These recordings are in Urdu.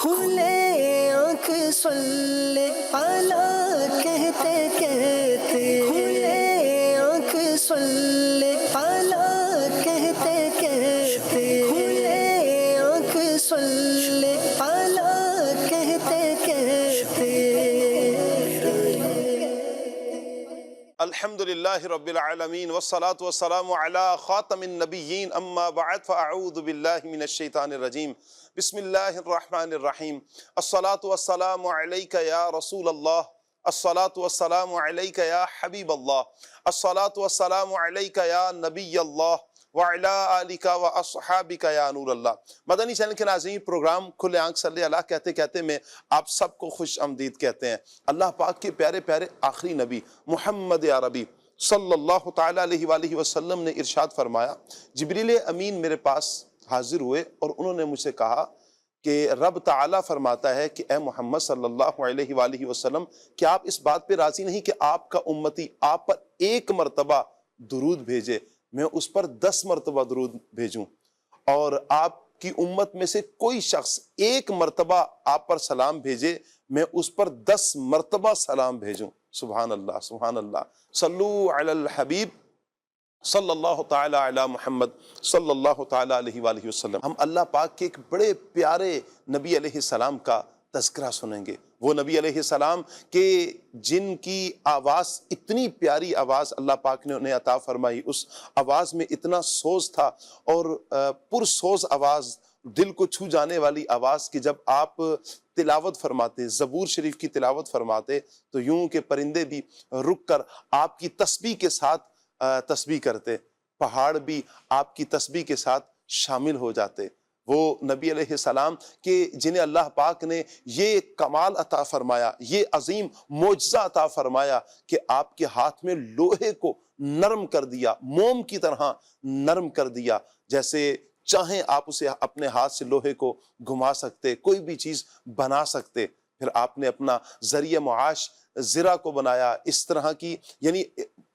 کھلے آنکھ صلی اعلیٰ کہتے کہتے، کھلے آنکھ صلی اعلیٰ کہتے کہتے، کھلے آنکھ صلی اعلیٰ کہتے کہتے۔ الحمد للہ رب العالمین والصلاة والسلام علی خاتم النبیین اما بعد فاعوذ باللہ من الشیطان الرجیم بسم اللہ الرحمن الرحیم الصلاة والسلام علیک یا رسول اللہ الصلاة والسلام علیک یا حبیب اللہ الصلاة والسلام علیک یا نبی اللہ وعلا آلک و اصحابک یا نور اللہ۔ مدنی چینل کے ناظرین، پروگرام کھلے آنکھ صلی اللہ کہتے کہتے میں آپ سب کو خوش آمدید کہتے ہیں۔ اللہ پاک کے پیارے پیارے آخری نبی محمد عربی صلی اللہ تعالیٰ علیہ وآلہ وسلم نے ارشاد فرمایا، جبریل امین میرے پاس حاضر ہوئے اور انہوں نے مجھ سے کہا کہ رب تعالیٰ فرماتا ہے کہ اے محمد صلی اللہ علیہ وآلہ وسلم، کیا آپ اس بات پہ راضی نہیں کہ آپ کا امتی آپ پر ایک مرتبہ درود بھیجے، میں اس پر 10 مرتبہ درود بھیجوں، اور آپ کی امت میں سے کوئی شخص ایک مرتبہ آپ پر سلام بھیجے، میں اس پر 10 مرتبہ سلام بھیجوں۔ سبحان اللہ، سبحان اللہ۔ صلو علی الحبیب صلی اللہ تعالی علی محمد صلی اللہ تعالی علیہ وآلہ وسلم۔ ہم اللہ پاک کے ایک بڑے پیارے نبی علیہ السلام کا تذکرہ سنیں گے، وہ نبی علیہ السلام کہ جن کی آواز، اتنی پیاری آواز اللہ پاک نے انہیں عطا فرمائی، اس آواز میں اتنا سوز تھا، اور پرسوز آواز، دل کو چھو جانے والی آواز، کہ جب آپ تلاوت فرماتے، زبور شریف کی تلاوت فرماتے تو یوں کہ پرندے بھی رک کر آپ کی تسبیح کے ساتھ تسبیح کرتے، پہاڑ بھی آپ کی تسبیح کے ساتھ شامل ہو جاتے۔ وہ نبی علیہ السلام کہ جنہیں اللہ پاک نے یہ کمال عطا فرمایا، یہ عظیم معجزہ عطا فرمایا کہ آپ کے ہاتھ میں لوہے کو نرم کر دیا، موم کی طرح نرم کر دیا، جیسے چاہیں آپ اسے اپنے ہاتھ سے لوہے کو گھما سکتے، کوئی بھی چیز بنا سکتے۔ پھر آپ نے اپنا ذریعہ معاش زرہ کو بنایا، اس طرح کی، یعنی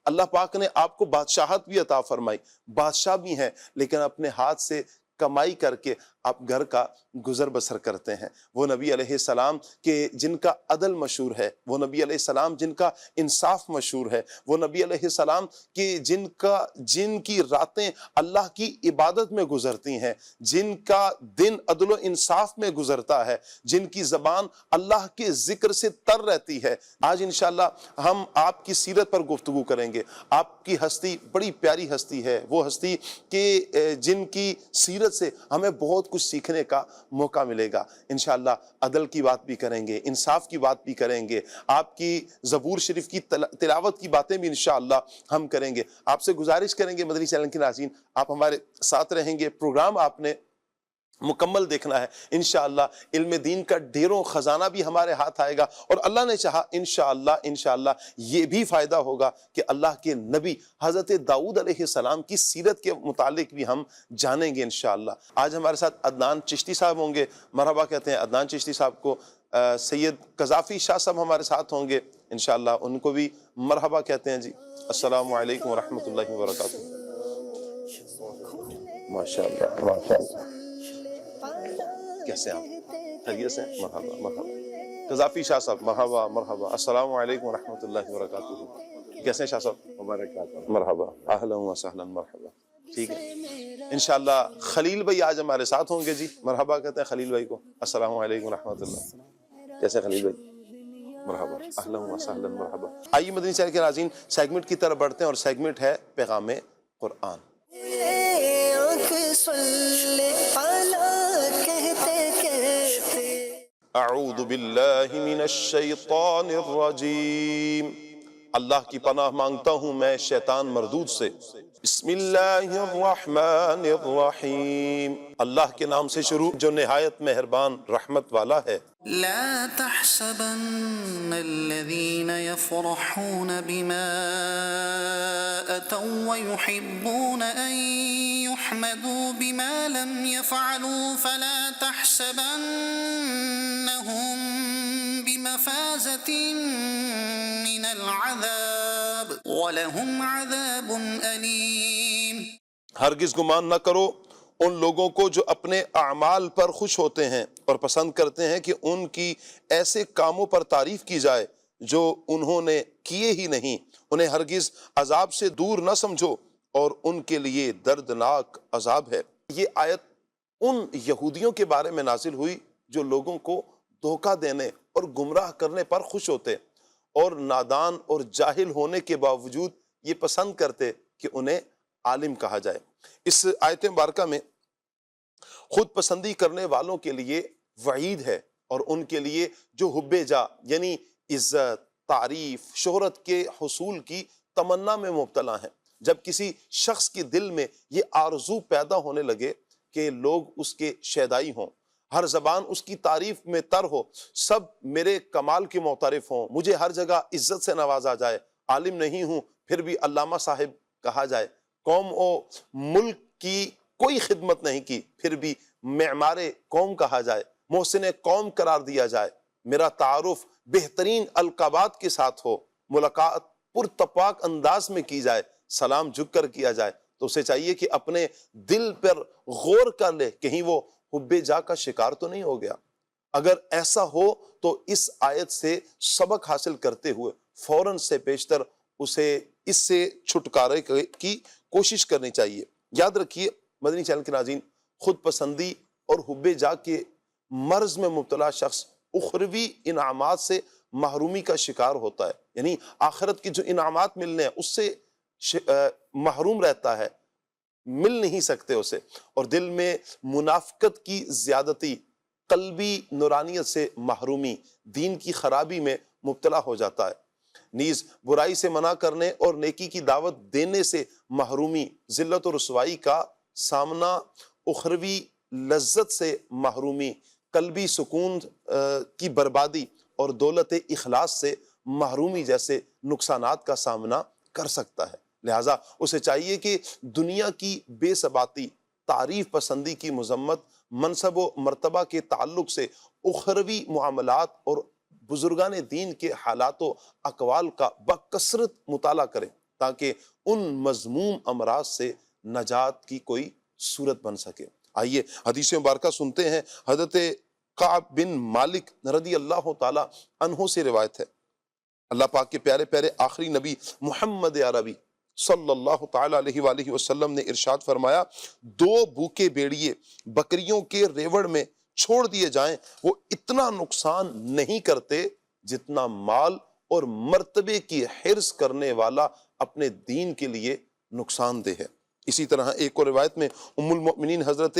اللہ پاک نے آپ کو بادشاہت بھی عطا فرمائی، بادشاہ بھی ہیں، لیکن اپنے ہاتھ سے کمائی کر کے آپ گھر کا گزر بسر کرتے ہیں۔ وہ نبی علیہ السلام کہ جن کا عدل مشہور ہے، وہ نبی علیہ السلام جن کا انصاف مشہور ہے، وہ نبی علیہ السلام کہ جن کی راتیں اللہ کی عبادت میں گزرتی ہیں، جن کا دن عدل و انصاف میں گزرتا ہے، جن کی زبان اللہ کے ذکر سے تر رہتی ہے۔ آج انشاءاللہ ہم آپ کی سیرت پر گفتگو کریں گے۔ آپ کی ہستی بڑی پیاری ہستی ہے، وہ ہستی کہ جن کی سیرت سے ہمیں بہت کچھ سیکھنے کا موقع ملے گا۔ انشاءاللہ عدل کی بات بھی کریں گے، انصاف کی بات بھی کریں گے، آپ کی زبور شریف کی تلاوت کی باتیں بھی انشاءاللہ ہم کریں گے۔ آپ سے گزارش کریں گے مدنی چینل کے ناظرین، آپ ہمارے ساتھ رہیں گے، پروگرام آپ نے مکمل دیکھنا ہے۔ انشاءاللہ علم دین کا ڈھیروں خزانہ بھی ہمارے ہاتھ آئے گا، اور اللہ نے چاہا انشاءاللہ یہ بھی فائدہ ہوگا کہ اللہ کے نبی حضرت داؤد علیہ السلام کی سیرت کے متعلق بھی ہم جانیں گے انشاءاللہ۔ آج ہمارے ساتھ عدنان چشتی صاحب ہوں گے، مرحبا کہتے ہیں عدنان چشتی صاحب کو۔ سید قذافی شاہ صاحب ہمارے ساتھ ہوں گے انشاءاللہ، ان کو بھی مرحبا کہتے ہیں جی۔ السلام علیکم ورحمۃ اللہ وبرکاتہ۔ ماشاءاللہ ماشاءاللہ، کیسے آپ خیریت سے؟ مرحبا مرحبا۔ قذافی شاہ صاحب مرحبا مرحبا۔ السلام علیکم ورحمۃ اللہ وبرکاتہ، کیسے ہیں شاہ صاحب؟ مبارکباد، مرحبا، اہلا و سہلا، مرحبا، ٹھیک ہے انشاءاللہ۔ خلیل بھائی آج ہمارے ساتھ ہوں گے جی، مرحبا کہتے ہیں خلیل بھائی کو۔ السلام علیکم ورحمۃ اللہ، کیسے خلیل بھائی؟ مرحبا، اہلا و سہلا، مرحبا۔ آئیے مدنی چینل کے ناظرین سیگمنٹ کی طرف بڑھتے ہیں، اور سیگمنٹ ہے پیغام قرآن۔ اعوذ باللہ من الشیطان الرجیم، اللہ کی پناہ مانگتا ہوں میں شیطان مردود سے۔ بسم اللہ الرحمن الرحیم، اللہ کے نام سے شروع جو نہایت مہربان رحمت والا ہے۔ لا تحسبن الذين يفرحون بما أتوا ويحبون أن يحمدوا بما لم يفعلوا فلا تحسبنهم بمفازة من العذاب ولهم عذاب أليم۔ ہرگز گمان نہ کرو ان لوگوں کو جو اپنے اعمال پر خوش ہوتے ہیں اور پسند کرتے ہیں کہ ان کی ایسے کاموں پر تعریف کی جائے جو انہوں نے کیے ہی نہیں، انہیں ہرگز عذاب سے دور نہ سمجھو اور ان کے لیے دردناک عذاب ہے۔ یہ آیت ان یہودیوں کے بارے میں نازل ہوئی جو لوگوں کو دھوکہ دینے اور گمراہ کرنے پر خوش ہوتے اور نادان اور جاہل ہونے کے باوجود یہ پسند کرتے کہ انہیں عالم کہا جائے۔ اس آیت مبارکہ میں خود پسندی کرنے والوں کے لیے وعید ہے اور ان کے لیے جو حب جا یعنی عزت، تعریف، شہرت کے حصول کی تمنا میں مبتلا ہیں۔ جب کسی شخص کے دل میں یہ آرزو پیدا ہونے لگے کہ لوگ اس کے شیدائی ہوں، ہر زبان اس کی تعریف میں تر ہو، سب میرے کمال کے معترف ہوں، مجھے ہر جگہ عزت سے نوازا جائے، عالم نہیں ہوں پھر بھی علامہ صاحب کہا جائے، قوم و ملک کی کوئی خدمت نہیں کی پھر بھی معمار قوم کہا جائے، محسن قوم قرار دیا جائے، میرا تعارف بہترین القابات کے ساتھ ہو، ملاقات پرتپاک انداز میں کی جائے، سلام جھک کر کیا جائے، تو اسے چاہیے کہ اپنے دل پر غور کر لے کہیں وہ حب جا کا شکار تو نہیں ہو گیا۔ اگر ایسا ہو تو اس آیت سے سبق حاصل کرتے ہوئے فوراً سے پیشتر اسے اس سے چھٹکارے کی کوشش کرنی چاہیے۔ یاد رکھیے مدنی چینل کے ناظرین، خود پسندی اور حب جا کے مرض میں مبتلا شخص اخروی انعامات سے محرومی کا شکار ہوتا ہے، یعنی آخرت کی جو انعامات ملنے ہیں اس سے محروم رہتا ہے، مل نہیں سکتے اسے، اور دل میں منافقت کی زیادتی، قلبی نورانیت سے محرومی، دین کی خرابی میں مبتلا ہو جاتا ہے، نیز برائی سے منع کرنے اور نیکی کی دعوت دینے سے محرومی، ذلت و رسوائی کا سامنا، اخروی لذت سے محرومی، قلبی سکون کی بربادی اور دولت اخلاص سے محرومی جیسے نقصانات کا سامنا کر سکتا ہے۔ لہٰذا اسے چاہیے کہ دنیا کی بے ثباتی، تعریف پسندی کی مذمت، منصب و مرتبہ کے تعلق سے اخروی معاملات اور بزرگان دین کے حالات و اقوال کا بکثرت مطالعہ کریں تاکہ ان مذموم امراض سے نجات کی کوئی صورت بن سکے۔ آئیے حدیث مبارکہ سنتے ہیں۔ حضرت کعب بن مالک رضی اللہ تعالی عنہ سے روایت ہے، اللہ پاک کے پیارے پیارے آخری نبی محمد عربی صلی اللہ تعالی علیہ وآلہ وسلم نے ارشاد فرمایا، دو بھوکے بھیڑیے بکریوں کے ریوڑ میں چھوڑ دیے جائیں، وہ اتنا نقصان نہیں کرتے جتنا مال اور مرتبے کی حرص کرنے والا اپنے دین کے لیے نقصان دہ ہے۔ اسی طرح ایک اور روایت میں ام المؤمنین حضرت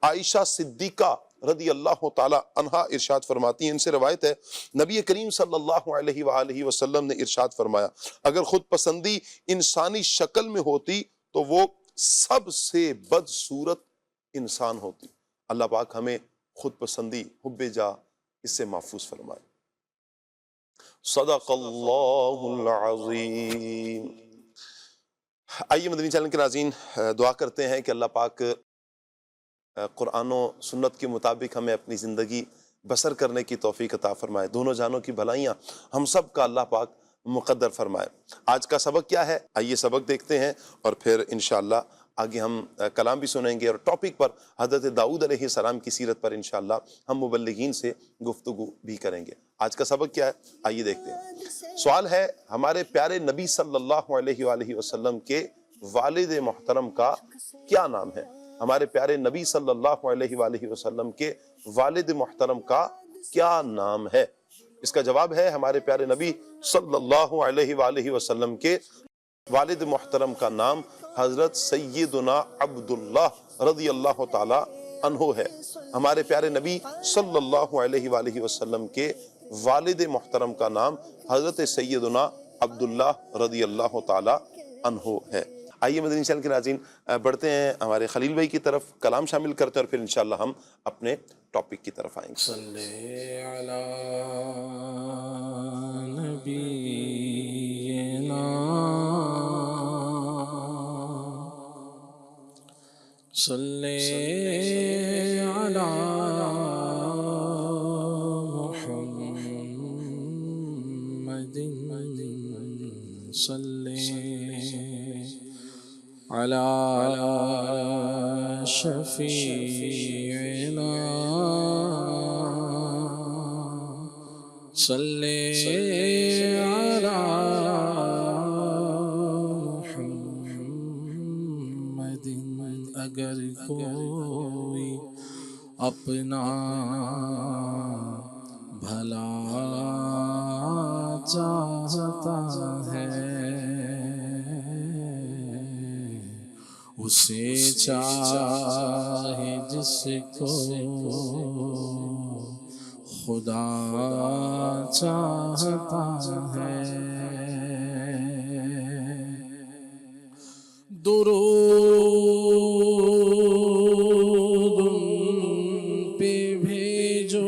عائشہ صدیقہ رضی اللہ تعالی عنہا ارشاد فرماتی ہیں، ان سے روایت ہے، نبی کریم صلی اللہ علیہ وآلہ وسلم نے ارشاد فرمایا، اگر خود پسندی انسانی شکل میں ہوتی تو وہ سب سے بدصورت انسان ہوتی۔ اللہ پاک ہمیں خود پسندی، حب جا، اس سے محفوظ فرمائے۔ صدق اللہ العظیم۔ آئیے مدنی چینل کے ناظرین دعا کرتے ہیں کہ اللہ پاک قرآن و سنت کے مطابق ہمیں اپنی زندگی بسر کرنے کی توفیق عطا فرمائے، دونوں جہانوں کی بھلائیاں ہم سب کا اللہ پاک مقدر فرمائے۔ آج کا سبق کیا ہے؟ آئیے سبق دیکھتے ہیں اور پھر انشاءاللہ آگے ہم کلام بھی سنیں گے، اور ٹاپک پر حضرت داؤد علیہ السلام کی سیرت پر انشاءاللہ ہم مبلغین سے گفتگو بھی کریں گے۔ آج کا سبق کیا ہے؟ آئیے دیکھتے ہیں۔ سوال ہے، ہمارے پیارے نبی صلی اللہ علیہ وآلہ وسلم کے والد محترم کا کیا نام ہے؟ ہمارے پیارے نبی صلی اللہ علیہ وآلہ وسلم کے والد محترم کا کیا نام ہے؟ اس کا جواب ہے، ہمارے پیارے نبی صلی اللہ علیہ وآلہ وسلم کے والد محترم کا نام حضرت سیدنا عبداللہ رضی اللہ تعالی عنہ ہے۔ ہمارے پیارے نبی صلی اللہ علیہ وآلہ وسلم کے والد محترم کا نام حضرت سیدنا عبداللہ رضی اللہ تعالی عنہ ہے۔ آئیے مدنی چینل کے ناظرین بڑھتے ہیں ہمارے خلیل بھائی کی طرف، کلام شامل کرتے ہیں اور پھر انشاءاللہ ہم اپنے ٹاپک کی طرف آئیں گے۔ صلی علی نبینا صلی علی محمد صلی علی شفیعنا صلی علی محمد اگر کوئی اپنا بھلا چاہتا ہے اسے چاہے جس کو خدا چاہتا ہے درود ان پہ بھیجو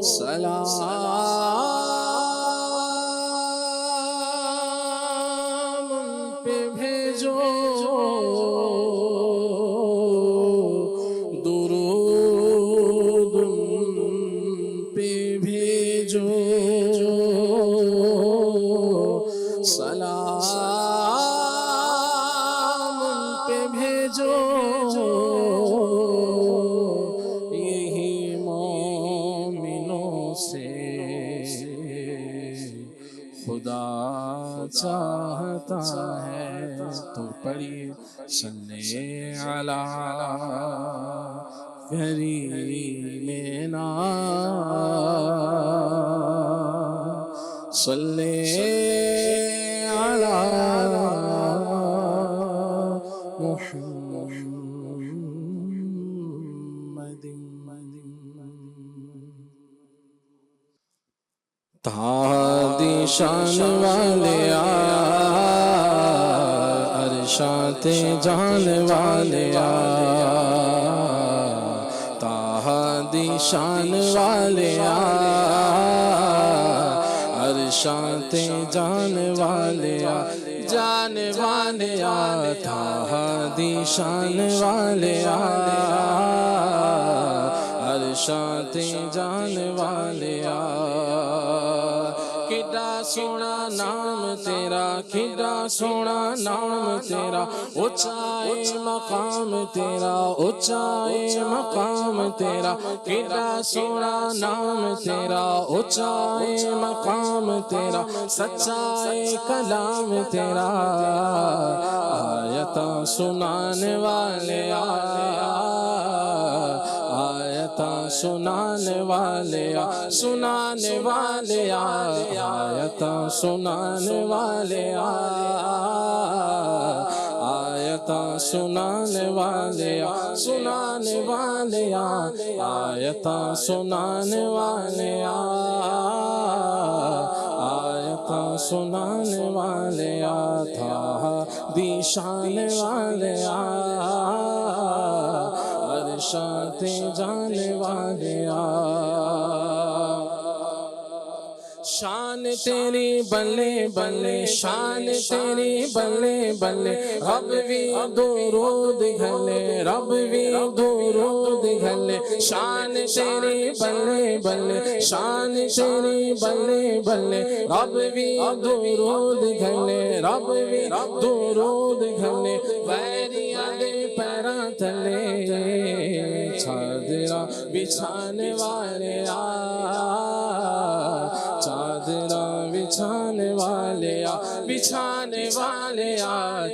سلام ان پہ بھیجو درود ان پہ بھیجو سلام ان پہ بھیجو یہی مومنوں سے خدا چاہتا ہے تو پڑھیے صلی علی کریمنا صلی علی محمد تہادی شان والے عرشات جان والے تہادی شان والے عرشات جان والے جان والے تہادی شان والے عرشات جان والے کڈا سونا نام تیرا کڈا سونا نام تیرا اونچائی مقام تیرا اونچائی مقام تیرا کڈا سونا نام تیرا اونچائی مقام تیرا سچائی کلام تیرا آیتاں سنانے والے آیتاں سنانے والے سنانے والے آیتاں سنانے والے آیتاں سنانے والے سنانے والے آیتاں سنانے والے آیتاں سنانے والے تھا دیشان والے عرشات جانے والے شان تیری بلے بلے شان تیری بلے بلے رب بھی درود گھلے رب بھی درود گھلے شان تیری بلے بلے شان تیری بلے بلے رب بھی درود گھلے رب بھی درود گھلے ویریاں دے پیراں تلے چادراں بچھانے والے چادراں بچھانے والے بچھانے والے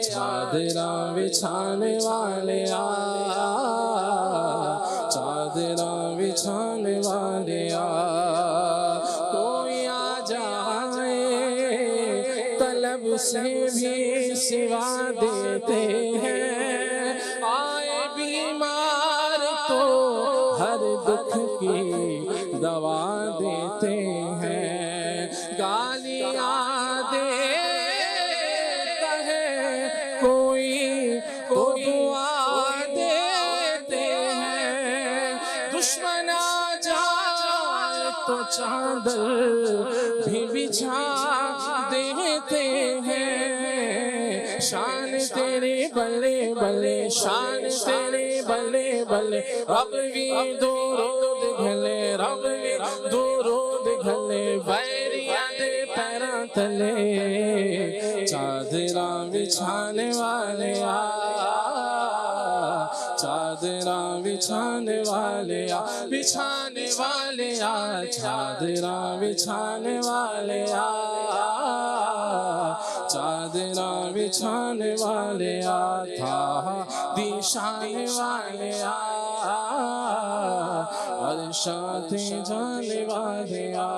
چادراں بچھانے والے چادراں بچھانے والے کوئی آ جائے طلب سے بھی سوا دیتے ہیں آئے بیمار تو ہر دکھ کی دوا دیتے ہیں گالیاں دیتا ہے کوئی تو دعا دیتے ہیں دشمن آ جائے تو چادر بھی بچھا دیتے ہیں شان تیرے بلے بلے شان تیرے بلے بلے رب بھی درود گھلے رب بھی درود گھلے بیریاں دے پیراں تلے چادراں بچھانے والے آ چادراں بچھانے والے آ بچھانے والے آ چادراں بچھانے والے آ چادراں بچھانے والے آ تھا دشانے والے آ عرشات جانے والے آ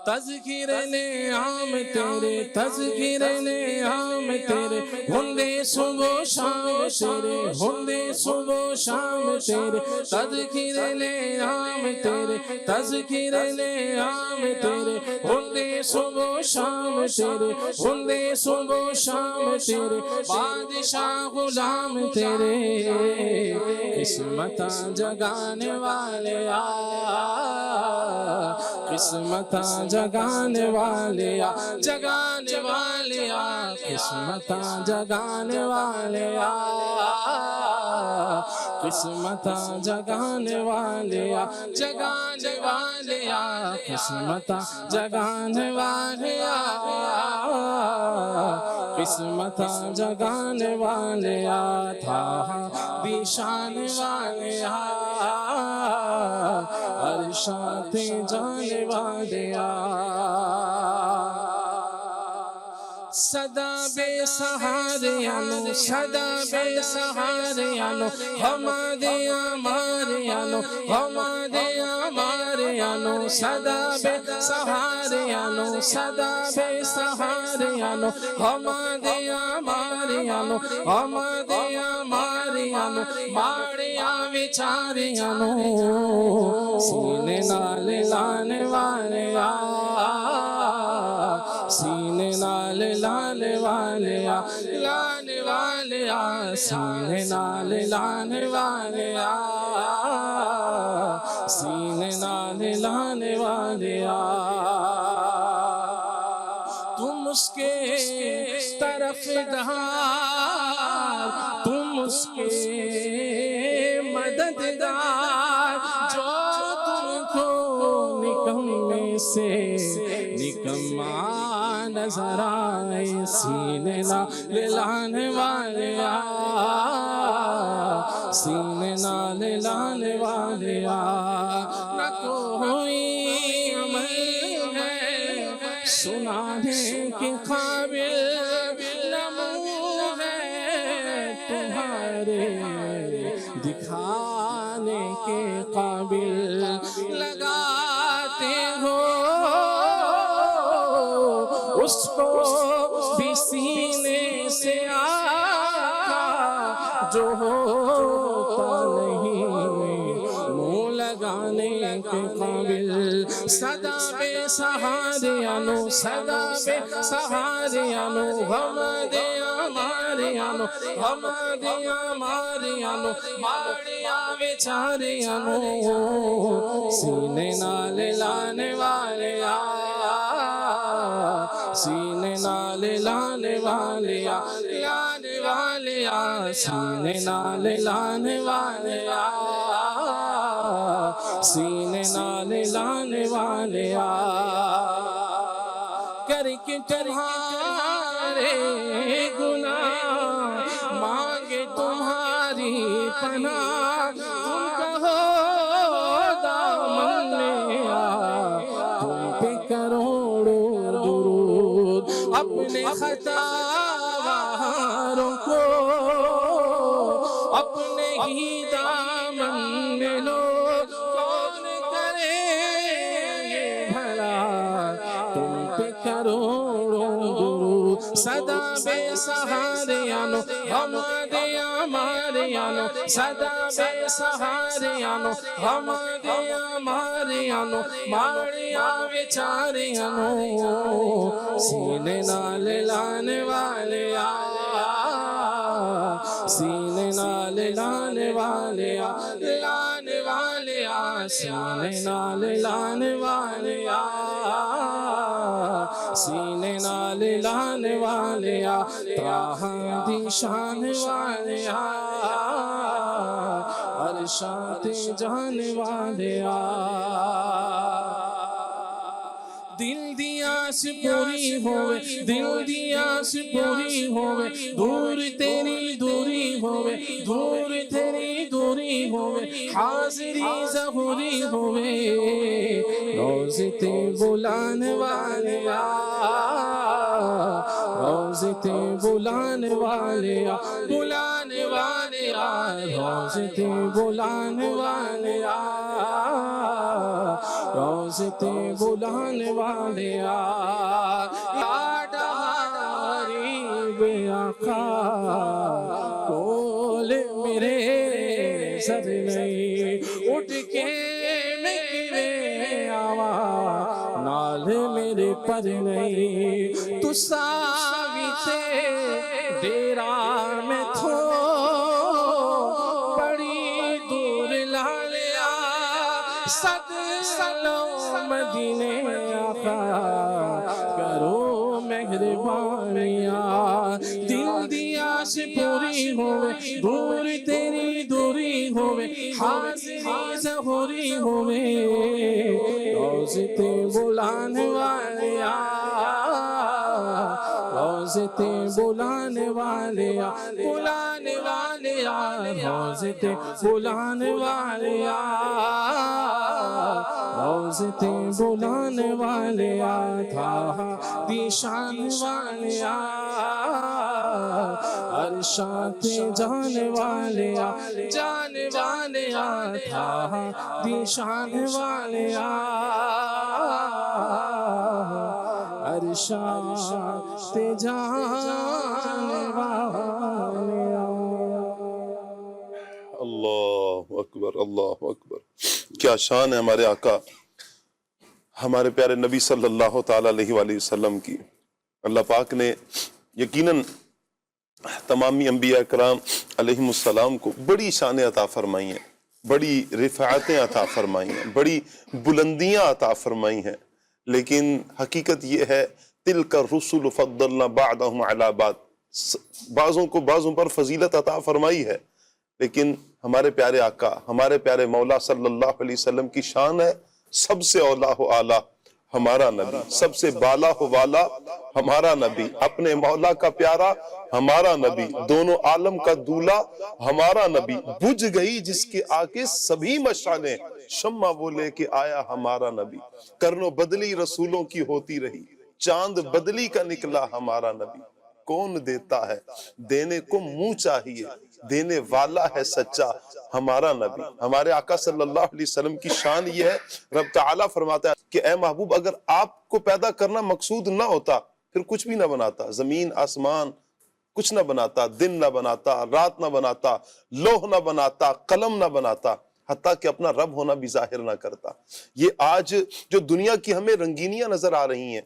تذکیر نعام تیرے تذکیر نعام تیرے ہندے صبح و شام تیرے ہندے صبح و شام تیرے تذکیر نعام تیرے تذکیر نعام تیرے ہندے صبح و شام تیرے ہندے صبح و شام تیرے بادشاہ غلام تیرے قسمتاں جگانے والے آ قسمتاں جگانے والے آ جگانے والے آ قسمتاں جگانے والے آ قسمتاں جگانے والے آ جگانے والے آ قسمتاں جگانے والے آ قسمتاں جگانے والے آ تھا بشانے والے آ عرشات جانے والے آ صدا بے سہاریانو صدا بے سہاریانو ہمارے ہماریانو ہمارے ہماریانو صدا بے سہاریانو صدا بے سہاریانو ہمارے ہماریانو ہمارے ہماریانو ماڑیاں بیچاریانو سینے نال لانے والے آ سینے نال لانے والے آ لانے والے آ سینے نال لانے والے آ سینے نال لانے والے آ تم اس کے طرف دار تم اس کے مددگار جو تم کو نکمے سے نکما نظر آئے سینے نال لانے والے آ سینے نال لانے والے آ نہ کوئی عمل ہے سنانے کے قابل نہ منہ ہے تمہارے دکھانے کے قابل لگاتے ہو اس کو بھی سینے سے آقا جو ہوتا نہیں منہ لگانے کے قابل صدا بے سہاریانو صدا بے سہاریانو ہمارے ہماریانو ہمارے ہماریانو ماڑیاں بیچاریانو سینے نال لانے والے آ سینے نال لانے والے آ لانے والے آ سینے نال لانے والے آ سینے نال لانے والے آ کر کے تمہارے گناہ مانگے تمہاری پناہ تم کہو دامن میں آ تم پہ کروڑوں درود اپنے خطاواروں کو اپنے ہی دامن میں لو کون کرے بھلا تم پہ کروڑوں درود صدا بے سہاریانو ہمارے ہماریانو صدا بے سہاریانو ہمارے ہماریانو ماڑیاں بیچاریانو سینے نال لانے والے آ سینے نال لانے والے آ لانے والے آ سینے نال لانے والے آ سینے نال لانے والے آ تراہاں دی شان والے آ عرشات جانے والے آ دل دیا آس پوری ہوئے دل دی آس پوری ہوئے دور تیری دوری ہوئے دور تیری دوری ہوئے حاضری ظہوری ہوئے روز تے بلانے والے روز تے بلانے والے بلانے والے روز تے بلانے والے روز تے بلانے والے ڈاری بے آقا کول میرے سر نہیں اٹھ کے میں آوا نال میرے پر نہیں تو ساوی تے ڈیرا میں تھو بڑی دور لالیا صد سلام مدینے آقا کرو مہربانیاں دل دی آس پوری ہوئے دور تیری دوری ہوئے حاضری ظہوری ہوئے روز تے بلانے والے روز تے بلانے والے بلانے والے روز تے بلانے والے روز تے بلانے والے تھا دیشان والے عرشاں تے جانے والے تھا دیشان والے عرشاں تے جانے والے اللہ اکبر اللہ اکبر، کیا شان ہے ہمارے آقا ہمارے پیارے نبی صلی اللہ تعالیٰ علیہ وآلہ وسلم کی۔ اللہ پاک نے یقیناً تمامی انبیاء کرام علیہم السلام کو بڑی شان عطا فرمائی ہیں، بڑی رفعتیں عطا فرمائی ہیں، بڑی بلندیاں عطا فرمائی ہیں، لیکن حقیقت یہ ہے تلک الرسل فضلنا بعضهم علی بعض، بعضوں کو بعضوں پر فضیلت عطا فرمائی ہے، لیکن ہمارے پیارے آقا ہمارے پیارے مولا صلی اللہ علیہ وسلم کی شان ہے سب سے اولا و اعلیٰ ہمارا نبی، سب سے بالا و والا ہمارا نبی، اپنے مولا کا پیارا ہمارا نبی، دونوں عالم کا دولا ہمارا نبی، بجھ گئی جس کے آگے سبھی مشعلیں، شمع وہ لے کے آیا ہمارا نبی، کرنو بدلی رسولوں کی ہوتی رہی، چاند بدلی کا نکلا ہمارا نبی، کون دیتا ہے دینے کو منہ چاہیے، دینے والا ہے سچا ہمارا نبی۔ ہمارے آقا صلی اللہ علیہ وسلم کی شان یہ ہے، رب تعالیٰ فرماتا ہے کہ اے محبوب اگر آپ کو پیدا کرنا مقصود نہ ہوتا پھر کچھ بھی نہ بناتا، زمین آسمان کچھ نہ بناتا، دن نہ بناتا، رات نہ بناتا، لوح نہ بناتا، قلم نہ بناتا، حتیٰ کہ اپنا رب ہونا بھی ظاہر نہ کرتا۔ یہ آج جو دنیا کی ہمیں رنگینیاں نظر آ رہی ہیں،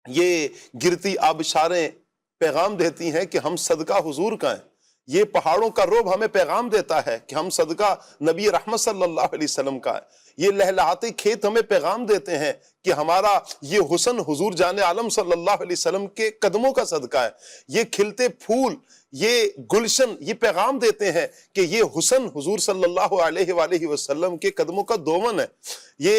یہ گرتی آبشاریں پیغام دیتی ہیں کہ ہم صدقہ حضور کا ہیں، یہ پہاڑوں کا رعب ہمیں پیغام دیتا ہے کہ ہم صدقہ نبی رحمت صلی اللہ علیہ وسلم کا ہے، یہ لہلہاتے کھیت ہمیں پیغام دیتے ہیں کہ ہمارا یہ حسن حضور جان عالم صلی اللہ علیہ وسلم کے قدموں کا صدقہ ہے، یہ کھلتے پھول، یہ گلشن یہ پیغام دیتے ہیں کہ یہ حسن حضور صلی اللہ علیہ وآلہ وسلم کے قدموں کا دومن ہے، یہ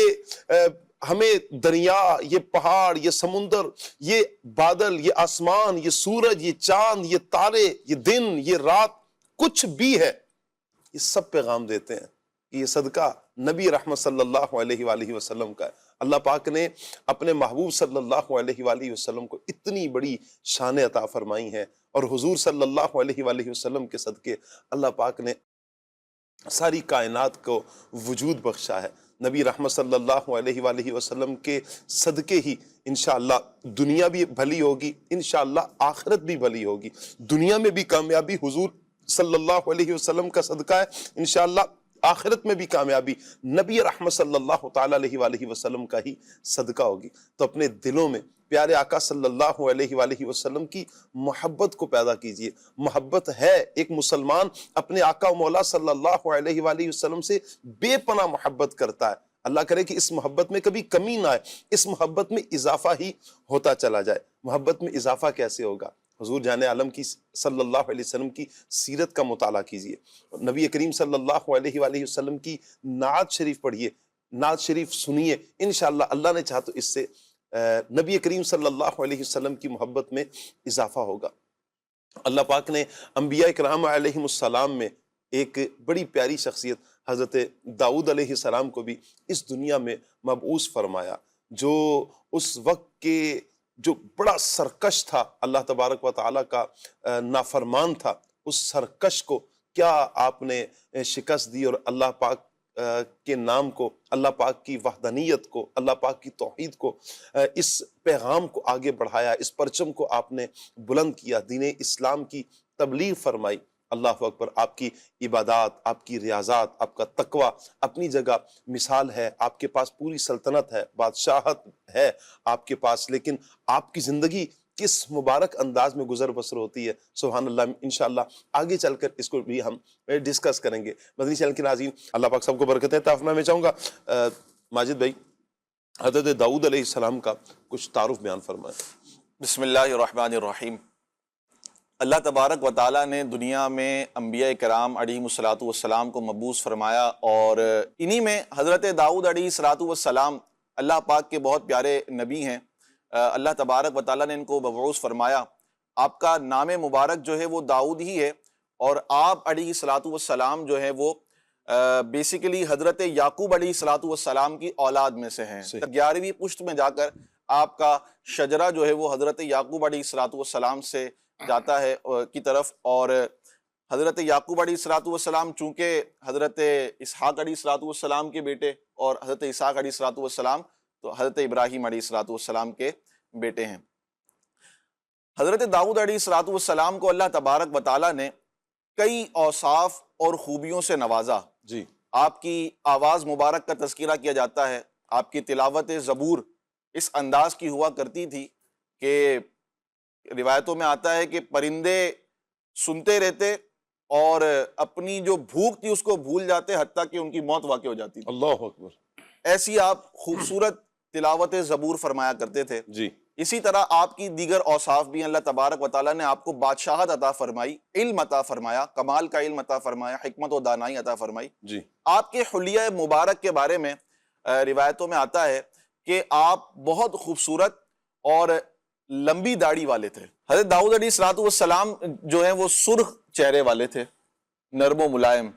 ہمیں دریا، یہ پہاڑ، یہ سمندر، یہ بادل، یہ آسمان، یہ سورج، یہ چاند، یہ تارے، یہ دن، یہ رات، کچھ بھی ہے، یہ سب پیغام دیتے ہیں کہ یہ صدقہ نبی رحمت صلی اللہ علیہ وآلہ وسلم کا ہے۔ اللہ پاک نے اپنے محبوب صلی اللہ علیہ وآلہ وسلم کو اتنی بڑی شان عطا فرمائی ہیں، اور حضور صلی اللہ علیہ وآلہ وسلم کے صدقے اللہ پاک نے ساری کائنات کو وجود بخشا ہے۔ نبی رحمت صلی اللہ علیہ وآلہ وسلم کے صدقے ہی انشاءاللہ دنیا بھی بھلی ہوگی، انشاءاللہ آخرت بھی بھلی ہوگی، دنیا میں بھی کامیابی حضور صلی اللہ علیہ وسلم کا صدقہ ہے، انشاءاللہ آخرت میں بھی کامیابی نبی رحمت صلی اللہ تعالیٰ علیہ وآلہ وسلم کا ہی صدقہ ہوگی۔ تو اپنے دلوں میں پیارے آقا صلی اللہ علیہ وآلہ وسلم کی محبت کو پیدا کیجئے۔ محبت ہے، ایک مسلمان اپنے آقا و مولا صلی اللہ علیہ وآلہ وسلم سے بے پناہ محبت کرتا ہے۔ اللہ کرے کہ اس محبت میں کبھی کمی نہ آئے، اس محبت میں اضافہ ہی ہوتا چلا جائے۔ محبت میں اضافہ کیسے ہوگا؟ حضور جان عالم کی صلی اللہ علیہ وسلم کی سیرت کا مطالعہ کیجئے، نبی کریم صلی اللہ علیہ وآلہ وسلم کی نعت شریف پڑھیے، نعت شریف سنیے، انشاءاللہ اللہ نے چاہا تو اس سے نبی کریم صلی اللہ علیہ وسلم کی محبت میں اضافہ ہوگا۔ اللہ پاک نے انبیاء کرام علیہم السلام میں ایک بڑی پیاری شخصیت حضرت داؤد علیہ السلام کو بھی اس دنیا میں مبعوث فرمایا، جو اس وقت کے جو بڑا سرکش تھا، اللہ تبارک و تعالیٰ کا نافرمان تھا، اس سرکش کو کیا آپ نے شکست دی، اور اللہ پاک کے نام کو، اللہ پاک کی وحدانیت کو، اللہ پاک کی توحید کو، اس پیغام کو آگے بڑھایا، اس پرچم کو آپ نے بلند کیا، دین اسلام کی تبلیغ فرمائی۔ اللہ اکبر، آپ کی عبادات، آپ کی ریاضات، آپ کا تقوی اپنی جگہ مثال ہے، آپ کے پاس پوری سلطنت ہے، بادشاہت ہے آپ کے پاس، لیکن آپ کی زندگی کس مبارک انداز میں گزر بسر ہوتی ہے، سبحان اللہ۔ انشاءاللہ آگے چل کر اس کو بھی ہم ڈسکس کریں گے۔ مدنی چینل کے ناظرین، اللہ پاک سب کو برکتیں عطا فرمائے۔ میں چاہوں گا ماجد بھائی حضرت داؤد علیہ السلام کا کچھ تعارف بیان فرمائیں۔ بسم اللہ الرحمن الرحیم۔ اللہ تبارک و تعالیٰ نے دنیا میں انبیاء کرام علیہم الصلاۃ والسلام کو مبعوث فرمایا، اور انہی میں حضرت داؤد علیہ الصلاۃ والسلام اللہ پاک کے بہت پیارے نبی ہیں۔ اللہ تبارک و تعالیٰ نے ان کو مبعوث فرمایا۔ آپ کا نام مبارک جو ہے وہ داؤد ہی ہے، اور آپ علیہ الصلاۃ والسلام جو ہے وہ بیسیکلی حضرت یعقوب علیہ الصلاۃ والسلام کی اولاد میں سے ہیں۔ 11ویں پشت میں جا کر آپ کا شجرہ جو ہے وہ حضرت یعقوب علیہ الصلاۃ والسلام سے جاتا ہے کی طرف، اور حضرت یعقوب علیہ الصلاۃ والسلام چونکہ حضرت اسحاق علیہ الصلاۃ والسلام کے بیٹے، اور حضرت اسحاق علیہ الصلاۃ والسلام تو حضرت ابراہیم علیہ الصلاۃ والسلام کے بیٹے ہیں۔ حضرت داؤد علیہ الصلاۃ والسلام کو اللہ تبارک و تعالیٰ نے کئی اوصاف اور خوبیوں سے نوازا۔ جی، آپ کی آواز مبارک کا تذکرہ کیا جاتا ہے، آپ کی تلاوت زبور اس انداز کی ہوا کرتی تھی کہ روایتوں میں آتا ہے کہ پرندے سنتے رہتے اور اپنی جو بھوک تھی اس کو بھول جاتے، حتیٰ کہ ان کی موت واقع ہو جاتی تھی۔ اللہ اکبر، ایسی آپ خوبصورت تلاوت زبور فرمایا کرتے تھے۔ جی، اسی طرح آپ کی دیگر اوصاف بھی، اللہ تبارک و تعالیٰ نے آپ کو بادشاہت عطا فرمائی، علم عطا فرمایا، کمال کا علم عطا فرمایا، حکمت و دانائی عطا فرمائی۔ جی، آپ کے حلیہ مبارک کے بارے میں روایتوں میں آتا ہے کہ آپ بہت خوبصورت اور لمبی داڑھی والے تھے۔ حضرت داؤد علیہ الصلوۃ والسلام جو ہیں وہ سرخ چہرے والے تھے، نرم و ملائم،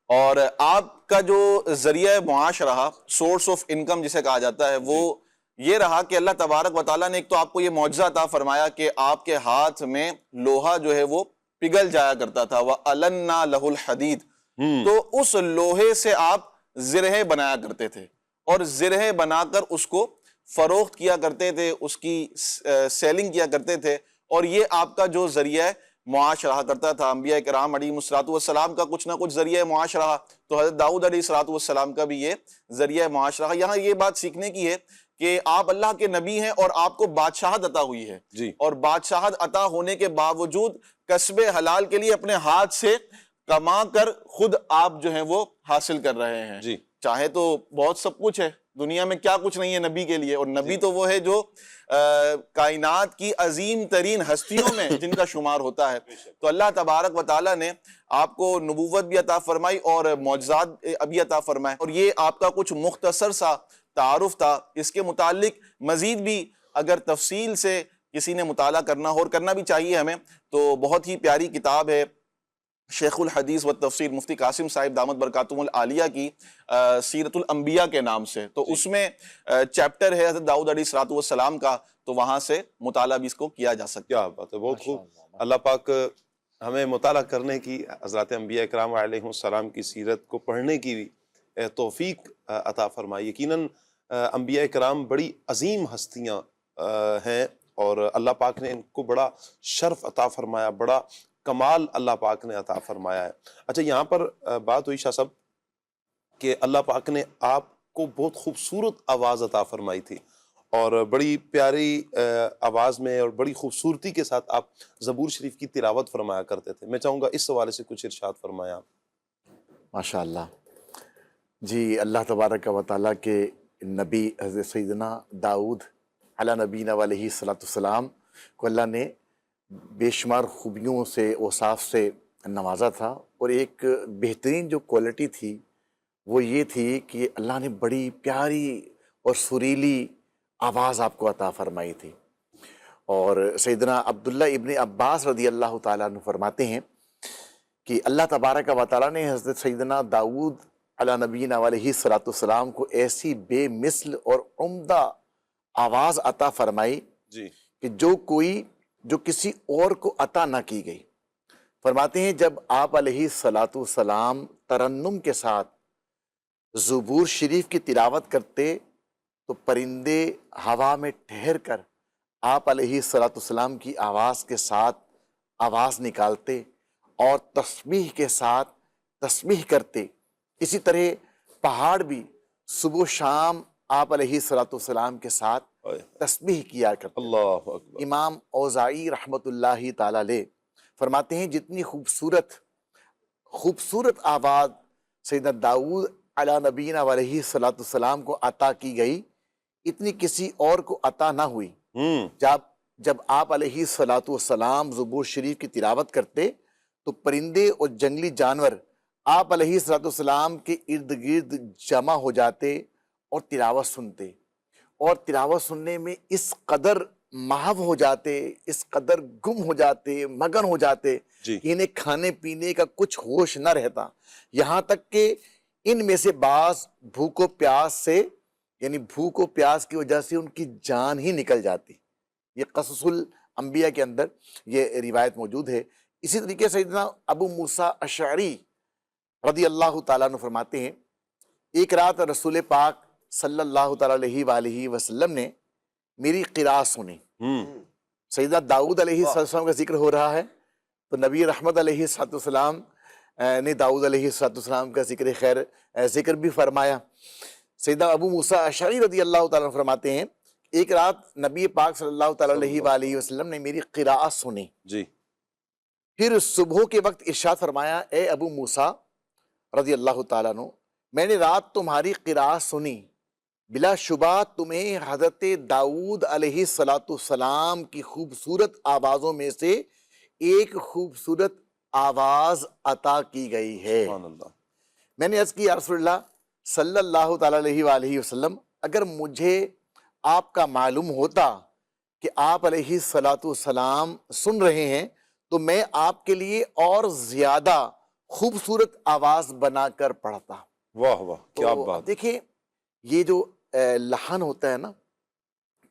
اور آپ کا جو ذریعہ معاش رہا، سورس آف انکم جسے کہا جاتا ہے، وہ یہ رہا کہ اللہ تبارک و تعالیٰ نے ایک تو آپ کو یہ معجزہ عطا فرمایا کہ آپ کے ہاتھ میں لوہا جو ہے وہ پگھل جایا کرتا تھا، وَأَلَنَّا لَهُ الْحَدِيدِ، تو اس لوہے سے آپ زرہیں بنایا کرتے تھے، اور زرہیں بنا کر اس کو فروخت کیا کرتے تھے، اس کی سیلنگ کیا کرتے تھے، اور یہ آپ کا جو ذریعہ معاش رہا کرتا تھا۔ انبیاء کرام علیہم الصلوۃ والسلام کا کچھ نہ کچھ ذریعہ معاش رہا، تو حضرت داؤد علیہ الصلوۃ والسلام کا بھی یہ ذریعہ معاش رہا۔ یہاں یہ بات سیکھنے کی ہے کہ آپ اللہ کے نبی ہیں اور آپ کو بادشاہت عطا ہوئی ہے، جی، اور بادشاہت عطا ہونے کے باوجود کسب حلال کے لیے اپنے ہاتھ سے کما کر خود آپ جو ہیں وہ حاصل کر رہے ہیں۔ جی، چاہے تو بہت سب کچھ ہے دنیا میں، کیا کچھ نہیں ہے نبی کے لیے، اور نبی تو وہ ہے جو کائنات کی عظیم ترین ہستیوں میں جن کا شمار ہوتا ہے۔ تو اللہ تبارک و تعالیٰ نے آپ کو نبوت بھی عطا فرمائی اور معجزات بھی عطا فرمائے، اور یہ آپ کا کچھ مختصر سا تعارف تھا۔ اس کے متعلق مزید بھی اگر تفصیل سے کسی نے مطالعہ کرنا ہو، اور کرنا بھی چاہیے ہمیں، تو بہت ہی پیاری کتاب ہے شیخ الحدیث والتفسیر مفتی قاسم صاحب دامت برکاتہم العالیہ کی سیرت الانبیاء کے نام سے، تو اس میں چیپٹر ہے حضرت داؤد علیہ الصلوۃ والسلام کا، تو وہاں سے مطالعہ بھی اس کو کیا جا سکتا ہے۔ کیا بات ہے، بہت خوب۔ اللہ پاک ہمیں مطالعہ کرنے کی، حضرات انبیاء کرام علیہ السلام کی سیرت کو پڑھنے کی بھی توفیق عطا فرمائے۔ یقیناً انبیاء کرام بڑی عظیم ہستیاں ہیں، اور اللہ پاک نے ان کو بڑا شرف عطا فرمایا، بڑا کمال اللہ پاک نے عطا فرمایا ہے۔ اچھا، یہاں پر بات ہوئی شاہ صاحب کہ اللہ پاک نے آپ کو بہت خوبصورت آواز عطا فرمائی تھی، اور بڑی پیاری آواز میں اور بڑی خوبصورتی کے ساتھ آپ زبور شریف کی تلاوت فرمایا کرتے تھے۔ میں چاہوں گا اس حوالے سے کچھ ارشاد فرمایا آپ۔ ماشاء اللہ جی، اللہ تبارک و تعالیٰ کے نبی حضرت سیدنا داؤد علیہ نبینا علیہ الصلوۃ والسلام کو اللہ نے بے شمار خوبیوں سے، اوصاف سے نوازا تھا، اور ایک بہترین جو کوالٹی تھی وہ یہ تھی کہ اللہ نے بڑی پیاری اور سریلی آواز آپ کو عطا فرمائی تھی۔ اور سیدنا عبداللہ ابن عباس رضی اللہ تعالیٰ عنہ فرماتے ہیں کہ اللہ تبارک و تعالیٰ نے حضرت سیدنا داؤد علی نبینا علیہ الصلوۃ والسلام کو ایسی بے مثل اور عمدہ آواز عطا فرمائی جی کہ جو کسی اور کو عطا نہ کی گئی۔ فرماتے ہیں جب آپ علیہ الصلوۃ والسلام ترنم کے ساتھ زبور شریف کی تلاوت کرتے تو پرندے ہوا میں ٹھہر کر آپ علیہ الصلوۃ والسلام کی آواز کے ساتھ آواز نکالتے اور تسبیح کے ساتھ تسبیح کرتے۔ اسی طرح پہاڑ بھی صبح و شام آپ علیہ الصلوۃ والسلام کے ساتھ تسبیح کیا کرتے۔ اللہ اکبر۔ امام اوزاعی رحمۃ اللہ تعالی علیہ فرماتے ہیں جتنی خوبصورت آواز سیدنا داؤد علی نبینا علیہ الصلوۃ والسلام کو عطا کی گئی اتنی کسی اور کو عطا نہ ہوئی۔ جب آپ علیہ الصلوۃ والسلام زبور شریف کی تلاوت کرتے تو پرندے اور جنگلی جانور آپ علیہ الصلوۃ والسلام کے ارد گرد جمع ہو جاتے اور تلاوت سنتے، اور تلاوت سننے میں اس قدر محو ہو جاتے، اس قدر گم ہو جاتے، مگن ہو جاتے کہ انہیں کھانے پینے کا کچھ ہوش نہ رہتا، یہاں تک کہ ان میں سے بعض بھوک و پیاس کی وجہ سے ان کی جان ہی نکل جاتی۔ یہ قصص الانبیاء کے اندر یہ روایت موجود ہے۔ اسی طریقے سے سیدنا ابو موسیٰ اشعری رضی اللہ تعالیٰ عنہ فرماتے ہیں ایک رات رسول پاک صلی اللہ تعالیٰ علیہ وآلہ وسلم نے میری قراءت سنی۔ سیدنا داؤد علیہ السلام کا ذکر ہو رہا ہے تو نبی رحمت علیہ السلام نے داؤد علیہ السلام کا ذکر بھی فرمایا۔ سیدنا ابو موسیٰ اشعری رضی اللہ تعالیٰ عنہ فرماتے ہیں ایک رات نبی پاک صلی اللہ تعالیٰ علیہ وآلہ وسلم نے میری قراءت سنی، پھر صبح کے وقت ارشاد فرمایا اے ابو موسیٰ رضی اللہ تعالیٰ عنہ میں نے رات تمہاری قراءت سنی، بلا شبہ تمہیں حضرت داؤد علیہ السلام کی خوبصورت آوازوں میں سے ایک خوبصورت آواز عطا کی گئی ہے۔ میں نے عرض کی یا رسول اللہ صلی اللہ تعالیٰ علیہ وآلہ وسلم اگر مجھے آپ کا معلوم ہوتا کہ آپ علیہ السلام سن رہے ہیں تو میں آپ کے لیے اور زیادہ خوبصورت آواز بنا کر پڑھتا۔ واہ واہ کیا بات۔ دیکھیں یہ جو لحن ہوتا ہے نا،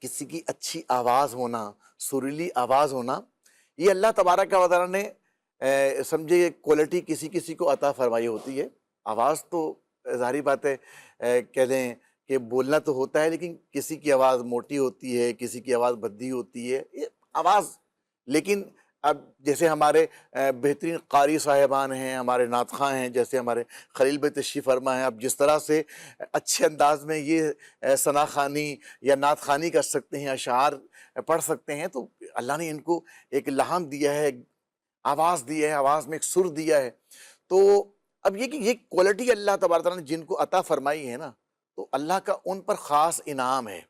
کسی کی اچھی آواز ہونا، سریلی آواز ہونا، یہ اللہ تبارک و تعالیٰ نے سمجھے کوالٹی کسی کو عطا فرمائی ہوتی ہے۔ آواز تو ظاہری بات ہے کہہ دیں کہ بولنا تو ہوتا ہے، لیکن کسی کی آواز موٹی ہوتی ہے، کسی کی آواز بھدی ہوتی ہے، یہ آواز۔ لیکن اب جیسے ہمارے بہترین قاری صاحبان ہیں، ہمارے نعت خواں ہیں، جیسے ہمارے خلیل بھائی تشریف فرما ہیں، اب جس طرح سے اچھے انداز میں یہ ثنا خوانی یا نعت خوانی کر سکتے ہیں، اشعار پڑھ سکتے ہیں، تو اللہ نے ان کو ایک لحن دیا ہے، آواز دی ہے، آواز میں ایک سر دیا ہے۔ تو اب یہ کہ یہ کوالٹی اللہ تبارک تعالیٰ نے جن کو عطا فرمائی ہے نا، تو اللہ کا ان پر خاص انعام ہے۔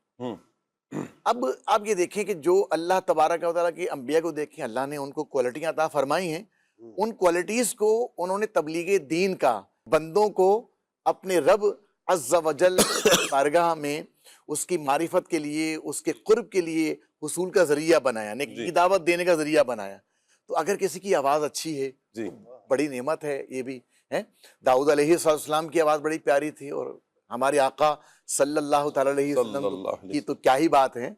اب آپ یہ دیکھیں کہ جو اللہ تبارک و تعالیٰ کے انبیاء کو دیکھیں، اللہ نے ان کو کوالٹیاں عطا فرمائی ہیں، ان کوالٹیز کو انہوں نے تبلیغ دین کا بندوں کو اپنے رب عز و جل بارگاہ میں اس کی معرفت کے لیے، اس کے قرب کے لیے حصول کا ذریعہ بنایا، نیکی کی دعوت دینے کا ذریعہ بنایا۔ تو اگر کسی کی آواز اچھی ہے بڑی نعمت ہے، یہ بھی ہے۔ داؤد علیہ السلام کی آواز بڑی پیاری تھی، اور ہمارے آقا صلی اللہ تعالیٰ علیہ وسلم کی تو کیا ہی بات ہے۔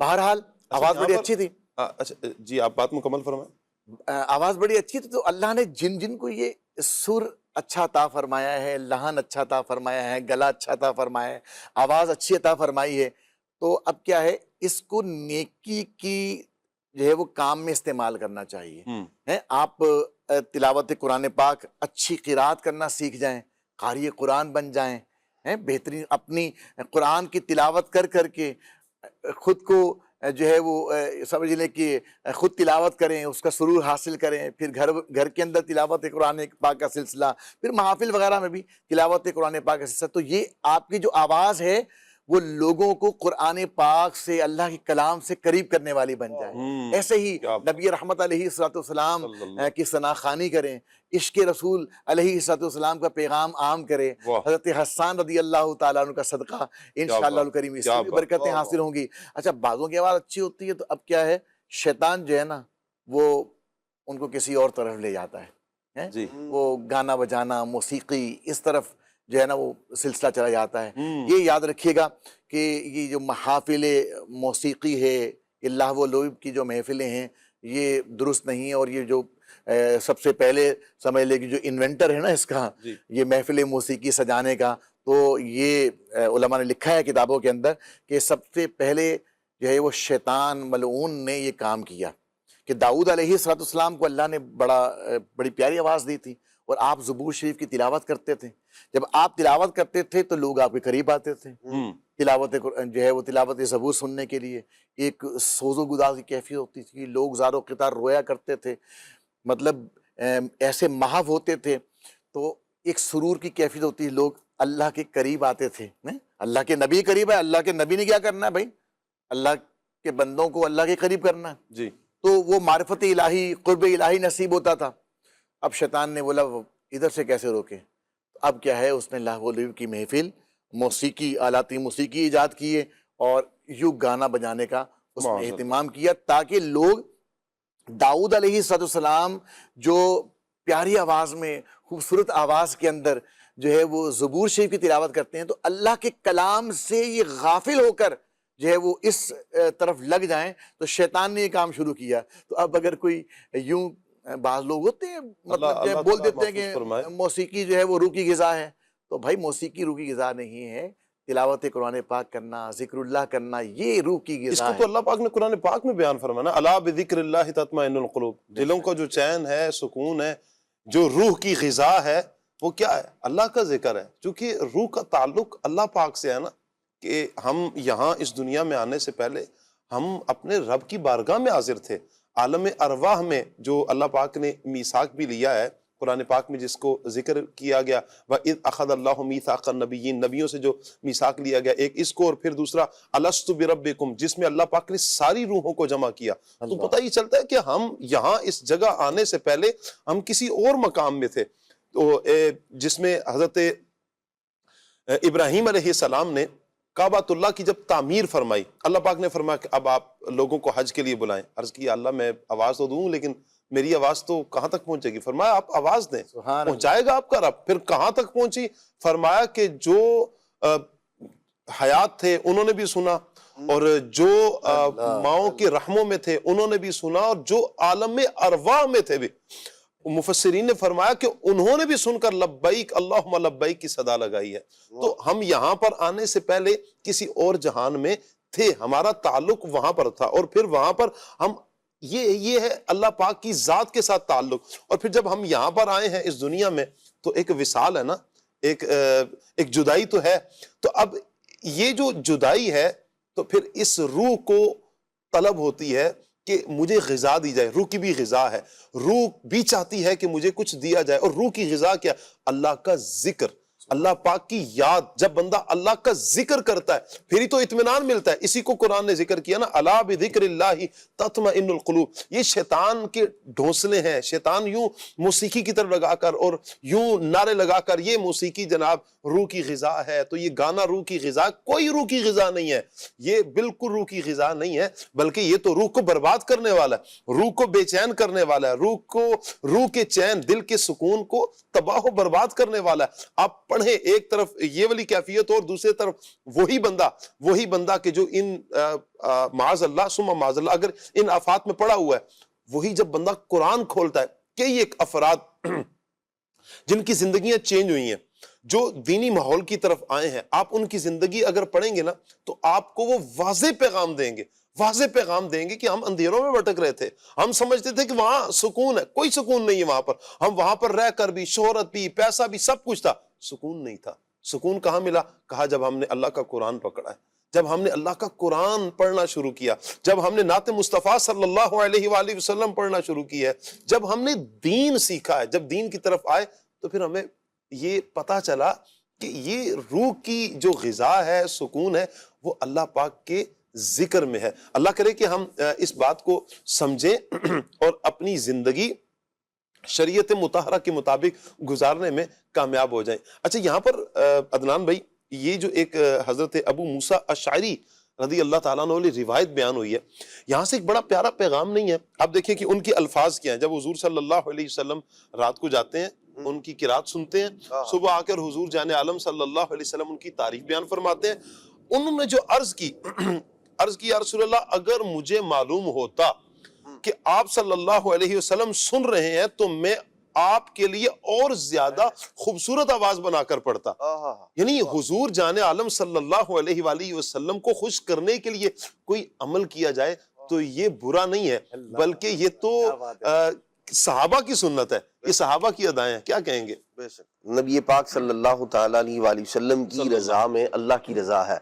بہرحال آواز بڑی اچھی تھی۔ اچھا جی آپ بات مکمل فرمائیں۔ آواز بڑی اچھی تھی، تو اللہ نے جن کو یہ سر اچھا عطا فرمایا ہے، لحن اچھا عطا فرمایا ہے، گلا اچھا عطا فرمایا ہے، آواز اچھی عطا فرمائی ہے، تو اب کیا ہے اس کو نیکی کی جو ہے وہ کام میں استعمال کرنا چاہیے۔ آپ تلاوت قرآن پاک اچھی قرات کرنا سیکھ جائیں، قاری قرآن بن جائیں، بہترین اپنی قرآن کی تلاوت کر کے خود کو جو ہے وہ سمجھ لیں کہ خود تلاوت کریں، اس کا سرور حاصل کریں، پھر گھر کے اندر تلاوت قرآن پاک کا سلسلہ، پھر محافل وغیرہ میں بھی تلاوت قرآن پاک کا سلسلہ۔ تو یہ آپ کی جو آواز ہے وہ لوگوں کو قرآن پاک سے، اللہ کے کلام سے قریب کرنے والی بن جائے۔ ایسے ہی نبی رحمت علیہ السلام کی ثناخوانی کریں، عشق رسول علیہ السلام کا پیغام عام کرے، حضرت حسان رضی اللہ تعالیٰ عنہ کا صدقہ انشاءاللہ الکریم اس سے بھی برکتیں حاصل ہوں گی۔ اچھا، بعضوں کی آواز اچھی ہوتی ہے تو اب کیا ہے، شیطان جو ہے نا وہ ان کو کسی اور طرف لے جاتا ہے، وہ گانا بجانا، موسیقی، اس طرف جو ہے نا وہ سلسلہ چلا جاتا ہے۔ یہ یاد رکھیے گا کہ یہ جو محافل موسیقی ہے، یہ لہو و لعب کی جو محفلیں ہیں، یہ درست نہیں ہیں، اور یہ جو سب سے پہلے سمجھ لے کہ جو انوینٹر ہے نا اس کا، یہ محفل موسیقی سجانے کا، تو یہ علماء نے لکھا ہے کتابوں کے اندر کہ سب سے پہلے جو ہے وہ شیطان ملعون نے یہ کام کیا کہ داؤد علیہ السلام کو اللہ نے بڑی پیاری آواز دی تھی، اور آپ زبور شریف کی تلاوت کرتے تھے۔ جب آپ تلاوت کرتے تھے تو لوگ آپ کے قریب آتے تھے، تلاوت جو ہے وہ تلاوت زبور سننے کے لیے ایک سوز و گداز کی کیفیت ہوتی تھی، لوگ زار و قطار رویا کرتے تھے، مطلب ایسے محو ہوتے تھے، تو ایک سرور کی کیفیت ہوتی ہے، لوگ اللہ کے قریب آتے تھے۔ اللہ کے نبی قریب ہے، اللہ کے نبی نے کیا کرنا ہے بھائی؟ اللہ کے بندوں کو اللہ کے قریب کرنا ہے، جی، تو وہ معرفت الہی، قرب الہی نصیب ہوتا تھا۔ اب شیطان نے بولا ادھر سے کیسے روکے، اب کیا ہے، اس نے لہو و لعب کی محفل، موسیقی، آلاتی موسیقی ایجاد کیے، اور یوں گانا بجانے کا اس میں اہتمام کیا، تاکہ لوگ داؤد علیہ السلام جو پیاری آواز میں، خوبصورت آواز کے اندر جو ہے وہ زبور شریف کی تلاوت کرتے ہیں، تو اللہ کے کلام سے یہ غافل ہو کر جو ہے وہ اس طرف لگ جائیں، تو شیطان نے یہ کام شروع کیا۔ تو اب اگر کوئی یوں، بعض لوگ ہوتے ہیں مطلب جو بول دیتے ہیں کہ موسیقی جو ہے وہ روح کی غذا ہے، تو بھائی موسیقی روح کی غذا نہیں ہے، تلاوت قرآن پاک کرنا، ذکر اللہ کرنا، یہ روح کی غذا ہے۔ اس کو تو اللہ پاک نے قرآن پاک میں بیان فرمایا نا، الا بذکر اللہ تطمئن القلوب، دلوں کا جو چین ہے، سکون ہے، جو روح کی غذا ہے، وہ کیا ہے؟ اللہ کا ذکر ہے۔ چونکہ روح کا تعلق اللہ پاک سے ہے نا، کہ ہم یہاں اس دنیا میں آنے سے پہلے ہم اپنے رب کی بارگاہ میں حاضر تھے، عالم ارواح میں، جو اللہ پاک نے میثاق بھی لیا ہے قرآن پاک میں، جس کو ذکر کیا گیا، وَإِذْ أَخَذَ اللَّهُ مِيثَاقَ النَّبِيِّينَ، نبیوں سے جو میثاق لیا گیا، ایک اس کو، اور پھر دوسرا أَلَسْتُ بِرَبِّكُمْ، جس میں اللہ پاک نے ساری روحوں کو جمع کیا۔ تو پتہ ہی چلتا ہے کہ ہم یہاں اس جگہ آنے سے پہلے ہم کسی اور مقام میں تھے، تو جس میں حضرت ابراہیم علیہ السلام نے کعبۃ اللہ کی جب تعمیر فرمائی، اللہ پاک نے فرمایا کہ اب آپ لوگوں کو حج کے لیے بلائیں۔ عرض کیا اللہ میں آواز تو دوں لیکن میری آواز تو کہاں تک پہنچے گی؟ فرمایا آپ آواز دیں، پہنچائے گا آپ کا رب۔ پھر کہاں تک پہنچی؟ فرمایا کہ جو حیات تھے انہوں نے بھی سنا، اور جو ماؤں کے رحموں میں تھے انہوں نے بھی سنا، اور جو عالم ارواح میں تھے بھی، مفسرین نے فرمایا کہ انہوں نے بھی سن کر لبیک اللہم لبیک کی صدا لگائی ہے۔ تو ہم یہاں پر آنے سے پہلے کسی اور جہان میں تھے، ہمارا تعلق وہاں پر تھا، اور پھر وہاں پر ہم یہ ہے اللہ پاک کی ذات کے ساتھ تعلق۔ اور پھر جب ہم یہاں پر آئے ہیں اس دنیا میں، تو ایک وصال ہے نا، ایک جدائی تو ہے۔ تو اب یہ جو جدائی ہے، تو پھر اس روح کو طلب ہوتی ہے کہ مجھے غذا دی جائے۔ روح کی بھی غذا ہے، روح بھی چاہتی ہے کہ مجھے کچھ دیا جائے، اور روح کی غذا کیا؟ اللہ کا ذکر، اللہ پاک کی یاد۔ جب بندہ اللہ کا ذکر کرتا ہے پھر ہی تو اطمینان ملتا ہے۔ اسی کو قرآن نے ذکر کیا نا، الا بذکر اللہ تطمئن القلوب۔ یہ شیطان کے ڈھونسلے ہیں، شیطان یوں موسیقی کی طرف لگا کر اور یوں نعرے لگا کر، یہ موسیقی جناب روح کی غذا ہے، تو یہ گانا روح کی غذا، کوئی روح کی غذا نہیں ہے، یہ بالکل روح کی غذا نہیں ہے، بلکہ یہ تو روح کو برباد کرنے والا ہے، روح کو بے چین کرنے والا ہے، روح کے چین، دل کے سکون کو تباہ و برباد کرنے والا ہے۔ آپ پڑھیں، ایک طرف یہ والی کیفیت اور دوسری طرف وہی بندہ کہ جو ان معاذ اللہ ثم معاذ اللہ اگر ان آفات میں پڑا ہوا ہے، وہی جب بندہ قرآن کھولتا ہے، کئی ایک افراد جن کی زندگیاں چینج ہوئی ہیں، جو دینی ماحول کی طرف آئے ہیں، آپ ان کی زندگی اگر پڑھیں گے نا، تو آپ کو وہ واضح پیغام دیں گے کہ ہم اندھیروں میں بھٹک رہے تھے، ہم سمجھتے تھے کہ وہاں سکون ہے، کوئی سکون نہیں ہے وہاں پر، ہم وہاں پر رہ کر بھی، شہرت بھی، پیسہ بھی، سب کچھ تھا، سکون نہیں تھا۔ سکون کہاں ملا؟ کہا جب ہم نے اللہ کا قرآن پکڑا ہے، جب ہم نے اللہ کا قرآن پڑھنا شروع کیا، جب ہم نے نعت مصطفیٰ صلی اللہ علیہ وآلہ وسلم پڑھنا شروع کی ہے، جب ہم نے دین سیکھا ہے، جب دین کی طرف آئے، تو پھر ہمیں یہ پتا چلا کہ یہ روح کی جو غذا ہے، سکون ہے، وہ اللہ پاک کے ذکر میں ہے۔ اللہ کرے کہ ہم اس بات کو سمجھیں اور اپنی زندگی شریعت مطہرہ کے مطابق گزارنے میں کامیاب ہو جائیں۔ اچھا، یہاں پر عدنان بھائی، یہ جو ایک حضرت ابو موسیٰ اشعری رضی اللہ تعالیٰ عنہ کی روایت بیان ہوئی ہے، یہاں سے ایک بڑا پیارا پیغام نہیں ہے؟ آپ دیکھیں کہ ان کے الفاظ کیا ہیں۔ جب حضور صلی اللہ علیہ وسلم رات کو جاتے ہیں، ان کی قرات سنتے ہیں، صبح آ کر حضور جان عالم صلی اللہ علیہ وسلم ان کی تعریف بیان فرماتے ہیں۔ انہوں نے جو عرض کی یا رسول اللہ، اگر مجھے معلوم ہوتا کہ آپ صلی اللہ علیہ وسلم سن رہے ہیں تو میں آپ کے لیے اور زیادہ خوبصورت آواز بنا کر پڑھتا۔ یعنی حضور جان عالم صلی اللہ علیہ وآلہ وسلم کو خوش کرنے کے لیے کوئی عمل کیا جائے تو یہ برا نہیں ہے، بلکہ یہ تو صحابہ کی سنت ہے، یہ صحابہ کی ادائیں ہیں۔ کیا کہیں گے؟ بے شک نبی پاک صلی اللہ تعالیٰ علیہ وآلہ وسلم کی رضا میں اللہ کی رضا ہے۔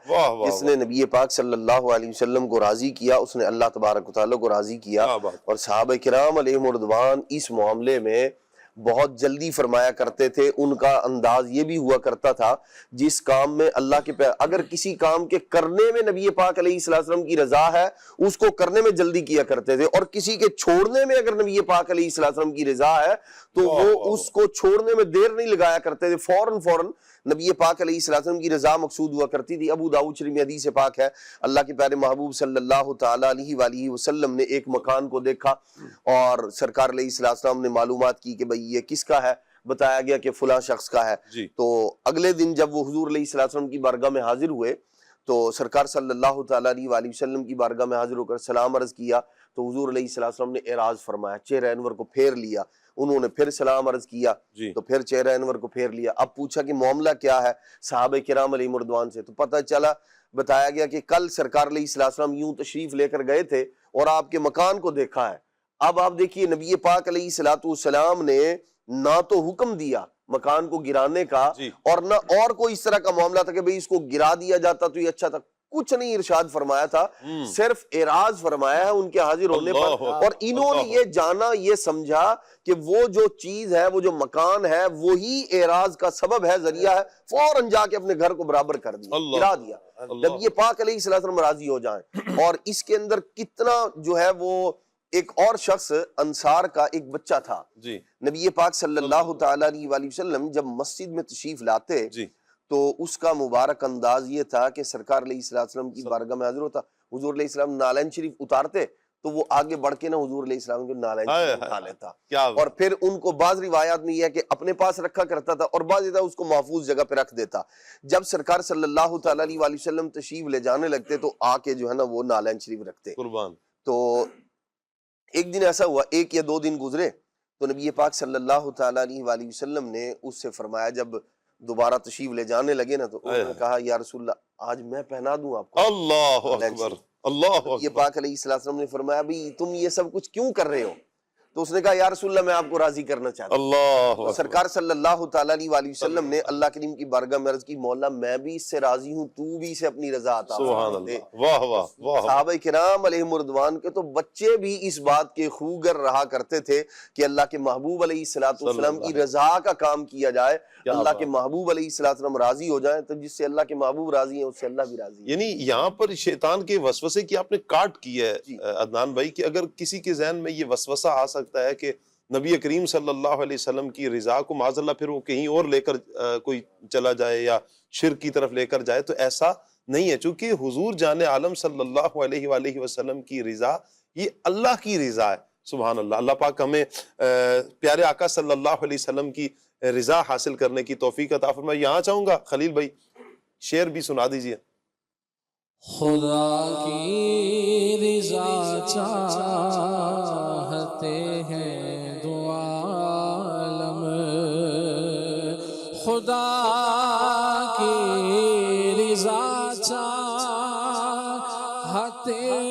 جس نے نبی پاک صلی اللہ علیہ وسلم کو راضی کیا، اس نے اللہ تبارک و تعالیٰ کو راضی کیا۔ اور صحابہ کرام علیہم رضوان اس معاملے میں بہت جلدی فرمایا کرتے تھے۔ ان کا انداز یہ بھی ہوا کرتا تھا، جس کام میں اللہ کے اگر کسی کام کے کرنے میں نبی پاک علیہ السلام کی رضا ہے، اس کو کرنے میں جلدی کیا کرتے تھے، اور کسی کے چھوڑنے میں اگر نبی پاک علیہ السلام کی رضا ہے تو وہ اس کو چھوڑنے میں دیر نہیں لگایا کرتے تھے، فوراً نبی پاک علیہ السلام کی رضا مقصود ہوا کرتی تھی۔ ابو داؤد شریف میں حدیث پاک ہے، اللہ کے پیارے محبوب صلی اللہ تعالیٰ علیہ وآلہ وسلم نے ایک مکان کو دیکھا اور سرکار علیہ السلام نے معلومات کی کہ بھئی یہ کس کا ہے؟ بتایا گیا کہ فلاں شخص کا ہے۔ تو اگلے دن جب وہ حضور علیہ السلام کی بارگاہ میں حاضر ہوئے تو سرکار صلی اللہ تعالیٰ علیہ وآلہ وسلم کی بارگاہ میں حاضر ہو کر سلام عرض کیا تو حضور علیہ السلام نے اعراض فرمایا، چہرہ انور کو پھیر لیا۔ انہوں نے پھر سلام عرض کیا تو پھر چہرہ انور کو پھیر لیا۔ اب پوچھا کہ معاملہ کیا ہے صحابہ کرام علیہ رضوان سے، تو پتہ چلا، بتایا گیا کہ کل سرکار علیہ السلام یوں تشریف لے کر گئے تھے اور آپ کے مکان کو دیکھا ہے۔ اب آپ دیکھیے، نبی پاک علیہ السلام نے نہ تو حکم دیا مکان کو گرانے کا اور نہ اور کوئی اس طرح کا معاملہ تھا کہ بھئی اس کو گرا دیا جاتا تو یہ اچھا تھا، کچھ نہیں ارشاد فرمایا تھا، صرف اعراض فرمایا ہے ان کے حاضر ہونے پر۔ اور انہوں نے یہ جانا، یہ سمجھا کہ وہ جو چیز ہے، وہ جو مکان ہے، وہی اعراض کا سبب ہے، ذریعہ ہے، فوراً جا کے اپنے گھر کو برابر کر دیا، گرا دیا، جب یہ پاک علیہ السلام راضی ہو جائیں۔ اور اس کے اندر کتنا جو ہے وہ ایک اور شخص انصار کا ایک بچہ تھا، نبی پاک صلی اللہ تعالیٰ علیہ وآلہ وسلم جب مسجد میں تشریف لاتے تو اس کا مبارک انداز یہ تھا کہ سرکار علیہ السلام کی بارگاہ میں حاضر ہوتا، حضور علیہ السلام نالین شریف اتارتے تو وہ آگے بڑھ کے نہ حضور علیہ السلام کے نالین شریف اٹھا لیتا، اور پھر ان کو بعض روایات میں یہ ہے کہ اپنے پاس رکھا کرتا تھا اور بعض اس کو محفوظ جگہ پہ رکھ دیتا۔ جب سرکار صلی اللہ تعالیٰ علیہ وآلہ وسلم تشریف لے جانے لگتے تو آ کے جو ہے نا وہ نالین شریف رکھتے۔ تو ایک دن ایسا ہوا، 1 یا 2 دن گزرے تو نبی پاک صلی اللہ تعالیٰ علیہ وآلہ وسلم نے اس سے فرمایا، جب دوبارہ تشریف لے جانے لگے نا تو انہوں نے کہا یا رسول اللہ آج میں پہنا دوں آپ کو۔ اللہ اکبر، اللہ اکبر۔ یہ پاک علیہ السلام نے فرمایا بھی تم یہ سب کچھ کیوں کر رہے ہو؟ تو اس نے کہا یا رسول اللہ میں آپ کو راضی کرنا چاہتا ہوں۔ اللہ سرکار صلی اللہ تعالیٰ علیہ وآلہ وسلم نے اللہ کریم کی بارگاہ میں عرض کی، مولا میں بھی اس سے راضی ہوں، تو بھی اسے اپنی رضا عطا فرما دے۔ واہ واہ واہ۔ صحابہ کرام علیہم رضوان کے تو بچے بھی اس بات کے خوگر رہا کرتے تھے کہ اللہ کے محبوب علیہ السلام کی رضا کا کام کیا جائے، اللہ کے محبوب علیہ السلام راضی ہو جائیں، تو جس سے اللہ کے محبوب راضی ہیں اس سے اللہ بھی راضی ہے۔ یعنی یہاں پر شیطان کے وسوسے کی آپ نے کاٹ کی ہے عدنان بھائی، کہ اگر کسی کے ذہن میں یہ وسوسہ آ سکتا ہے کہ نبی کریم صلی اللہ علیہ وسلم کی رضا کو معاذ اللہ پھر وہ کہیں اور لے کر کوئی چلا جائے یا شرک کی طرف لے کر جائے، تو ایسا نہیں ہے، چونکہ حضور جان عالم صلی اللہ علیہ وآلہ وسلم کی رضا یہ اللہ کی رضا ہے۔ سبحان اللہ۔ اللہ پاک ہمیں پیارے آقا صلی اللہ علیہ وسلم کی رضا حاصل کرنے کی توفیق عطا فرمائے۔ یہاں چاہوں گا خلیل بھائی شعر بھی سنا دیجئے۔ خدا کی رضا چاہتے ہیں دو عالم، خدا کی رضا چاہتے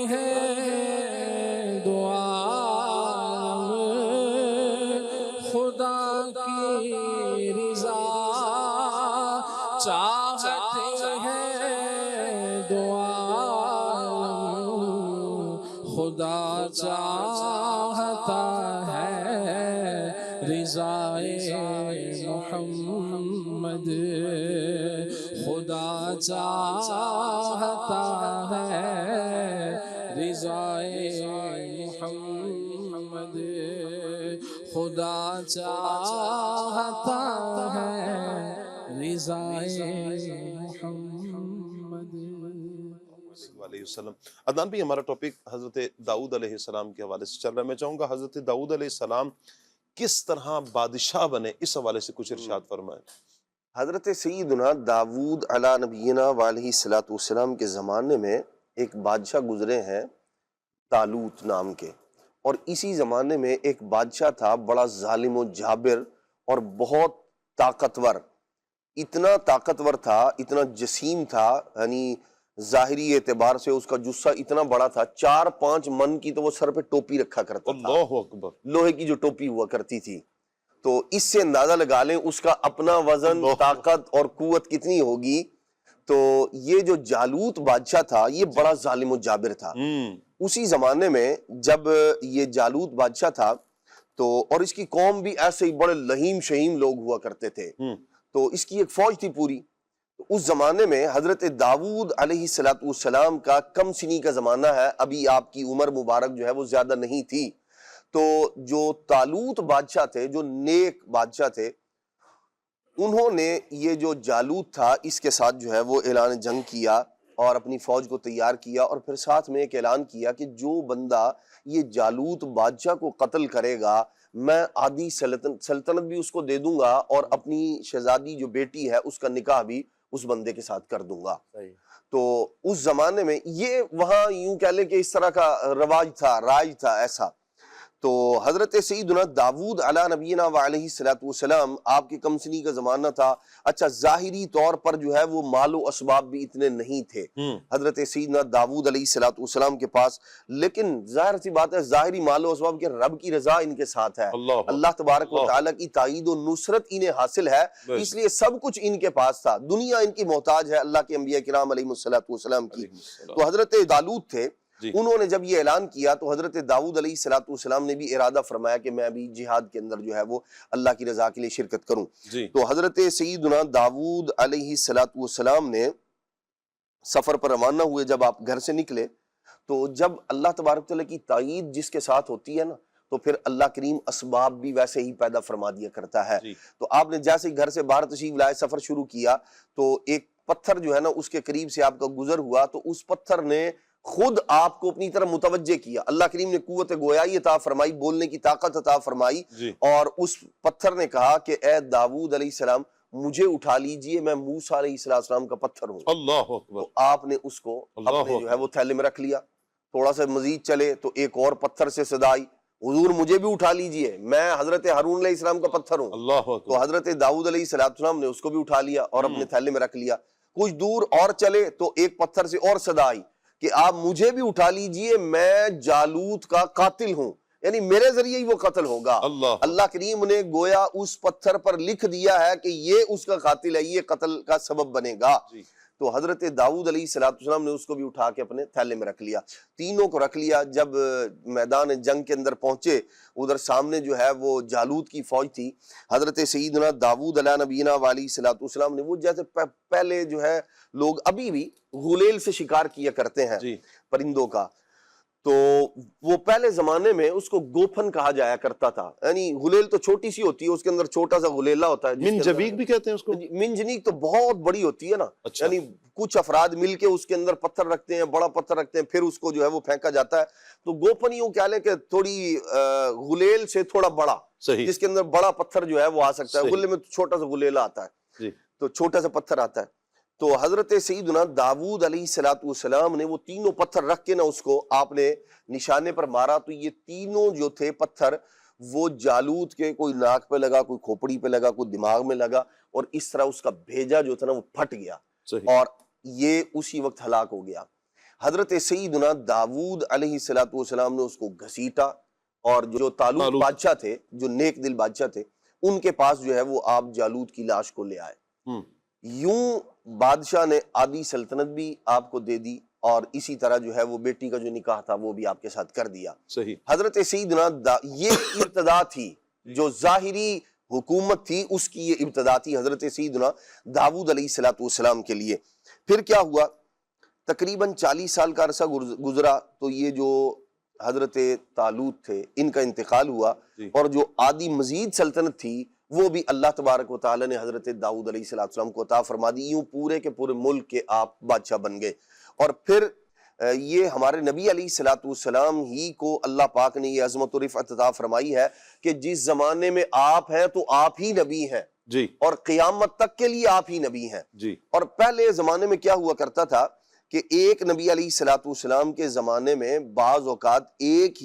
ہیں دو عالم، خدا کی رضا چاہتے ہیں دو عالم، خدا چاہتا ہے رضائے محمد۔ چاہتا ہے رضائے محمد، خدا چاہتا ہے رضائے محمد۔ علیہ وسلم۔ عدنان بھی ہمارا ٹاپک حضرت داؤد علیہ السلام کے حوالے سے چل رہا ہے۔ میں چاہوں گا حضرت داؤد علیہ السلام کس طرح بادشاہ بنے، اس حوالے سے کچھ ارشاد فرمائیں۔ حضرت سیدنا داود علیہ نبینا وعلیہ الصلوۃ والسلام کے زمانے میں ایک بادشاہ گزرے ہیں طالوت نام کے، اور اسی زمانے میں ایک بادشاہ تھا بڑا ظالم و جابر اور بہت طاقتور، اتنا طاقتور تھا، اتنا جسیم تھا، یعنی ظاہری اعتبار سے اس کا جثہ اتنا بڑا تھا، 4-5 من کی تو وہ سر پہ ٹوپی رکھا کرتا تھا، اللہ اکبر، لوہے کی جو ٹوپی ہوا کرتی تھی۔ تو اس سے اندازہ لگا لیں اس کا اپنا وزن، طاقت اور قوت کتنی ہوگی۔ تو یہ جو جالوت بادشاہ تھا یہ بڑا ظالم و جابر تھا۔ اسی زمانے میں جب یہ جالوت بادشاہ تھا تو، اور اس کی قوم بھی ایسے ہی بڑے لہیم شہیم لوگ ہوا کرتے تھے، تو اس کی ایک فوج تھی پوری۔ تو اس زمانے میں حضرت داود علیہ السلام کا کم سنی کا زمانہ ہے، ابھی آپ کی عمر مبارک جو ہے وہ زیادہ نہیں تھی۔ تو جو طالوت بادشاہ تھے، جو نیک بادشاہ تھے، انہوں نے یہ جو جالوت تھا اس کے ساتھ جو ہے وہ اعلان جنگ کیا اور اپنی فوج کو تیار کیا، اور پھر ساتھ میں ایک اعلان کیا کہ جو بندہ یہ جالوت بادشاہ کو قتل کرے گا میں آدھی سلطنت بھی اس کو دے دوں گا، اور اپنی شہزادی جو بیٹی ہے اس کا نکاح بھی اس بندے کے ساتھ کر دوں گا۔ تو اس زمانے میں یہ وہاں یوں کہہ لیں کہ اس طرح کا رواج تھا، راج تھا ایسا۔ تو حضرت سیدنا داود علیہ نبینا وعلیہ السلام آپ کے کم سنی کا زمانہ تھا۔ اچھا، ظاہری طور پر جو ہے وہ مال و اسباب بھی اتنے نہیں تھے حضرت سیدنا داود علیہ السلام کے پاس، لیکن ظاہر سی بات ہے ظاہری مال و اسباب کے رب کی رضا ان کے ساتھ ہے، اللہ تبارک و تعالیٰ کی تائید و نصرت انہیں حاصل ہے، اس لیے سب کچھ ان کے پاس تھا، دنیا ان کی محتاج ہے اللہ کے انبیاء کرام علیہ السلام کی۔ تو حضرت دالوت تھے، انہوں نے جب یہ اعلان کیا تو حضرت داؤد علیہ السلام نے بھی ارادہ فرمایا کہ میں بھی جہاد کے اندر جو ہے وہ اللہ کی رضا کے لیے شرکت کروں۔ تو حضرت سیدنا داؤد علیہ السلام نے سفر پر روانہ ہوئے، جب آپ گھر سے نکلے تو جب اللہ تبارک تعالیٰ کی تائید جس کے ساتھ ہوتی ہے نا تو پھر اللہ کریم اسباب بھی ویسے ہی پیدا فرما دیا کرتا ہے۔ تو آپ نے جیسے گھر سے باہر تشریف لائے، سفر شروع کیا، تو ایک پتھر جو ہے نا اس کے قریب سے آپ کا گزر ہوا، تو اس پتھر نے خود آپ کو اپنی طرف متوجہ کیا، اللہ کریم نے قوت گویائی عطا فرمائی، بولنے کی طاقت عطا فرمائی، اور اس پتھر نے کہا کہ اے داؤد علیہ السلام مجھے اٹھا لیجئے، میں موسیٰ علیہ السلام کا پتھر ہوں۔ اللہ اکبر۔ تو آپ نے اس کو اپنے جو ہے وہ تھیلے میں رکھ لیا، تھوڑا سا مزید چلے تو ایک اور پتھر سے صدا آئی، حضور مجھے بھی اٹھا لیجئے، میں حضرت ہارون علیہ السلام کا پتھر ہوں۔ تو حضرت داؤد علیہ السلام نے اس کو بھی اٹھا لیا اور اپنے تھیلے میں رکھ لیا۔ کچھ دور اور چلے تو ایک پتھر سے اور صدا آئی کہ آپ مجھے بھی اٹھا لیجئے، میں جالوت کا قاتل ہوں، یعنی میرے ذریعے ہی وہ قتل ہوگا۔ اللہ کریم نے گویا اس پتھر پر لکھ دیا ہے کہ یہ اس کا قاتل ہے، یہ قتل کا سبب بنے گا۔ تو حضرت داؤد علیہ السلام نے اس کو بھی اٹھا کے اپنے تھیلے میں رکھ لیا، تینوں کو رکھ لیا۔ جب میدان جنگ کے اندر پہنچے، ادھر سامنے جو ہے وہ جالوت کی فوج تھی، حضرت سیدنا داؤد علیہ نبینا وعلیہ السلام نے وہ جیسے پہلے جو ہے لوگ ابھی بھی غلیل سے شکار کیا کرتے ہیں پرندوں کا، تو وہ پہلے زمانے میں اس کو گوپھن کہا جایا کرتا تھا، یعنی غلیل تو چھوٹی سی ہوتی ہے، اس کے اندر چھوٹا سا غلیلہ ہوتا ہے، منجنیق بھی کہتے ہیں اس کو۔ منجنیق تو بہت بڑی ہوتی ہے نا، یعنی کچھ افراد مل کے اس کے اندر پتھر رکھتے ہیں، بڑا پتھر رکھتے ہیں، پھر اس کو جو ہے وہ پھینکا جاتا ہے۔ تو گوپھن یوں کہہ لیں کہ تھوڑی غلیل سے تھوڑا بڑا، جس کے اندر بڑا پتھر جو ہے وہ آ سکتا ہے، غلے میں چھوٹا سا غلیلہ آتا ہے، تو چھوٹا سا پتھر آتا ہے۔ تو حضرت سیدنا داؤد علیہ السلام نے وہ تینوں پتھر رکھ کے نا اس کو آپ نے نشانے پر مارا، تو یہ تینوں جو تھے پتھر وہ جالوت کے کوئی ناک پہ لگا، کوئی کھوپڑی پہ لگا، کوئی دماغ میں لگا، اور اس طرح اس کا بھیجا جو تھا نا وہ پھٹ گیا اور یہ اسی وقت ہلاک ہو گیا۔ حضرت سیدنا داؤد علیہ السلام نے اس کو گھسیٹا، اور جو طالوت بادشاہ تھے، جو نیک دل بادشاہ تھے، ان کے پاس جو ہے وہ آپ جالوت کی لاش کو لے آئے۔ یوں بادشاہ نے آدھی سلطنت بھی آپ کو دے دی، اور اسی طرح جو ہے وہ بیٹی کا جو نکاح تھا وہ بھی آپ کے ساتھ کر دیا۔ حضرت سیدنا یہ ابتدا تھی، جو ظاہری حکومت تھی اس کی یہ ابتدا تھی حضرت سیدنا داؤد علیہ السلام کے لیے۔ پھر کیا ہوا، تقریباً 40 سال کا عرصہ گزرا تو یہ جو حضرت طالوت تھے ان کا انتقال ہوا، اور جو آدھی مزید سلطنت تھی وہ بھی اللہ تبارک و تعالی نے حضرت داؤد علیہ السلام کو عطا فرما دی، یوں پورے کے پورے ملک کے آپ بادشاہ بن گئے۔ اور پھر یہ ہمارے نبی علیہ السلام ہی کو اللہ پاک نے یہ عظمت و رفعت عطا فرمائی ہے کہ جس زمانے میں آپ ہیں تو آپ ہی نبی ہیں جی، اور قیامت تک کے لیے آپ ہی نبی ہیں جی، اور پہلے زمانے میں کیا ہوا کرتا تھا کہ ایک نبی علیہ السلام کے زمانے میں بعض اوقات ایک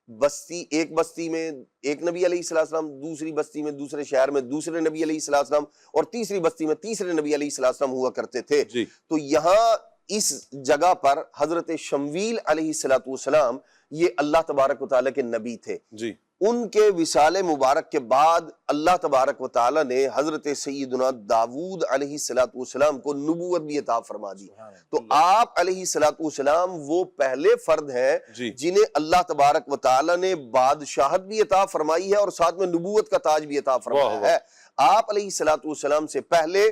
بستی میں ایک نبی علیہ السلام، دوسری بستی میں دوسرے شہر میں دوسرے نبی علیہ السلام، اور تیسری بستی میں تیسرے نبی علیہ السلام ہوا کرتے تھے۔ تو یہاں اس جگہ پر حضرت شمویل علیہ السلام یہ اللہ تبارک و تعالیٰ کے نبی تھے جی، ان کے وصال مبارک کے بعد اللہ تبارک و تعالیٰ نے حضرت سیدنا داود علیہ السلام کو نبوت بھی عطا فرما دی۔ تو آپ علیہ السلام وہ پہلے فرد ہیں جنہیں اللہ تبارک و تعالیٰ نے بادشاہت بھی عطا فرمائی ہے اور ساتھ میں نبوت کا تاج بھی عطا فرمایا ہے۔ آپ علیہ السلام سے پہلے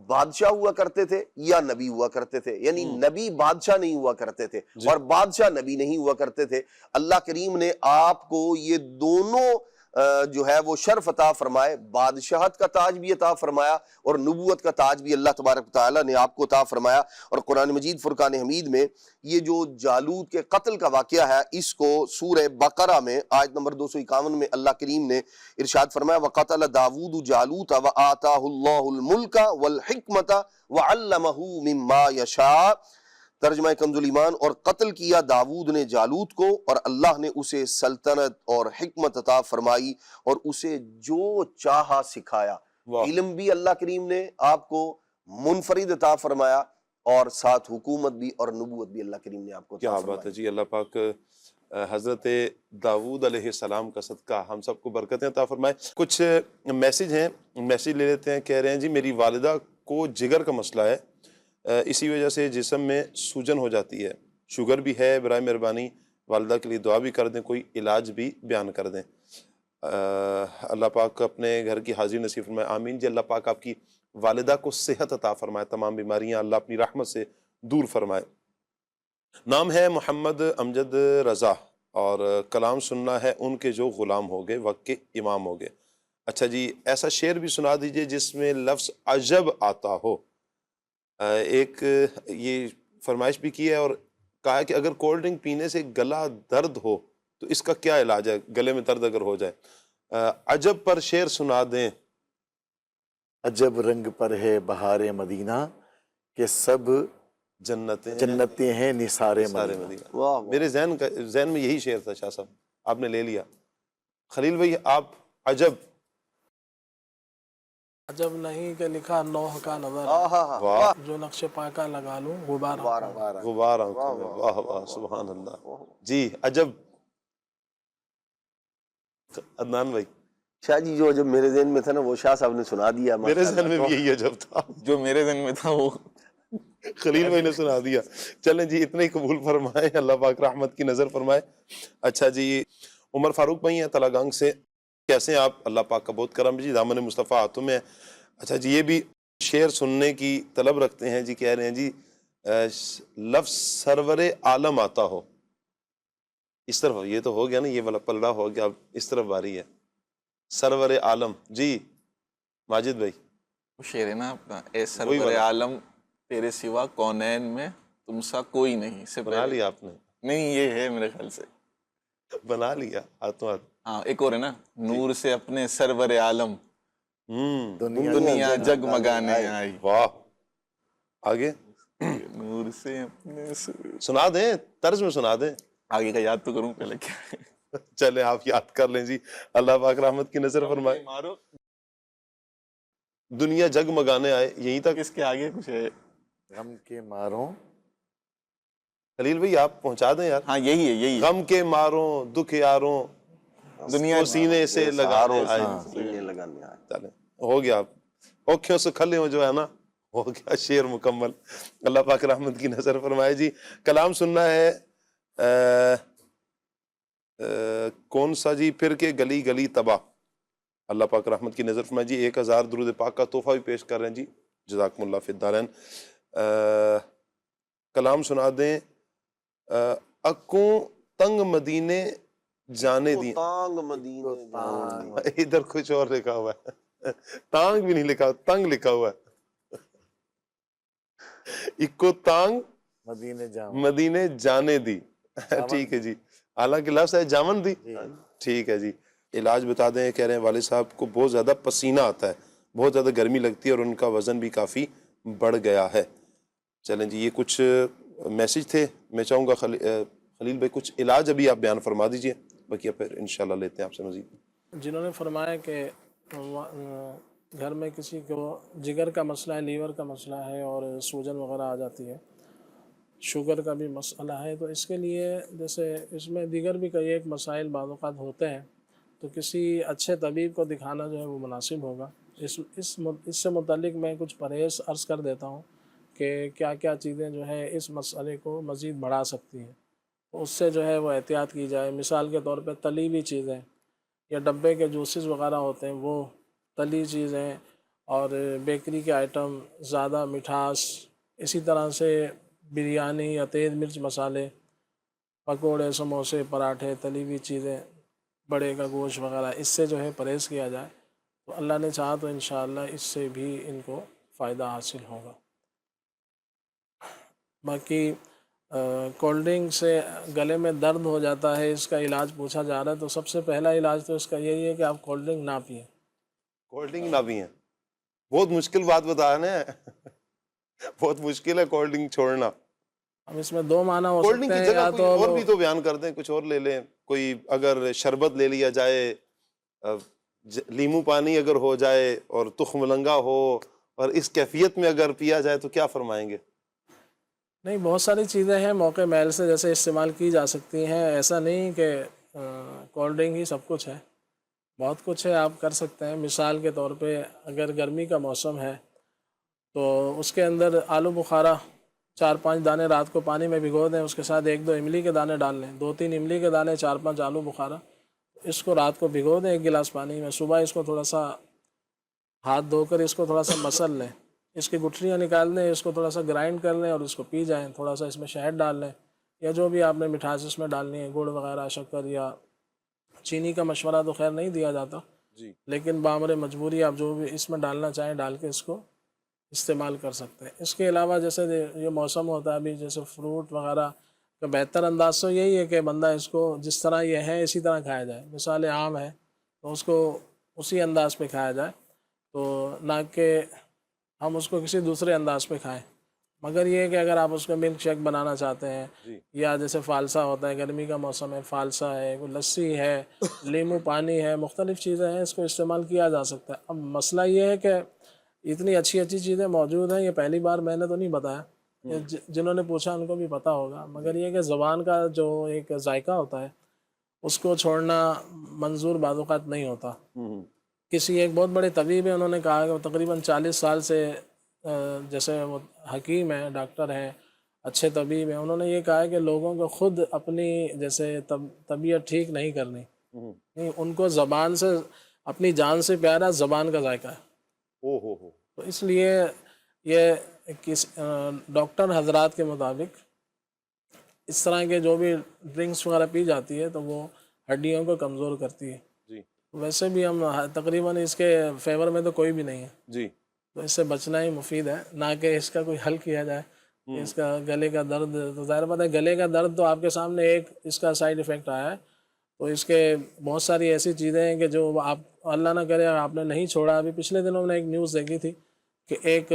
بادشاہ ہوا کرتے تھے یا نبی ہوا کرتے تھے، یعنی نبی بادشاہ نہیں ہوا کرتے تھے اور بادشاہ نبی نہیں ہوا کرتے تھے۔ اللہ کریم نے آپ کو یہ دونوں جو ہے وہ شرف عطا فرمائے، بادشاہت کا تاج بھی عطا فرمایا اور نبوت کا تاج بھی اللہ تبارک و تعالیٰ نے آپ کو عطا فرمایا۔ اور قرآن مجید فرقان حمید میں یہ جو جالوت کے قتل کا واقعہ ہے اس کو سورہ بقرہ میں آیت نمبر 251 میں اللہ کریم نے ارشاد فرمایا وَقَتَلَ دَاوُودُ جَالُوتَ وَآتَاهُ اللَّهُ الْمُلْكَ وَالْحِكْمَةَ وَعَلَّمَهُ مِمَّا يَشَاءُ۔ ترجمہ کنز ایمان، اور قتل کیا داود نے جالوت کو اور اللہ نے اسے سلطنت اور حکمت عطا فرمائی اور اسے جو چاہا سکھایا۔ علم بھی اللہ کریم نے آپ کو منفرد عطا فرمایا اور ساتھ حکومت بھی اور نبوت بھی اللہ کریم نے آپ کو عطا فرمائی۔ کیا بات ہے جی، اللہ پاک حضرت داود علیہ السلام کا صدقہ ہم سب کو برکتیں عطا فرمائے۔ کچھ میسج ہیں، میسج لے لیتے ہیں۔ کہہ رہے ہیں جی میری والدہ کو جگر کا مسئلہ ہے، اسی وجہ سے جسم میں سوجن ہو جاتی ہے، شوگر بھی ہے، برائے مہربانی والدہ کے لیے دعا بھی کر دیں، کوئی علاج بھی بیان کر دیں۔ اللہ پاک اپنے گھر کی حاضری نصیب فرمائے، آمین جی۔ اللہ پاک آپ کی والدہ کو صحت عطا فرمائے، تمام بیماریاں اللہ اپنی رحمت سے دور فرمائے۔ نام ہے محمد امجد رضا اور کلام سننا ہے ان کے جو غلام ہو گئے، وقت کے امام ہو گئے۔ اچھا جی، ایسا شعر بھی سنا دیجئے جس میں لفظ عجب آتا ہو۔ ایک یہ فرمائش بھی کی ہے اور کہا ہے کہ اگر کولڈ ڈرنک پینے سے گلا درد ہو تو اس کا کیا علاج ہے، گلے میں درد اگر ہو جائے۔ عجب پر شعر سنا دیں۔ عجب رنگ پر ہے بہار مدینہ کہ سب جنتیں ہیں نثار مدینہ۔ میرے ذہن میں یہی شعر تھا، شاہ صاحب آپ نے لے لیا۔ خلیل بھائی آپ عجب عجب نہیں کہ لکھا نوح کا نظر، جو نقش پاکا لگا لوں غبار غبار آنکھوں میں۔ واہ واہ سبحان اللہ جی۔ عجب عدنان بھائی۔ شاہ جی جو عجب میرے ذہن میں تھا نا وہ شاہ صاحب نے سنا دیا۔ میرے ذہن میں بھی یہی عجب تھا جو میرے ذہن میں تھا وہ خلیل بھائی نے سنا دیا۔ چلیں جی، اتنے ہی قبول فرمائے، اللہ پاک رحمت کی نظر فرمائے۔ اچھا جی، عمر فاروق بھائی ہیں تلاگانگ سے، کیسے ہیں آپ؟ اللہ پاک کا بہت کرم جی، دامن مصطفیٰ ہاتھوں میں ہے۔ اچھا جی، یہ بھی شعر سننے کی طلب رکھتے ہیں جی، کہہ رہے ہیں جی لفظ سرور عالم آتا ہو، اس طرف یہ تو ہو گیا نا، یہ والا پلڑا ہو گیا، اب اس طرف باری ہے۔ سرور عالم جی ماجد بھائی، وہ شعر ہے نا اپنا، اے سرور عالم تیرے سوا کونین میں تم سا کوئی نہیں، سے بنا لیا آپ نے؟ نہیں، یہ ہے میرے خیال سے بنا لیا ہاتھوں ہاتھ۔ ہاں ایک اور ہے نا، نور سے اپنے سرور عالم دنیا جگمگانے آئی۔ واہ، آگے نور سے اپنے سنا دیں، طرز میں سنا دیں۔ آگے کا یاد تو کروں پہلے کیا۔ چلیں آپ یاد کر لیں جی، اللہ پاک رحمت کی نظر فرمائے۔ دنیا جگمگانے آئے، یہیں تک؟ اس کے آگے کچھ ہے؟ غم کے ماروں، خلیل بھائی آپ پہنچا دیں یار۔ ہاں یہی ہے، یہی ہے۔ غم کے ماروں دکھ یاروں دنیا سینے سے لگانے آئے۔ چلیں ہو گیا، اوکھیوں سے کھلے ہو جو ہے نا، ہو گیا شعر مکمل۔ اللہ پاک رحمت کی نظر فرمائے جی۔ کلام سننا ہے کون سا جی؟ پھر کے گلی گلی تباہ، اللہ پاک رحمت کی نظر فرمائے جی۔ 1000 درود پاک کا تحفہ بھی پیش کر رہے ہیں جی، جزاکم اللہ فی الدارین۔ کلام سنا دیں. اکوں تنگ مدینے جانے دی. تانگ مدینے ادھر کچھ اور لکھا ہوا ہے, تانگ بھی نہیں لکھا, تنگ لکھا ہوا ہے. اکو تانگ مدینے جانے دی. ٹھیک ہے جی, حالانکہ لفظ ہے جامن دی. ٹھیک ہے جی. علاج بتا دیں. کہہ رہے ہیں والد صاحب کو بہت زیادہ پسینہ آتا ہے, بہت زیادہ گرمی لگتی ہے اور ان کا وزن بھی کافی بڑھ گیا ہے. چلیں جی, یہ کچھ میسج تھے. میں چاہوں گا خلیل بھائی کچھ علاج ابھی آپ بیان فرما دیجئے, باقی پھر انشاءاللہ لیتے ہیں آپ سے مزید. جنہوں نے فرمایا کہ گھر میں کسی کو جگر کا مسئلہ ہے, لیور کا مسئلہ ہے اور سوجن وغیرہ آ جاتی ہے, شوگر کا بھی مسئلہ ہے, تو اس کے لیے جیسے اس میں دیگر بھی کئی ایک مسائل بعض اوقات ہوتے ہیں, تو کسی اچھے طبیب کو دکھانا جو ہے وہ مناسب ہوگا. اس سے متعلق میں کچھ پرہیز عرض کر دیتا ہوں کہ کیا کیا چیزیں جو ہے اس مسئلے کو مزید بڑھا سکتی ہیں, اس سے جو ہے وہ احتیاط کی جائے. مثال کے طور پہ تلی ہوئی چیزیں یا ڈبے کے جوسز وغیرہ ہوتے ہیں وہ تلی چیزیں, اور بیکری کے آئٹم, زیادہ مٹھاس, اسی طرح سے بریانی یا تیز مرچ مسالے, پکوڑے, سموسے, پراٹھے, تلی ہوئی چیزیں, بڑے کا گوشت وغیرہ, اس سے جو ہے پرہیز کیا جائے تو اللہ نے چاہا تو انشاءاللہ اس سے بھی ان کو فائدہ حاصل ہوگا. باقی کولڈ ڈرنک سے گلے میں درد ہو جاتا ہے, اس کا علاج پوچھا جا رہا ہے, تو سب سے پہلا علاج تو اس کا یہی ہے کہ آپ کولڈ ڈرنک نہ پئیں. کولڈ ڈرنک نہ پئیں, بہت مشکل بات بتایا نا. بہت مشکل ہے کولڈ ڈرنک چھوڑنا. اب اس میں دو معنی ہو کولڈ ڈرنک سکتے کی ہیں, جگہ یا کوئی اور بھی تو بیان کر دیں, کچھ اور لے لیں. کوئی اگر شربت لے لیا جائے, لیمو پانی اگر ہو جائے اور تخم لنگا ہو اور اس کیفیت میں اگر پیا جائے تو کیا فرمائیں گے؟ نہیں, بہت ساری چیزیں ہیں موقع میل سے جیسے استعمال کی جا سکتی ہیں. ایسا نہیں کہ کولڈ ڈرنک ہی سب کچھ ہے, بہت کچھ ہے آپ کر سکتے ہیں. مثال کے طور پہ اگر گرمی کا موسم ہے تو اس کے اندر آلو بخارا 4-5 دانے رات کو پانی میں بھگو دیں, اس کے ساتھ 1-2 املی کے دانے ڈال لیں, 2-3 املی کے دانے, 4-5 آلو بخارا, اس کو رات کو بھگو دیں 1 گلاس پانی میں. صبح اس کو تھوڑا سا ہاتھ دھو کر اس کو تھوڑا سا مسل لیں, اس کی گٹھلیاں نکال دیں, اس کو تھوڑا سا گرائنڈ کر لیں اور اس کو پی جائیں. تھوڑا سا اس میں شہد ڈال لیں یا جو بھی آپ نے مٹھاس اس میں ڈالنی ہے, گڑ وغیرہ, شکر یا چینی کا مشورہ تو خیر نہیں دیا جاتا, لیکن بامر مجبوری آپ جو بھی اس میں ڈالنا چاہیں ڈال کے اس کو استعمال کر سکتے ہیں. اس کے علاوہ جیسے یہ موسم ہوتا ہے ابھی, جیسے فروٹ وغیرہ کا بہتر انداز تو یہی ہے کہ بندہ اس کو جس طرح یہ ہے اسی طرح کھایا جائے. مثال عام ہے تو اس کو اسی انداز پہ کھایا جائے, تو نہ کہ ہم اس کو کسی دوسرے انداز پہ کھائیں. مگر یہ ہے کہ اگر آپ اس کو ملک شیک بنانا چاہتے ہیں یا جیسے فالسا ہوتا ہے, گرمی کا موسم ہے, فالسا ہے, لسی ہے, لیمو پانی ہے, مختلف چیزیں ہیں, اس کو استعمال کیا جا سکتا ہے. اب مسئلہ یہ ہے کہ اتنی اچھی اچھی چیزیں موجود ہیں, یہ پہلی بار میں نے تو نہیں بتایا, جنہوں نے پوچھا ان کو بھی پتہ ہوگا, مگر یہ کہ زبان کا جو ایک ذائقہ ہوتا ہے اس کو چھوڑنا منظور بعض اوقات نہیں ہوتا. کسی ایک بہت بڑے طبیب ہیں, انہوں نے کہا کہ وہ تقریباً 40 سال سے جیسے وہ حکیم ہیں, ڈاکٹر ہیں, اچھے طبیب ہیں, انہوں نے یہ کہا ہے کہ لوگوں کو خود اپنی جیسے طبیعت ٹھیک نہیں کرنی, ان کو زبان سے, اپنی جان سے پیارا زبان کا ذائقہ ہے. تو اس لیے یہ ڈاکٹر حضرات کے مطابق اس طرح کے جو بھی ڈرنکس وغیرہ پی جاتی ہے تو وہ ہڈیوں کو کمزور کرتی ہے. ویسے بھی ہم تقریباً اس کے فیور میں تو کوئی بھی نہیں ہے, تو اس سے بچنا ہی مفید ہے, نہ کہ اس کا کوئی حل کیا جائے. اس کا گلے کا درد, تو ظاہر بات ہے گلے کا درد تو آپ کے سامنے ایک اس کا سائیڈ ایفیکٹ آیا ہے, تو اس کے بہت ساری ایسی چیزیں ہیں کہ جو آپ اللہ نہ کرے آپ نے نہیں چھوڑا. ابھی پچھلے دنوں میں نے ایک نیوز دیکھی تھی کہ ایک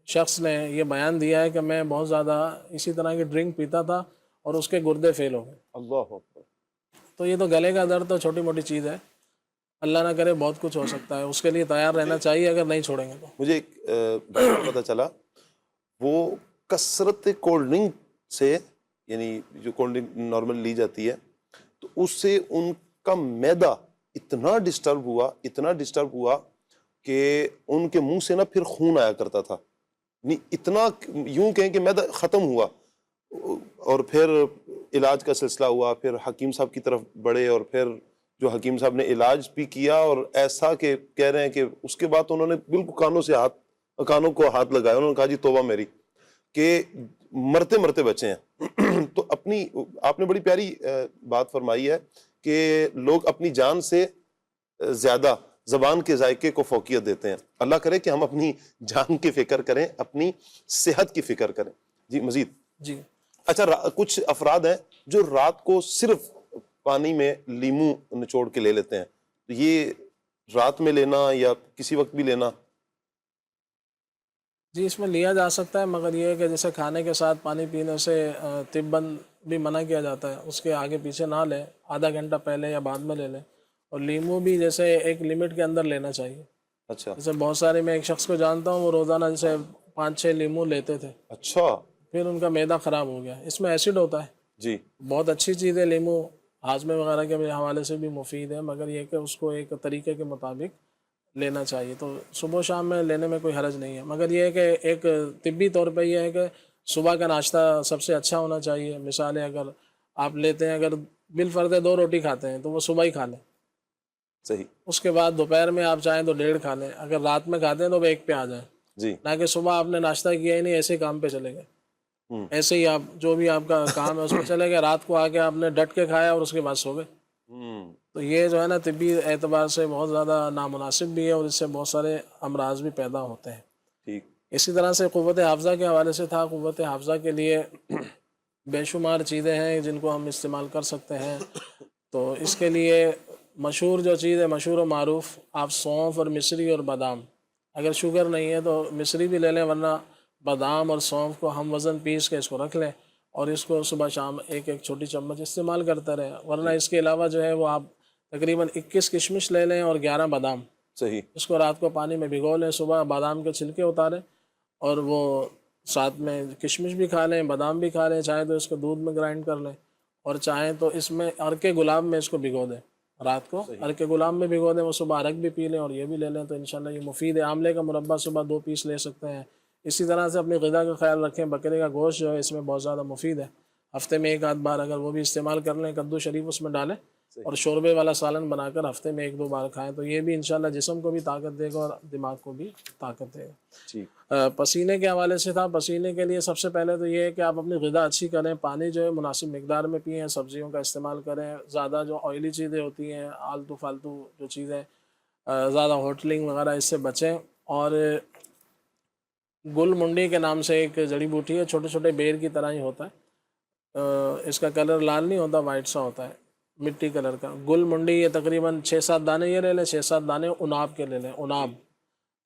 شخص نے یہ بیان دیا ہے کہ میں بہت زیادہ اسی طرح کی ڈرنک پیتا تھا اور اس کے گردے فیل ہو گئے. اللہ اکبر. تو یہ تو گلے کا درد تو چھوٹی موٹی چیز ہے, اللہ نہ کرے بہت کچھ ہو سکتا ہے, اس کے لیے تیار رہنا چاہیے اگر نہیں چھوڑیں گے تو. مجھے ایک پتہ چلا, وہ کثرت کولڈ ڈرنک سے, یعنی جو کولڈ ڈرنک نارمل لی جاتی ہے, تو اس سے ان کا معدہ اتنا ڈسٹرب ہوا کہ ان کے منہ سے نا پھر خون آیا کرتا تھا. نہیں اتنا, یوں کہیں کہ معدہ ختم ہوا, اور پھر علاج کا سلسلہ ہوا, پھر حکیم صاحب کی طرف بڑھے, اور پھر جو حکیم صاحب نے علاج بھی کیا, اور ایسا کہ کہہ رہے ہیں کہ اس کے بعد انہوں نے بالکل کانوں کو ہاتھ لگایا, انہوں نے کہا جی توبہ میری, کہ مرتے مرتے بچے ہیں. تو اپنی آپ نے بڑی پیاری بات فرمائی ہے کہ لوگ اپنی جان سے زیادہ زبان کے ذائقے کو فوقیت دیتے ہیں. اللہ کرے کہ ہم اپنی جان کی فکر کریں, اپنی صحت کی فکر کریں. جی مزید. جی اچھا, کچھ افراد ہیں جو رات کو صرف پانی میں لیمو نچوڑ کے لے لیتے ہیں, یہ رات میں لینا یا کسی وقت بھی لینا؟ جی اس میں لیا جا سکتا ہے, مگر یہ ہے کہ جیسے کھانے کے ساتھ پانی پینے سے طباً بھی منع کیا جاتا ہے, اس کے آگے پیچھے نہ لیں, آدھا گھنٹہ پہلے یا بعد میں لے لیں. اور لیمو بھی جیسے ایک لمٹ کے اندر لینا چاہیے. اچھا جیسے بہت سارے, میں ایک شخص کو جانتا ہوں, وہ روزانہ جیسے 5-6 لیمو لیتے تھے, اچھا پھر ان کا معدہ خراب ہو گیا. اس میں ایسڈ ہوتا ہے. جی بہت اچھی چیز ہے لیمو, ہاضمے وغیرہ کے حوالے سے بھی مفید ہے, مگر یہ کہ اس کو ایک طریقے کے مطابق لینا چاہیے. تو صبح و شام میں لینے میں کوئی حرج نہیں ہے, مگر یہ ہے کہ ایک طبی طور پہ یہ ہے کہ صبح کا ناشتہ سب سے اچھا ہونا چاہیے. مثال اگر آپ لیتے ہیں, اگر بالفرض 2 روٹی کھاتے ہیں تو وہ صبح ہی کھا لیں. صحیح. اس کے بعد دوپہر میں آپ چاہیں تو 1.5 کھا لیں. اگر رات میں کھاتے ہیں تو وہ 1 پہ آ جائیں. جی نہ کہ صبح آپ نے ناشتہ کیا ہی نہیں, ایسے کام پہ چلے گئے, ایسے ہی آپ جو بھی آپ کا کام ہے اس پہ چلے گئے, رات کو آ کے آپ نے ڈٹ کے کھایا اور اس کے بعد سو گئے. تو یہ جو ہے نا طبی اعتبار سے بہت زیادہ نامناسب بھی ہے, اور اس سے بہت سارے امراض بھی پیدا ہوتے ہیں. ٹھیک. اسی طرح سے قوت حافظہ کے حوالے سے تھا. قوت حافظہ کے لیے بے شمار چیزیں ہیں جن کو ہم استعمال کر سکتے ہیں. تو اس کے لیے مشہور جو چیز ہے, مشہور و معروف, آپ سونف اور مصری اور بادام, اگر شوگر نہیں ہے تو مصری بھی لے لیں, ورنہ بادام اور سونف کو ہم وزن پیس کے اس کو رکھ لیں, اور اس کو صبح شام 1-1 چھوٹی چمچ استعمال کرتے رہیں. ورنہ اس کے علاوہ جو ہے وہ آپ تقریباً 21 کشمش لے لیں اور 11 بادام, صحیح. اس کو رات کو پانی میں بھگو لیں, صبح بادام کے چھلکے اتاریں اور وہ ساتھ میں کشمش بھی کھا لیں, بادام بھی کھا لیں, چاہے تو اس کو دودھ میں گرائنڈ کر لیں, اور چاہیں تو اس میں عرق گلاب میں اس کو بھگو دیں, رات کو عرق گلاب میں بھگو دیں, وہ صبح عرق بھی پی لیں اور یہ بھی لے لیں, تو انشاءاللہ یہ مفید ہے. آملے کا مربع صبح 2 پیس لے سکتے ہیں. اسی طرح سے اپنی غذا کا خیال رکھیں. بکرے کا گوشت جو ہے اس میں بہت زیادہ مفید ہے, ہفتے میں 1-8 بار اگر وہ بھی استعمال کر لیں, کدو شریف اس میں ڈالیں اور شوربے والا سالن بنا کر ہفتے میں 1-2 بار کھائیں, تو یہ بھی انشاءاللہ جسم کو بھی طاقت دے گا اور دماغ کو بھی طاقت دے گا. پسینے کے حوالے سے تھا. پسینے کے لیے سب سے پہلے تو یہ ہے کہ آپ اپنی غذا اچھی کریں, پانی جو ہے مناسب مقدار میں پئیں, سبزیوں کا استعمال کریں, زیادہ جو آئلی چیزیں ہوتی ہیں, آلتو فالتو جو چیزیں, زیادہ ہوٹلنگ وغیرہ, اس سے بچیں. اور گل منڈی کے نام سے ایک جڑی بوٹی ہے, چھوٹے چھوٹے بیر کی طرح ہی ہوتا ہے, اس کا کلر لال نہیں ہوتا, وائٹ سا ہوتا ہے, مٹی کلر کا. گل منڈی, یہ تقریباً 6-7 دانے یہ لے لیں, 6-7 دانے اناب کے لے لیں, اناب.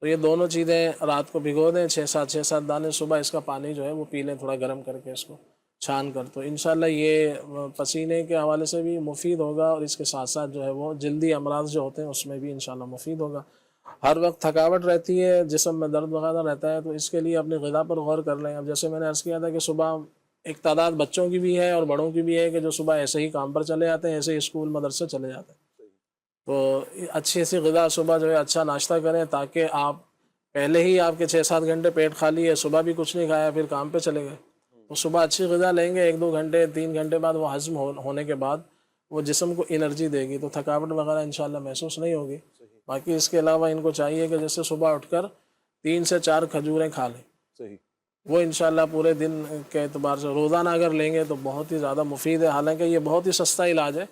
تو یہ دونوں چیزیں رات کو بھگو دیں, 6-7 دانے, صبح اس کا پانی جو ہے وہ پی لیں تھوڑا گرم کر کے, اس کو چھان کر. تو انشاءاللہ یہ پسینے کے حوالے سے بھی مفید ہوگا, اور اس کے ساتھ ساتھ جو ہے وہ جلدی امراض جو ہوتے ہیں اس میں بھی انشاءاللہ مفید ہوگا. ہر وقت تھکاوٹ رہتی ہے, جسم میں درد وغیرہ رہتا ہے, تو اس کے لیے اپنی غذا پر غور کر لیں. اب جیسے میں نے عرض کیا تھا کہ صبح ایک تعداد بچوں کی بھی ہے اور بڑوں کی بھی ہے کہ جو صبح ایسے ہی کام پر چلے جاتے ہیں, ایسے ہی اسکول مدرسے چلے جاتے ہیں. تو اچھی سی غذا صبح جو ہے اچھا ناشتہ کریں, تاکہ آپ پہلے ہی آپ کے 6-7 گھنٹے پیٹ خالی ہے, صبح بھی کچھ نہیں کھایا, پھر کام پہ چلے گئے, تو صبح اچھی غذا لیں گے, 1-2 گھنٹے 3 گھنٹے بعد وہ ہضم ہونے کے بعد وہ جسم کو انرجی دے گی, تو تھکاوٹ وغیرہ انشاءاللہ محسوس نہیں ہوگی. باقی اس کے علاوہ ان کو چاہیے کہ جیسے صبح اٹھ کر 3 سے 4 کھجوریں کھا لیں. صحیح. وہ انشاءاللہ پورے دن کے اعتبار سے روزانہ اگر لیں گے تو بہت ہی زیادہ مفید ہے. حالانکہ یہ بہت ہی سستا علاج ہے.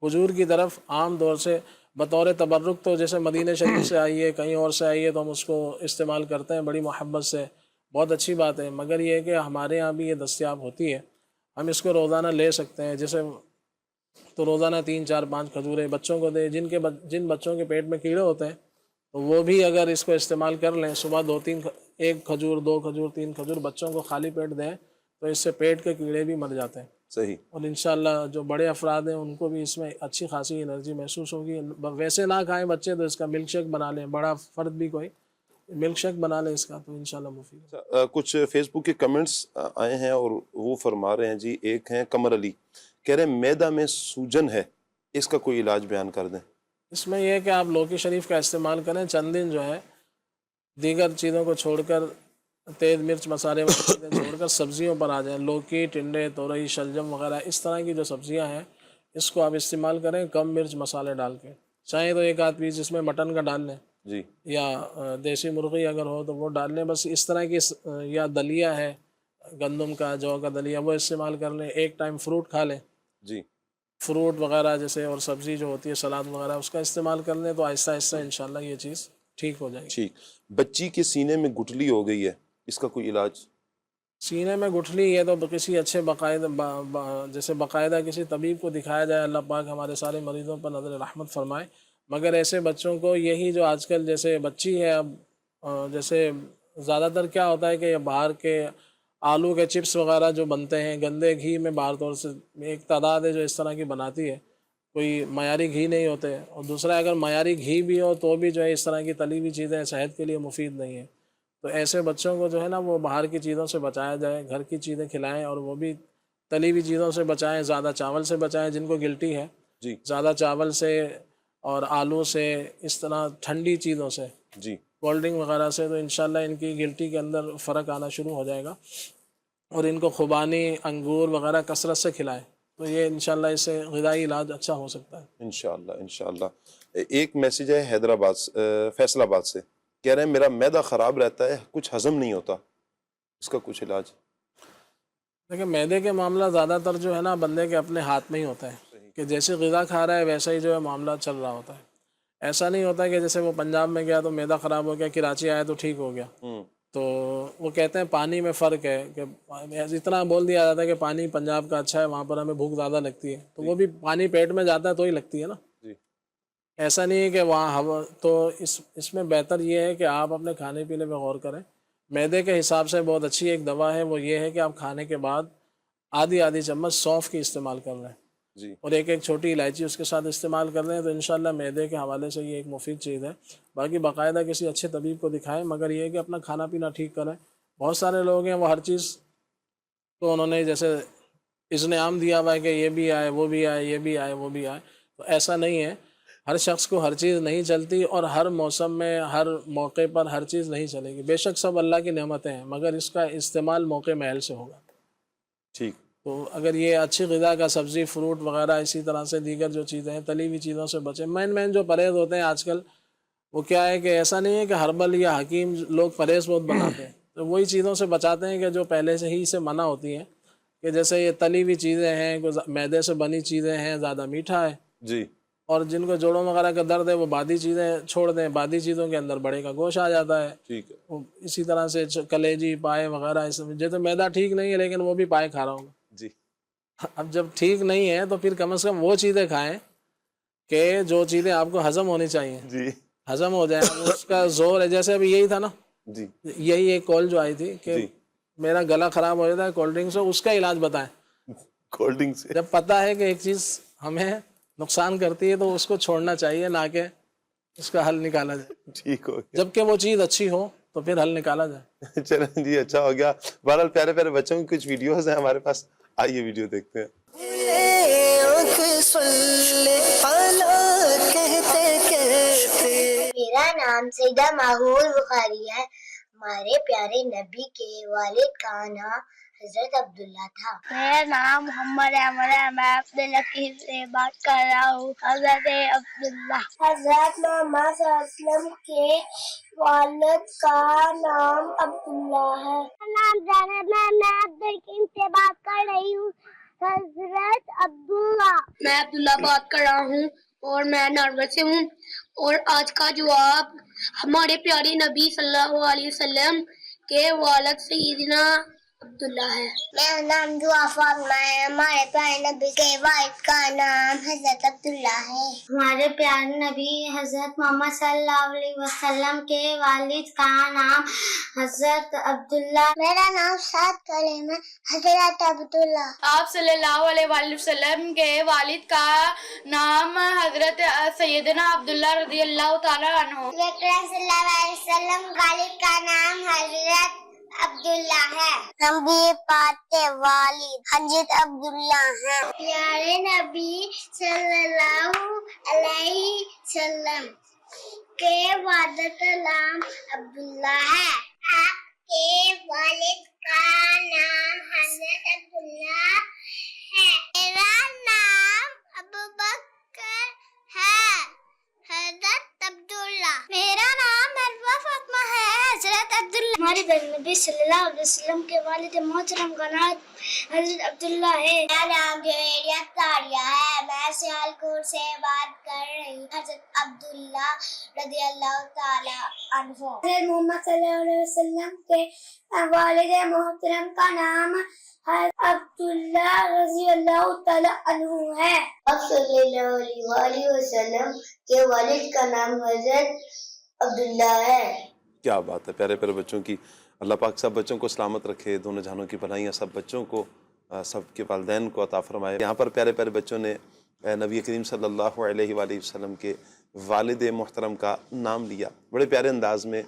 حضور کی طرف عام طور سے بطور تبرک تو جیسے مدینہ شریف سے آئی ہے, کہیں اور سے آئی ہے, تو ہم اس کو استعمال کرتے ہیں بڑی محبت سے, بہت اچھی بات ہے. مگر یہ ہے کہ ہمارے ہاں بھی یہ دستیاب ہوتی ہے, ہم اس کو روزانہ لے سکتے ہیں. جیسے تو روزانہ 3-4-5 کھجوریں بچوں کو دیں, جن بچوں کے پیٹ میں کیڑے ہوتے ہیں, تو وہ بھی اگر اس کو استعمال کر لیں, صبح 2-3 1 کھجور 2 کھجور 3 کھجور بچوں کو خالی پیٹ دیں, تو اس سے پیٹ کے کیڑے بھی مر جاتے ہیں. صحیح. اور انشاءاللہ جو بڑے افراد ہیں ان کو بھی اس میں اچھی خاصی انرجی محسوس ہوگی. ویسے نہ کھائیں بچے تو اس کا ملک شیک بنا لیں, بڑا فرد بھی کوئی ملک شیک بنا لیں اس کا, تو انشاءاللہ مفید ہے. کچھ فیس بک کے کمنٹس آئے ہیں اور وہ فرما رہے ہیں جی. ایک ہیں قمر علی, کہہ رہے ہیں میدا میں سوجن ہے, اس کا کوئی علاج بیان کر دیں. اس میں یہ ہے کہ آپ لوکی شریف کا استعمال کریں. چند دن جو ہے دیگر چیزوں کو چھوڑ کر, تیز مرچ مسالے وغیرہ چھوڑ کر سبزیوں پر آ جائیں. لوکی, ٹنڈے, تورئی, شلجم وغیرہ اس طرح کی جو سبزیاں ہیں اس کو آپ استعمال کریں کم مرچ مسالے ڈال کے. چاہیں تو 1-8 پیس اس میں مٹن کا ڈال لیں جی, یا دیسی مرغی اگر ہو تو وہ ڈال لیں. بس اس طرح کی, یا دلیا ہے, گندم کا جو کا دلیا وہ استعمال کر لیں، ایک ٹائم فروٹ کھا لیں، جی فروٹ وغیرہ جیسے اور سبزی جو ہوتی ہے سلاد وغیرہ اس کا استعمال کر لیں تو آہستہ آہستہ انشاءاللہ یہ چیز ٹھیک ہو جائے گی۔ ٹھیک. بچی کے سینے میں گٹھلی ہو گئی ہے، اس کا کوئی علاج؟ سینے میں گٹھلی ہے تو کسی اچھے جیسے باقاعدہ کسی طبیب کو دکھایا جائے، اللہ پاک ہمارے سارے مریضوں پر نظر رحمت فرمائے۔ مگر ایسے بچوں کو یہی جو آج کل جیسے بچی ہے اب جیسے زیادہ تر کیا ہوتا ہے کہ یہ باہر کے آلو کے چپس وغیرہ جو بنتے ہیں گندے گھی میں باہر طور سے ایک تعداد ہے جو اس طرح کی بناتی ہے، کوئی معیاری گھی نہیں ہوتے، اور دوسرا اگر معیاری گھی بھی ہو تو بھی جو ہے اس طرح کی تلی ہوئی چیزیں صحت کے لیے مفید نہیں ہیں۔ تو ایسے بچوں کو جو ہے نا وہ باہر کی چیزوں سے بچایا جائے، گھر کی چیزیں کھلائیں، اور وہ بھی تلی ہوئی چیزوں سے بچائیں، زیادہ چاول سے بچائیں جن کو گلٹی ہے، جی زیادہ چاول سے اور آلو سے، اس طرح ٹھنڈی چیزوں سے، جی کولڈ ڈرنک وغیرہ سے، تو انشاءاللہ ان کی گلٹی کے اندر فرق آنا شروع ہو جائے گا، اور ان کو خوبانی انگور وغیرہ کثرت سے کھلائیں تو یہ انشاءاللہ اس سے غذائی علاج اچھا ہو سکتا ہے۔ انشاءاللہ انشاءاللہ. ایک میسیج ہے حیدرآباد فیصل آباد سے، کہہ رہے ہیں میرا معدہ خراب رہتا ہے، کچھ ہضم نہیں ہوتا، اس کا کچھ علاج؟ دیکھیں معدے کے معاملہ زیادہ تر جو ہے نا بندے کے اپنے ہاتھ میں ہی ہوتا ہے کہ جیسے غذا کھا رہا ہے ویسا ہی جو ہے معاملہ چل رہا ہوتا ہے۔ ایسا نہیں ہوتا کہ جیسے وہ پنجاب میں گیا تو معدہ خراب ہو گیا، کراچی آیا تو ٹھیک ہو گیا، تو وہ کہتے ہیں پانی میں فرق ہے کہ اتنا بول دیا جاتا ہے کہ پانی پنجاب کا اچھا ہے، وہاں پر ہمیں بھوک زیادہ لگتی ہے، تو وہ بھی پانی پیٹ میں جاتا ہے تو ہی لگتی ہے نا، ایسا نہیں ہے کہ وہاں ہوا۔ تو اس میں بہتر یہ ہے کہ آپ اپنے کھانے پینے پہ غور کریں۔ معدے کے حساب سے بہت اچھی ایک دوا ہے، وہ یہ ہے کہ آپ کھانے کے بعد آدھی چمچ سونف کی استعمال کر رہے ہیں، جی اور ایک چھوٹی الائچی اس کے ساتھ استعمال کر رہے ہیں، تو انشاءاللہ معدے کے حوالے سے یہ ایک مفید چیز ہے۔ باقی باقاعدہ کسی اچھے طبیب کو دکھائیں، مگر یہ ہے کہ اپنا کھانا پینا ٹھیک کریں۔ بہت سارے لوگ ہیں وہ ہر چیز تو انہوں نے جیسے اذن عام دیا ہوا ہے کہ یہ بھی آئے وہ بھی آئے یہ بھی آئے وہ بھی آئے، تو ایسا نہیں ہے، ہر شخص کو ہر چیز نہیں چلتی، اور ہر موسم میں ہر موقع پر ہر چیز نہیں چلے گی۔ بے شک سب اللہ کی نعمتیں ہیں، مگر اس کا استعمال موقع محل سے ہوگا۔ ٹھیک. تو اگر یہ اچھی غذا کا سبزی فروٹ وغیرہ اسی طرح سے دیگر جو چیزیں ہیں تلی ہوئی چیزوں سے بچیں۔ مین جو پرہیز ہوتے ہیں آج کل وہ کیا ہے کہ ایسا نہیں ہے کہ ہربل یا حکیم لوگ پرہیز بہت بناتے ہیں، تو وہی چیزوں سے بچاتے ہیں کہ جو پہلے سے ہی سے منع ہوتی ہیں، کہ جیسے یہ تلی ہوئی چیزیں ہیں، میدے سے بنی چیزیں ہیں، زیادہ میٹھا ہے، جی اور جن کو جوڑوں وغیرہ کا درد ہے وہ بادی چیزیں چھوڑ دیں، بادی چیزوں کے اندر بڑے کا گوشت آ جاتا ہے، ٹھیک ہے. اسی طرح سے کلیجی پائے وغیرہ، جیسے میدا ٹھیک نہیں ہے لیکن وہ بھی پائے کھا رہا ہوں۔ جی اب جب ٹھیک نہیں ہے تو پھر کم از کم وہ چیزیں کھائیں کہ جو چیزیں آپ کو ہضم ہونی چاہیے، جی ہضم ہو جائے، اس کا زور ہے۔ جیسے ابھی یہی تھا نا، جی یہی ایک کال جو آئی تھی کہ جی میرا گلا خراب ہو جاتا ہے کولڈ ڈرنک سے، اس کا علاج بتائیں۔ کولڈ ڈرنک سے جب پتہ ہے کہ ایک چیز ہمیں نقصان کرتی ہے تو اس کو چھوڑنا چاہیے، نہ کہ اس کا حل نکالا جائے، ٹھیک ہو گیا. جبکہ وہ چیز اچھی ہو تو پھر حل نکالا جائے۔ چلیں جی اچھا ہو گیا. بہرحال پیارے پیارے بچوں کی کچھ ویڈیوز ہیں ہمارے پاس، آئیے ویڈیو دیکھتے ہیں. میرا نام سیدہ ماحول بخاری ہے۔ ہمارے پیارے نبی کے والد کا نام حضرت عبداللہ تھا۔ میرا نام محمد احمد ہے، میں عبداللطیف سے بات کر رہا ہوں۔ حضرت عبداللہ، حضرت محمد صلی اللہ علیہ وسلم کے والد کا نام عبداللہ ہے۔ میرا نام زینب ہے، میں عبدالحکیم سے بات کر رہی ہوں۔ حضرت عبداللہ، میں عبداللہ بات کر رہا ہوں اور میں ناروے سے ہوں، اور آج کا جواب ہمارے پیارے نبی صلی اللہ علیہ وسلم کے والد سیدنا عبداللہ ہے۔ میرا نام دعا فاطمہ ہے، ہمارے پیارے نبی کے والد کا نام حضرت عبداللہ ہے۔ ہمارے پیارے نبی حضرت محمد صلی اللہ علیہ وسلم کے والد کا نام حضرت عبداللہ۔ میرا نام سعد کلیم ہے، حضرت عبداللہ۔ آپ صلی اللہ علیہ وآلہ وسلم کے والد کا نام حضرت سیدنا عبداللہ رضی اللہ تعالیٰ عنہ۔ صلی اللہ علیہ وسلم والد کا نام حضرت عبداللہ ہے۔ نبی پاک کے والد حضرت عبداللہ ہیں۔ پیارے نبی صلی اللہ علیہ وسلم کے والد کا نام عبداللہ ہے۔ آپ کے والد کا نام حضرت عبداللہ ہے۔ میرا نام ابوبکر ہے، حضرت عبداللہ۔ میرا نام مروا فاطمہ ہے، حضرت عبداللہ۔ ہمارے نبی صلی اللہ علیہ وسلم کے والد محترم کا نام حضرت عبداللہ ہے۔ میرا نام جویریہ تاریہ ہے، میں سیالکوٹ سے بات کر رہی ہوں۔ حضرت عبداللہ رضی اللہ تعالی عنہ۔ حضرت محمد صلی اللہ علیہ وسلم کے والد محترم کا نام حضرت عبداللہ رضی اللہ تعالی عنہ ہے۔ آپ صلی اللہ علیہ وآلہ وسلم کے والد کا نام حضرت عبداللہ ہے۔ کیا بات ہے پیارے پیارے بچوں کی، اللہ پاک سب بچوں کو سلامت رکھے، دونوں جہانوں کی بھلائیاں سب بچوں کو، سب کے والدین کو عطا فرمائے۔ یہاں پر پیارے پیارے بچوں نے نبی کریم صلی اللہ علیہ وآلہ وسلم کے والد محترم کا نام لیا بڑے پیارے انداز میں،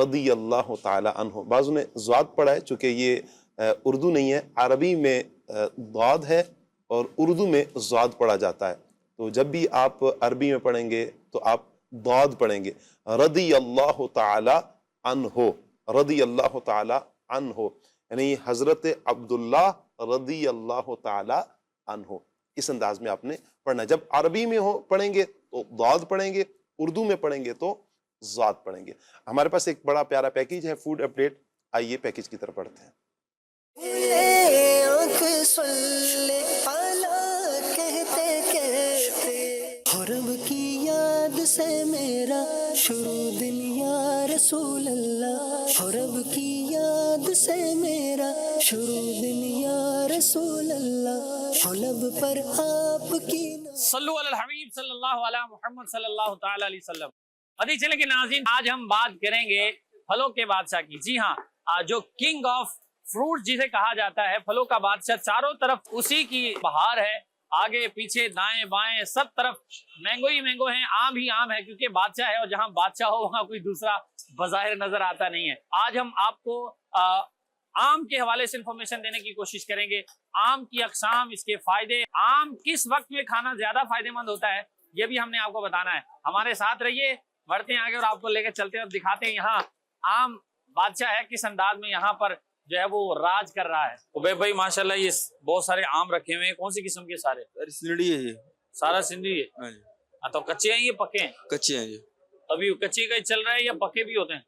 رضی اللہ تعالی عنہ۔ بعضوں نے ضاد پڑھا ہے، چونکہ یہ اردو نہیں ہے، عربی میں ضاد ہے اور اردو میں ضاد پڑھا جاتا ہے، تو جب بھی آپ عربی میں پڑھیں گے تو آپ ضاد پڑھیں گے، رضی اللہ تعالی عنہ، رضی اللہ تعالی عنہ، یعنی حضرت عبداللہ رضی اللہ تعالی عنہ، اس انداز میں آپ نے پڑھنا ہے۔ جب عربی میں پڑھیں گے تو ضاد پڑھیں گے، اردو میں پڑھیں گے تو ضاد پڑھیں گے۔ ہمارے پاس ایک بڑا پیارا پیکیج ہے، فوڈ اپڈیٹ، آئیے پیکیج کی طرف پڑھتے ہیں۔ رب کی یاد سے میرا شروع دن یا رسول اللہ، رب کی یاد سے میرا شروع دن یا رسول اللہ، لب پر آپ کی صلو علی الحبیب صلی اللہ علیہ محمد صلی اللہ تعالی علیہ وسلم۔ ابھی چلے کہ ناظرین، آج ہم بات کریں گے پھلوں کے بادشاہ کی۔ جی ہاں، جو کنگ آف فروٹ جسے کہا جاتا ہے، پھلوں کا بادشاہ، چاروں طرف اسی کی بہار ہے، آگے پیچھے دائیں بائیں سب طرف مینگو ہی مینگو ہیں، آم ہی آم ہے، کیونکہ بادشاہ ہے اور جہاں بادشاہ ہو وہاں کوئی دوسرا بظاہر نظر آتا نہیں ہے۔ آج ہم آپ کو آم کے حوالے سے انفارمیشن دینے کی کوشش کریں گے، آم کی اقسام، اس کے فائدے، آم کس وقت میں کھانا زیادہ فائدہ مند ہوتا ہے، یہ بھی ہم نے آپ کو بتانا ہے۔ ہمارے ساتھ رہیے، بڑھتے ہیں آگے اور آپ کو لے کے چلتے ہیں اور دکھاتے ہیں یہاں آم بادشاہ ہے کس انداز میں یہاں پر جو ہے وہ راج کر رہا ہے۔ عبید بھائی ماشاءاللہ یہ بہت سارے آم رکھے ہوئے ہیں، کون سی قسم کے سارے؟ سندھی ہے یہ سارا سندھی ہے؟ ہاں جی، تو کچے ہیں یہ پکے ہیں؟ کچے ہیں جی۔ ابھی کچے کا ہی چل رہا ہے یا پکے بھی ہوتے ہیں؟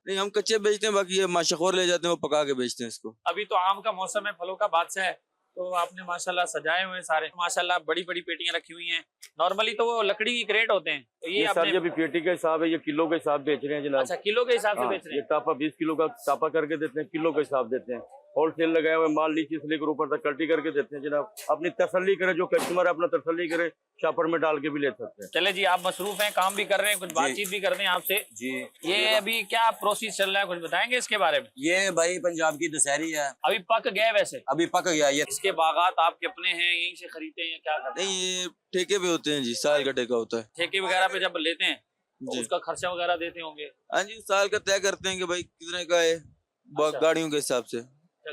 نہیں، ہم کچے بیچتے ہیں، باقی یہ ماشاخور لے جاتے ہیں، وہ پکا کے بیچتے ہیں اس کو۔ ابھی تو آم کا موسم ہے، پھلوں کا بادشاہ ہے، تو آپ نے ماشاءاللہ سجائے ہوئے سارے، ماشاءاللہ بڑی بڑی پیٹیاں رکھی ہوئی ہیں۔ نارملی تو وہ لکڑی کی کریٹ ہوتے ہیں، تو یہ سر یہ بھی پیٹی کا حساب ہے، یہ کلو کے حساب بیچ رہے ہیں جناب۔ اچھا کلو کے حساب سے بیچ رہے یہ ہیں؟ ٹاپا 20 کلو کا ٹاپا کر کے دیتے ہیں، کلو کے حساب دیتے ہیں، ہول سیل لگائے ہوئے مال نیچے سے لے کر اوپر تک کلٹی کر کے دیتے ہیں جناب۔ اپنی تسلی کرے، جو کسٹمر ہے اپنا تسلی کرے، شاپر میں ڈال کے بھی لے سکتے ہیں۔ چلے جی، آپ مصروف ہیں، کام بھی کر رہے ہیں، کچھ بات چیت بھی کر رہے ہیں آپ سے جی۔ یہ ابھی کیا پروسیس چل رہا ہے، کچھ بتائیں گے اس کے بارے میں؟ یہ بھائی پنجاب کی دسہری ہے، ابھی پک گئے ویسے؟ ابھی پک گیا یہ۔ اس کے باغات آپ کے اپنے ہیں، یہیں سے خریدتے ہیں یا کیا کرتے ہیں؟ نہیں، یہ ٹھیکے پہ ہوتے ہیں جی، سال کا ٹھیکہ ہوتا ہے۔ ٹھیکے وغیرہ پہ جب لیتے ہیں تو جی اس کا خرچہ وغیرہ دیتے ہوں گے؟ ہاں جی، سال کا طے کرتے ہیں کہ بھائی کتنے کا ہے، اچھا۔ گاڑیوں کے حساب سے۔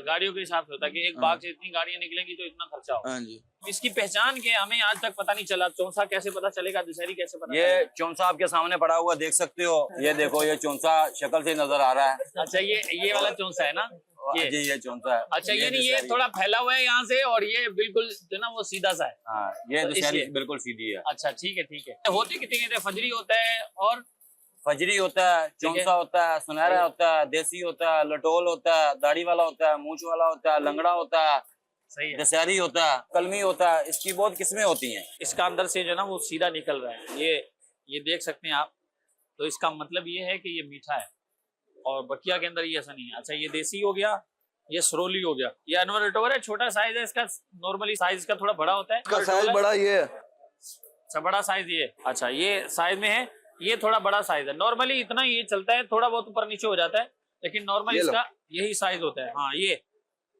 گاڑیوں کے حساب سے ہوتا ہے کہ ایک باغ سے اتنی گاڑیاں نکلیں گی تو اتنا خرچہ ہوگا۔ ہاں جی۔ اس کی پہچان کیا ہمیں آج تک پتہ نہیں چلا، چونسا کیسے پتہ چلے گا، دسہری کیسے پتہ چلے یہ گا؟ چونسا آپ کے سامنے پڑا ہوا دیکھ سکتے ہو، یہ دیکھو یہ چونسا شکل سے نظر آ رہا ہے۔ اچھا یہ والا چونسا ہے نا؟ جی یہ چونسا ہے۔ اچھا یہ تھوڑا پھیلا ہوا ہے یہاں سے، اور یہ بالکل جو نا وہ سیدھا سا ہے۔ ہاں یہ دسہری بالکل سیدھی ہے۔ اچھا ٹھیک ہے۔ ہوتے کتنے ہیں؟ فجری ہوتا ہے اور فجری ہوتا ہے، چونسا ہوتا ہے، سنہرا ہوتا ہے، دیسی ہوتا ہے، لٹول ہوتا ہے، داڑھی والا ہوتا ہے، مونچھ والا ہوتا ہے، لنگڑا ہوتا ہے، صحیح ہے، دسہری ہوتا ہے، کلمی ہوتا ہے، اس کی بہت قسمیں ہوتی ہیں۔ اس کا اندر سے جو نا وہ سیدھا نکل رہا ہے، یہ دیکھ سکتے ہیں آپ، تو اس کا مطلب یہ ہے کہ یہ میٹھا ہے، اور بکیا کے اندر یہ ایسا نہیں ہے۔ اچھا یہ دیسی ہو گیا، یہ سرولی ہو گیا، یہ انور اٹور ہے، چھوٹا سائز ہے اس کا، نارملی سائز اس کا تھوڑا بڑا ہوتا ہے، اس کا سائز بڑا یہ ہے۔ اچھا بڑا سائز یہ، اچھا یہ سائز میں ہے، یہ تھوڑا بڑا سائز ہے، نارملی اتنا یہ چلتا ہے، تھوڑا بہت اوپر نیچے ہو جاتا ہے، لیکن نارملی اس کا یہی سائز ہوتا ہے۔ ہاں یہ،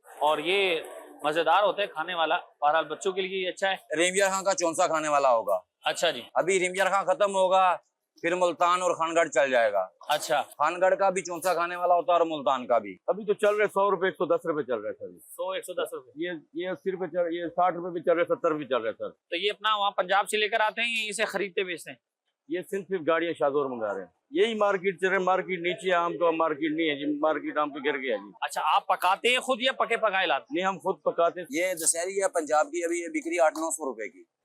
اور یہ مزیدار ہوتا ہے کھانے والا، بہرحال بچوں کے لیے یہ اچھا ہے۔ ریمیا خان کا چونسا کھانے والا ہوگا۔ اچھا جی، ابھی ریمیا خان ختم ہوگا، پھر ملتان اور خان گڑھ چل جائے گا۔ اچھا خان گڑھ کا بھی چونسا کھانے والا ہوتا ہے اور ملتان کا بھی۔ ابھی تو چل رہے 100 روپے 110 روپے چل رہے سر، 110 روپے، یہ 80 روپے چل، یہ 60 روپے بھی چل رہے، 70 بھی چل رہے سر۔ تو یہ اپنا وہاں پنجاب سے لے کر آتے ہیں، یہیں سے خریدتے بیچتے ہیں؟ یہ صرف گاڑیاں شاہزور منگا رہے ہیں، یہی مارکیٹ چل رہے ہیں، مارکیٹ نیچے آم تو مارکیٹ نہیں ہے جی، مارکیٹ آم تو گر گیا جی۔ اچھا آپ پکاتے ہیں خود یا پکے پکائے لاتے نہیں ہم خود پکاتے ہیں۔ یہ دسہری ہے پنجاب کی، ابھی یہ بکری 800-900 روپے کی۔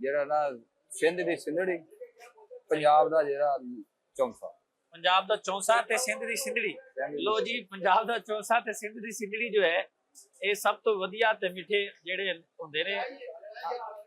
ਜਿਹੜਾ ਨਾ ਸਿੰਧ ਦੀ ਸਿੰਧੜੀ ਪੰਜਾਬ ਦਾ ਜਿਹੜਾ ਚੌਂਸਾ ਪੰਜਾਬ ਦਾ ਚੌਂਸਾ ਤੇ ਸਿੰਧ ਦੀ ਸਿੰਧੜੀ। ਲੋ ਜੀ, ਪੰਜਾਬ ਦਾ ਚੌਂਸਾ ਤੇ ਸਿੰਧ ਦੀ ਸਿੰਧੜੀ ਜੋ ਹੈ ਇਹ ਸਭ ਤੋਂ ਵਧੀਆ ਤੇ ਮਿੱਠੇ ਜਿਹੜੇ ਹੁੰਦੇ ਨੇ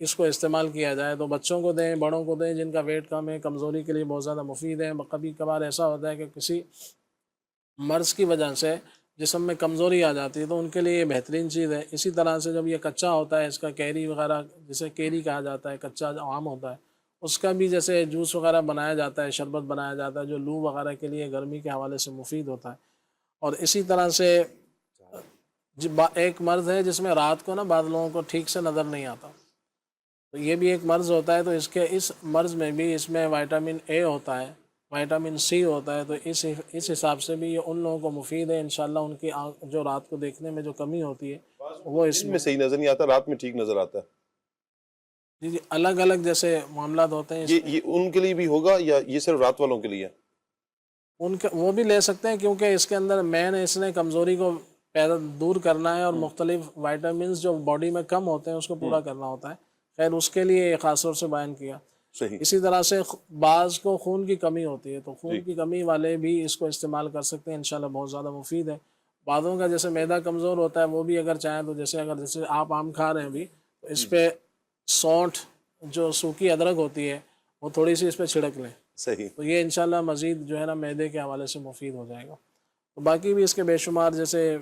اس کو استعمال کیا جائے تو بچوں کو دیں، بڑوں کو دیں، جن کا ویٹ کم ہے، کمزوری کے لیے بہت زیادہ مفید ہے۔ کبھی کبھار ایسا ہوتا ہے کہ کسی مرض کی وجہ سے جسم میں کمزوری آ جاتی ہے تو ان کے لیے یہ بہترین چیز ہے۔ اسی طرح سے جب یہ کچا ہوتا ہے، اس کا کیری وغیرہ جسے کیری کہا جاتا ہے، کچا آم ہوتا ہے، اس کا بھی جیسے جوس وغیرہ بنایا جاتا ہے، شربت بنایا جاتا ہے جو لو وغیرہ کے لیے گرمی کے حوالے سے مفید ہوتا ہے۔ اور اسی طرح سے ایک مرض ہے جس میں رات کو نا بعض لوگوں کو ٹھیک سے نظر نہیں آتا، تو یہ بھی ایک مرض ہوتا ہے، تو اس مرض میں بھی اس میں وائٹامن اے ہوتا ہے، وائٹامن سی ہوتا ہے، تو اس حساب سے بھی یہ ان لوگوں کو مفید ہے انشاءاللہ۔ ان کی جو رات کو دیکھنے میں جو کمی ہوتی ہے وہ اس میں صحیح نظر نہیں آتا، رات میں ٹھیک نظر آتا ہے۔ جی الگ الگ جیسے معاملات ہوتے ہیں، یہ ان کے لیے بھی ہوگا یا یہ صرف رات والوں کے لیے؟ ان کے وہ بھی لے سکتے ہیں، کیونکہ اس کے اندر مین اس نے کمزوری کو دور کرنا ہے اور مختلف وائٹامنز جو باڈی میں کم ہوتے ہیں اس کو پورا کرنا ہوتا ہے۔ خیر اس کے لیے یہ خاص طور سے بیان کیا۔ صحیح۔ اسی طرح سے بعض کو خون کی کمی ہوتی ہے تو خون کی کمی والے بھی اس کو استعمال کر سکتے ہیں، انشاءاللہ بہت زیادہ مفید ہے۔ بعضوں کا جیسے معدہ کمزور ہوتا ہے وہ بھی اگر چاہیں تو جیسے آپ آم کھا رہے ہیں ابھی تو اس پہ سونٹھ جو سوکھی ادرک ہوتی ہے وہ تھوڑی سی اس پہ چھڑک لیں، صحیح، تو یہ انشاءاللہ مزید جو ہے نا معدے کے حوالے سے مفید ہو جائے گا۔ تو باقی بھی اس کے بے شمار جیسے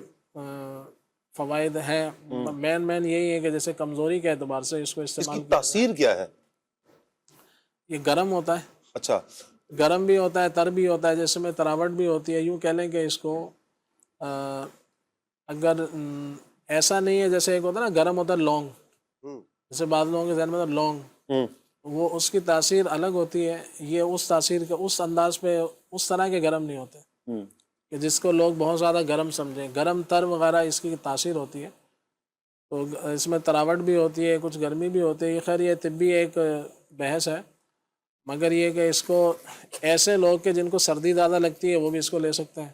فوائد ہیں، مین یہی ہے کہ جیسے کمزوری کے اعتبار سے اس کو استعمال، اس کی تاثیر کیا ہے؟ یہ گرم ہوتا ہے، اچھا گرم بھی ہوتا ہے، تر بھی ہوتا ہے، جیسے میں تراوٹ بھی ہوتی ہے۔ یوں کہہ لیں کہ اس کو اگر ایسا نہیں ہے جیسے ایک ہوتا ہے نا گرم ہوتا ہے لونگ، جیسے بعض لوگوں کے ذہن میں لونگ، وہ اس کی تاثیر الگ ہوتی ہے، یہ اس تاثیر کے اس انداز پہ اس طرح کے گرم نہیں ہوتے کہ جس کو لوگ بہت زیادہ گرم سمجھیں۔ گرم تر وغیرہ اس کی تاثیر ہوتی ہے، تو اس میں تراوٹ بھی ہوتی ہے، کچھ گرمی بھی ہوتی ہے۔ خیر یہ طبی ایک بحث ہے، مگر یہ کہ اس کو ایسے لوگ کہ جن کو سردی زیادہ لگتی ہے وہ بھی اس کو لے سکتے ہیں،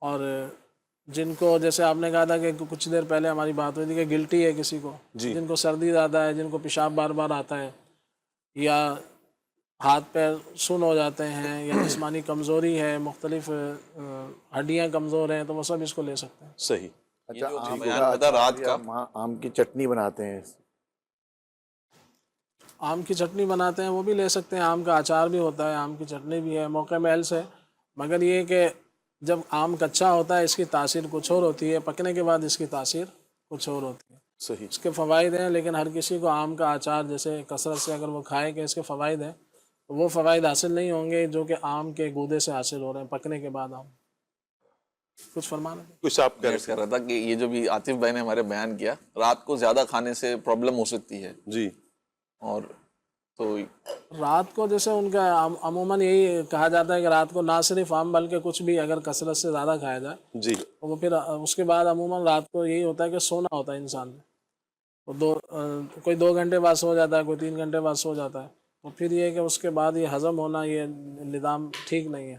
اور جن کو جیسے آپ نے کہا تھا کہ کچھ دیر پہلے ہماری بات ہوئی تھی کہ گلٹی ہے کسی کو، جن کو سردی زیادہ ہے، جن کو پیشاب بار بار آتا ہے یا ہاتھ پیر سن ہو جاتے ہیں یا جسمانی کمزوری ہے، مختلف ہڈیاں کمزور ہیں، تو وہ سب اس کو لے سکتے ہیں۔ صحیح۔ اچھا رات کا آم کی چٹنی بناتے ہیں، آم کی چٹنی بناتے ہیں وہ بھی لے سکتے ہیں، آم کا اچار بھی ہوتا ہے، آم کی چٹنی بھی ہے، موقع محل سے۔ مگر یہ کہ جب آم کچا ہوتا ہے اس کی تاثیر کچھ اور ہوتی ہے، پکنے کے بعد اس کی تاثیر کچھ اور ہوتی ہے۔ صحیح۔ اس کے فوائد ہیں، لیکن ہر کسی کو آم کا اچار جیسے کثرت سے اگر وہ کھائے کہ اس کے فوائد ہیں تو وہ فوائد حاصل نہیں ہوں گے جو کہ آم کے گودے سے حاصل ہو رہے ہیں پکنے کے بعد۔ آم کچھ فرمانا کچھ آپ کر رہا تھا کہ یہ جو بھی عاطف بھائی نے ہمارے بیان کیا، رات کو زیادہ کھانے سے پرابلم ہو سکتی ہے جی، اور تو رات کو جیسے ان کا عموماً یہی کہا جاتا ہے کہ رات کو نہ صرف آم بلکہ کچھ بھی اگر کثرت سے زیادہ کھایا جائے جی تو وہ پھر اس کے بعد عموماً رات کو یہی ہوتا ہے کہ سونا ہوتا ہے انسان نے، تو کوئی 2 گھنٹے بعد سو جاتا ہے، کوئی 3 گھنٹے بعد سو جاتا ہے، تو پھر یہ کہ اس کے بعد یہ ہضم ہونا یہ نظام ٹھیک نہیں ہے۔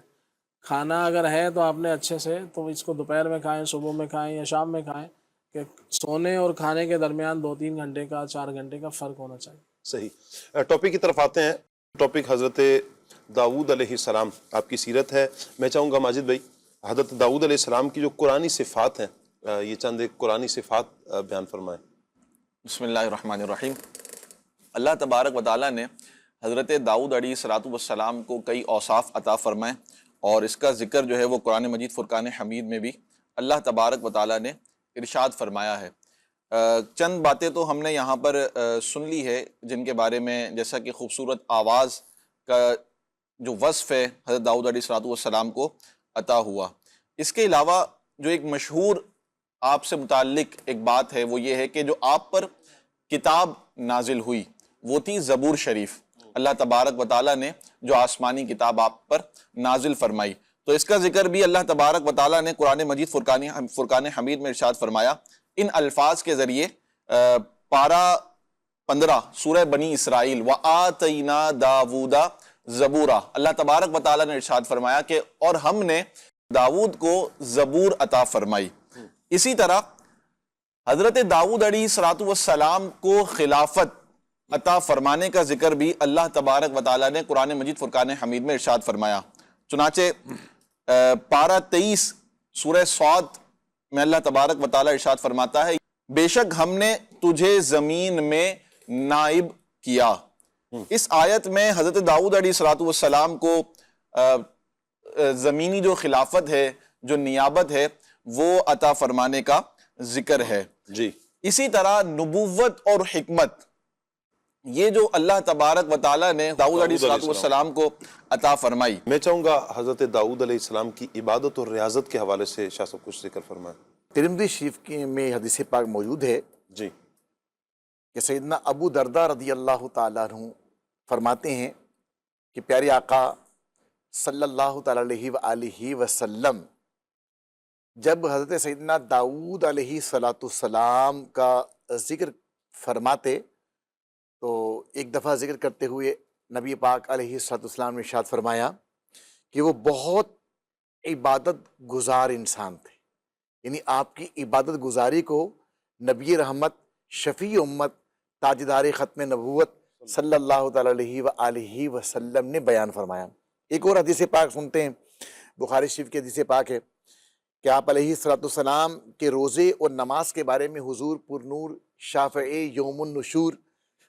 کھانا اگر ہے تو آپ نے اچھے سے تو اس کو دوپہر میں کھائیں، صبح میں کھائیں یا شام میں کھائیں، کہ سونے اور کھانے کے درمیان 2-3 گھنٹے کا 4 گھنٹے کا فرق ہونا چاہیے۔ صحیح۔ ٹاپک کی طرف آتے ہیں۔ ٹاپک حضرت داؤد علیہ السلام، آپ کی سیرت ہے۔ میں چاہوں گا ماجد بھائی حضرت داؤد علیہ السلام کی جو قرآنی صفات ہیں یہ چند ایک قرآنی صفات بیان فرمائیں۔ بسم اللہ الرحمن الرحیم۔ اللہ تبارک و تعالیٰ نے حضرت داؤد علیہ السلام کو کئی اوصاف عطا فرمائے، اور اس کا ذکر جو ہے وہ قرآن مجید فرقان حمید میں بھی اللہ تبارک و تعالیٰ نے ارشاد فرمایا ہے۔ چند باتیں تو ہم نے یہاں پر سن لی ہے جن کے بارے میں، جیسا کہ خوبصورت آواز کا جو وصف ہے حضرت داؤد علیہ السلام کو عطا ہوا۔ اس کے علاوہ جو ایک مشہور آپ سے متعلق ایک بات ہے وہ یہ ہے کہ جو آپ پر کتاب نازل ہوئی وہ تھی زبور شریف۔ اللہ تبارک و تعالیٰ نے جو آسمانی کتاب آپ پر نازل فرمائی، تو اس کا ذکر بھی اللہ تبارک و تعالیٰ نے قرآن مجید فرقان حمید میں ارشاد فرمایا۔ ان الفاظ کے ذریعے پارہ 15 سورہ بنی اسرائیل وَآتَيْنَا دَاوُودَ زبورا، اللہ تبارک و تعالیٰ نے ارشاد فرمایا کہ اور ہم نے داؤد کو زبور عطا فرمائی۔ اسی طرح حضرت داؤد علیہ السلام کو خلافت عطا فرمانے کا ذکر بھی اللہ تبارک و تعالیٰ نے قرآن مجید فرقان حمید میں ارشاد فرمایا۔ چنانچہ پارہ 23 سورہ صاد میں اللہ تبارک و تعالیٰ ارشاد فرماتا ہے، بے شک ہم نے تجھے زمین میں نائب کیا۔ اس آیت میں حضرت داؤد علیہ السلام کو زمینی جو خلافت ہے، جو نیابت ہے، وہ عطا فرمانے کا ذکر ہے۔ جی اسی طرح نبوت اور حکمت، یہ جو اللہ تبارک و تعالیٰ نے داؤد علیہ السلام کو عطا فرمائی۔ میں چاہوں گا حضرت داؤد علیہ السلام کی عبادت اور ریاضت کے حوالے سے شاہ صاحب کچھ ذکر فرمائیں۔ ترمذی شریف میں حدیث پاک موجود ہے جی کہ سیدنا ابو دردہ رضی اللہ تعالیٰ عنہ فرماتے ہیں کہ پیارے آقا صلی اللہ تعالیٰ علیہ وآلہ وسلم جب حضرت سیدنا داؤد علیہ السلام کا ذکر فرماتے تو ایک دفعہ ذکر کرتے ہوئے نبی پاک علیہ السلام نے ارشاد فرمایا کہ وہ بہت عبادت گزار انسان تھے، یعنی آپ کی عبادت گزاری کو نبی رحمت، شفیع امت، تاجدار ختم نبوت صلی اللہ تعالیٰ علیہ وآلہ وسلم نے بیان فرمایا۔ ایک اور حدیث پاک سنتے ہیں، بخاری شریف کی حدیث پاک ہے کہ آپ علیہ السلام کے روزے اور نماز کے بارے میں حضور پر نور شافع یوم النشور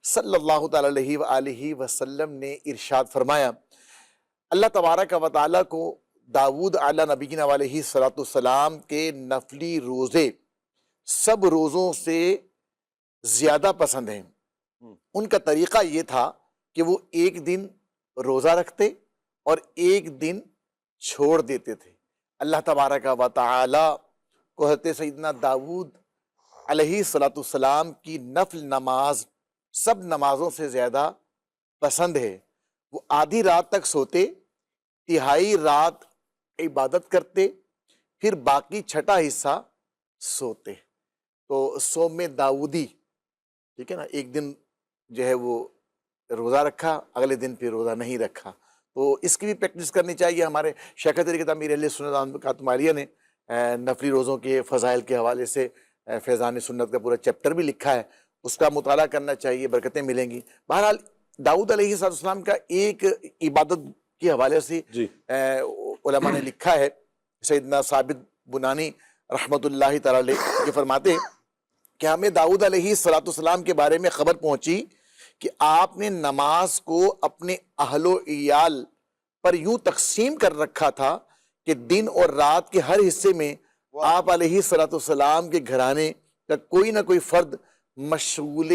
صلی اللہ تعالیٰ علیہ وآلہ وسلم نے ارشاد فرمایا، اللہ تبارک و تعالیٰ کو داؤد علیہ نبینا علیہ السلام کے نفلی روزے سب روزوں سے زیادہ پسند ہیں۔ ان کا طریقہ یہ تھا کہ وہ ایک دن روزہ رکھتے اور ایک دن چھوڑ دیتے تھے۔ اللہ تبارک و تعالیٰ کو حضرت سیدنا داؤد علیہ السلام کی نفل نماز سب نمازوں سے زیادہ پسند ہے۔ وہ آدھی رات تک سوتے، تہائی رات عبادت کرتے، پھر باقی چھٹا حصہ سوتے۔ تو صوم داؤدی، ٹھیک ہے نا، ایک دن جو ہے وہ روزہ رکھا، اگلے دن پھر روزہ نہیں رکھا۔ تو اس کی بھی پریکٹس کرنی چاہیے۔ ہمارے شیخ طریقۃ امیر اہل سنت کاتم عالیہ نے نفلی روزوں کے فضائل کے حوالے سے فیضان سنت کا پورا چیپٹر بھی لکھا ہے، اس کا مطالعہ کرنا چاہیے، برکتیں ملیں گی۔ بہرحال داؤد علیہ السلام کا ایک عبادت کے حوالے سے علماء نے لکھا ہے، سیدنا ثابت بنانی رحمۃ اللہ تعالی علیہ یہ فرماتے ہیں کہ ہمیں داؤد علیہ السلام کے بارے میں خبر پہنچی کہ آپ نے نماز کو اپنے اہل و عیال پر یوں تقسیم کر رکھا تھا کہ دن اور رات کے ہر حصے میں آپ علیہ السلام کے گھرانے کا کوئی نہ کوئی فرد مشغول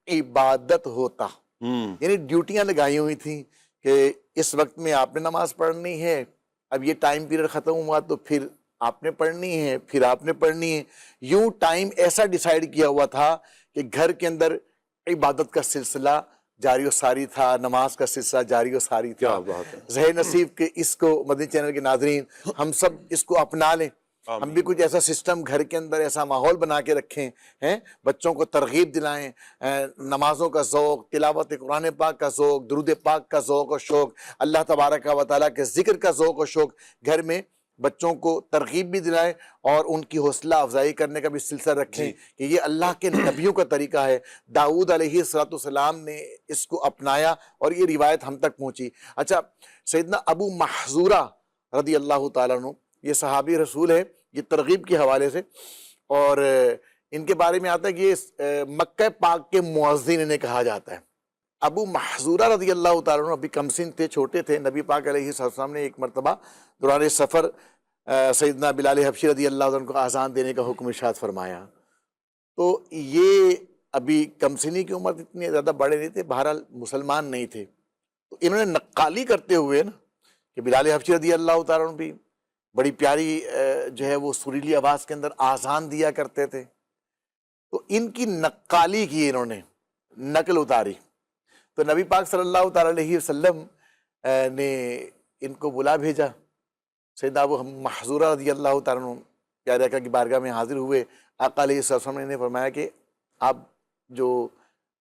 عبادت ہوتا، یعنی ڈیوٹیاں لگائی ہوئی تھیں کہ اس وقت میں آپ نے نماز پڑھنی ہے، اب یہ ٹائم پیریڈ ختم ہوا تو پھر آپ نے پڑھنی ہے، پھر آپ نے پڑھنی ہے۔ یوں ٹائم ایسا ڈیسائیڈ کیا ہوا تھا کہ گھر کے اندر عبادت کا سلسلہ جاری و ساری تھا، نماز کا سلسلہ جاری و ساری تھا۔ ظہر نصیب کہ اس کو مدنی چینل کے ناظرین ہم سب اس کو اپنا لیں، ہم بھی کچھ ایسا سسٹم گھر کے اندر ایسا ماحول بنا کے رکھیں ہیں، بچوں کو ترغیب دلائیں، نمازوں کا ذوق، تلاوت قرآن پاک کا ذوق، درود پاک کا ذوق و شوق، اللہ تبارک و تعالیٰ کے ذکر کا ذوق و شوق گھر میں بچوں کو ترغیب بھی دلائیں اور ان کی حوصلہ افزائی کرنے کا بھی سلسلہ رکھیں کہ یہ اللہ کے نبیوں کا طریقہ ہے۔ داؤد علیہ السلام نے اس کو اپنایا اور یہ روایت ہم تک پہنچی۔ اچھا، سیدنا ابو محذورہ رضی اللہ تعالیٰ عنہ یہ صحابی رسول ہے، یہ ترغیب کے حوالے سے، اور ان کے بارے میں آتا ہے کہ یہ مکہ پاک کے مؤذن انہیں کہا جاتا ہے۔ ابو محذورہ رضی اللہ تعالیٰ عنہ ابھی کم سن تھے، چھوٹے تھے۔ نبی پاک علیہ السلام نے ایک مرتبہ دوران سفر سیدنا بلال حبشی رضی اللہ عنہ کو اذان دینے کا حکم ارشاد فرمایا۔ تو یہ ابھی کم سنی کی عمر اتنے زیادہ بڑے نہیں تھے، بہرحال مسلمان نہیں تھے، تو انہوں نے نقالی کرتے ہوئے نا کہ بلال حبشی رضی اللہ تعالیٰ عنہ بھی بڑی پیاری جو ہے وہ سریلی آواز کے اندر آذان دیا کرتے تھے، تو ان کی نقالی کی، انہوں نے نقل اتاری۔ تو نبی پاک صلی اللہ تعالیٰ علیہ وسلم نے ان کو بلا بھیجا۔ سیدنا ابو محذورہ رضی اللہ تعالیٰ عنہ پیارے آقا کی بارگاہ میں حاضر ہوئے۔ آقا علیہ السلام نے فرمایا کہ آپ جو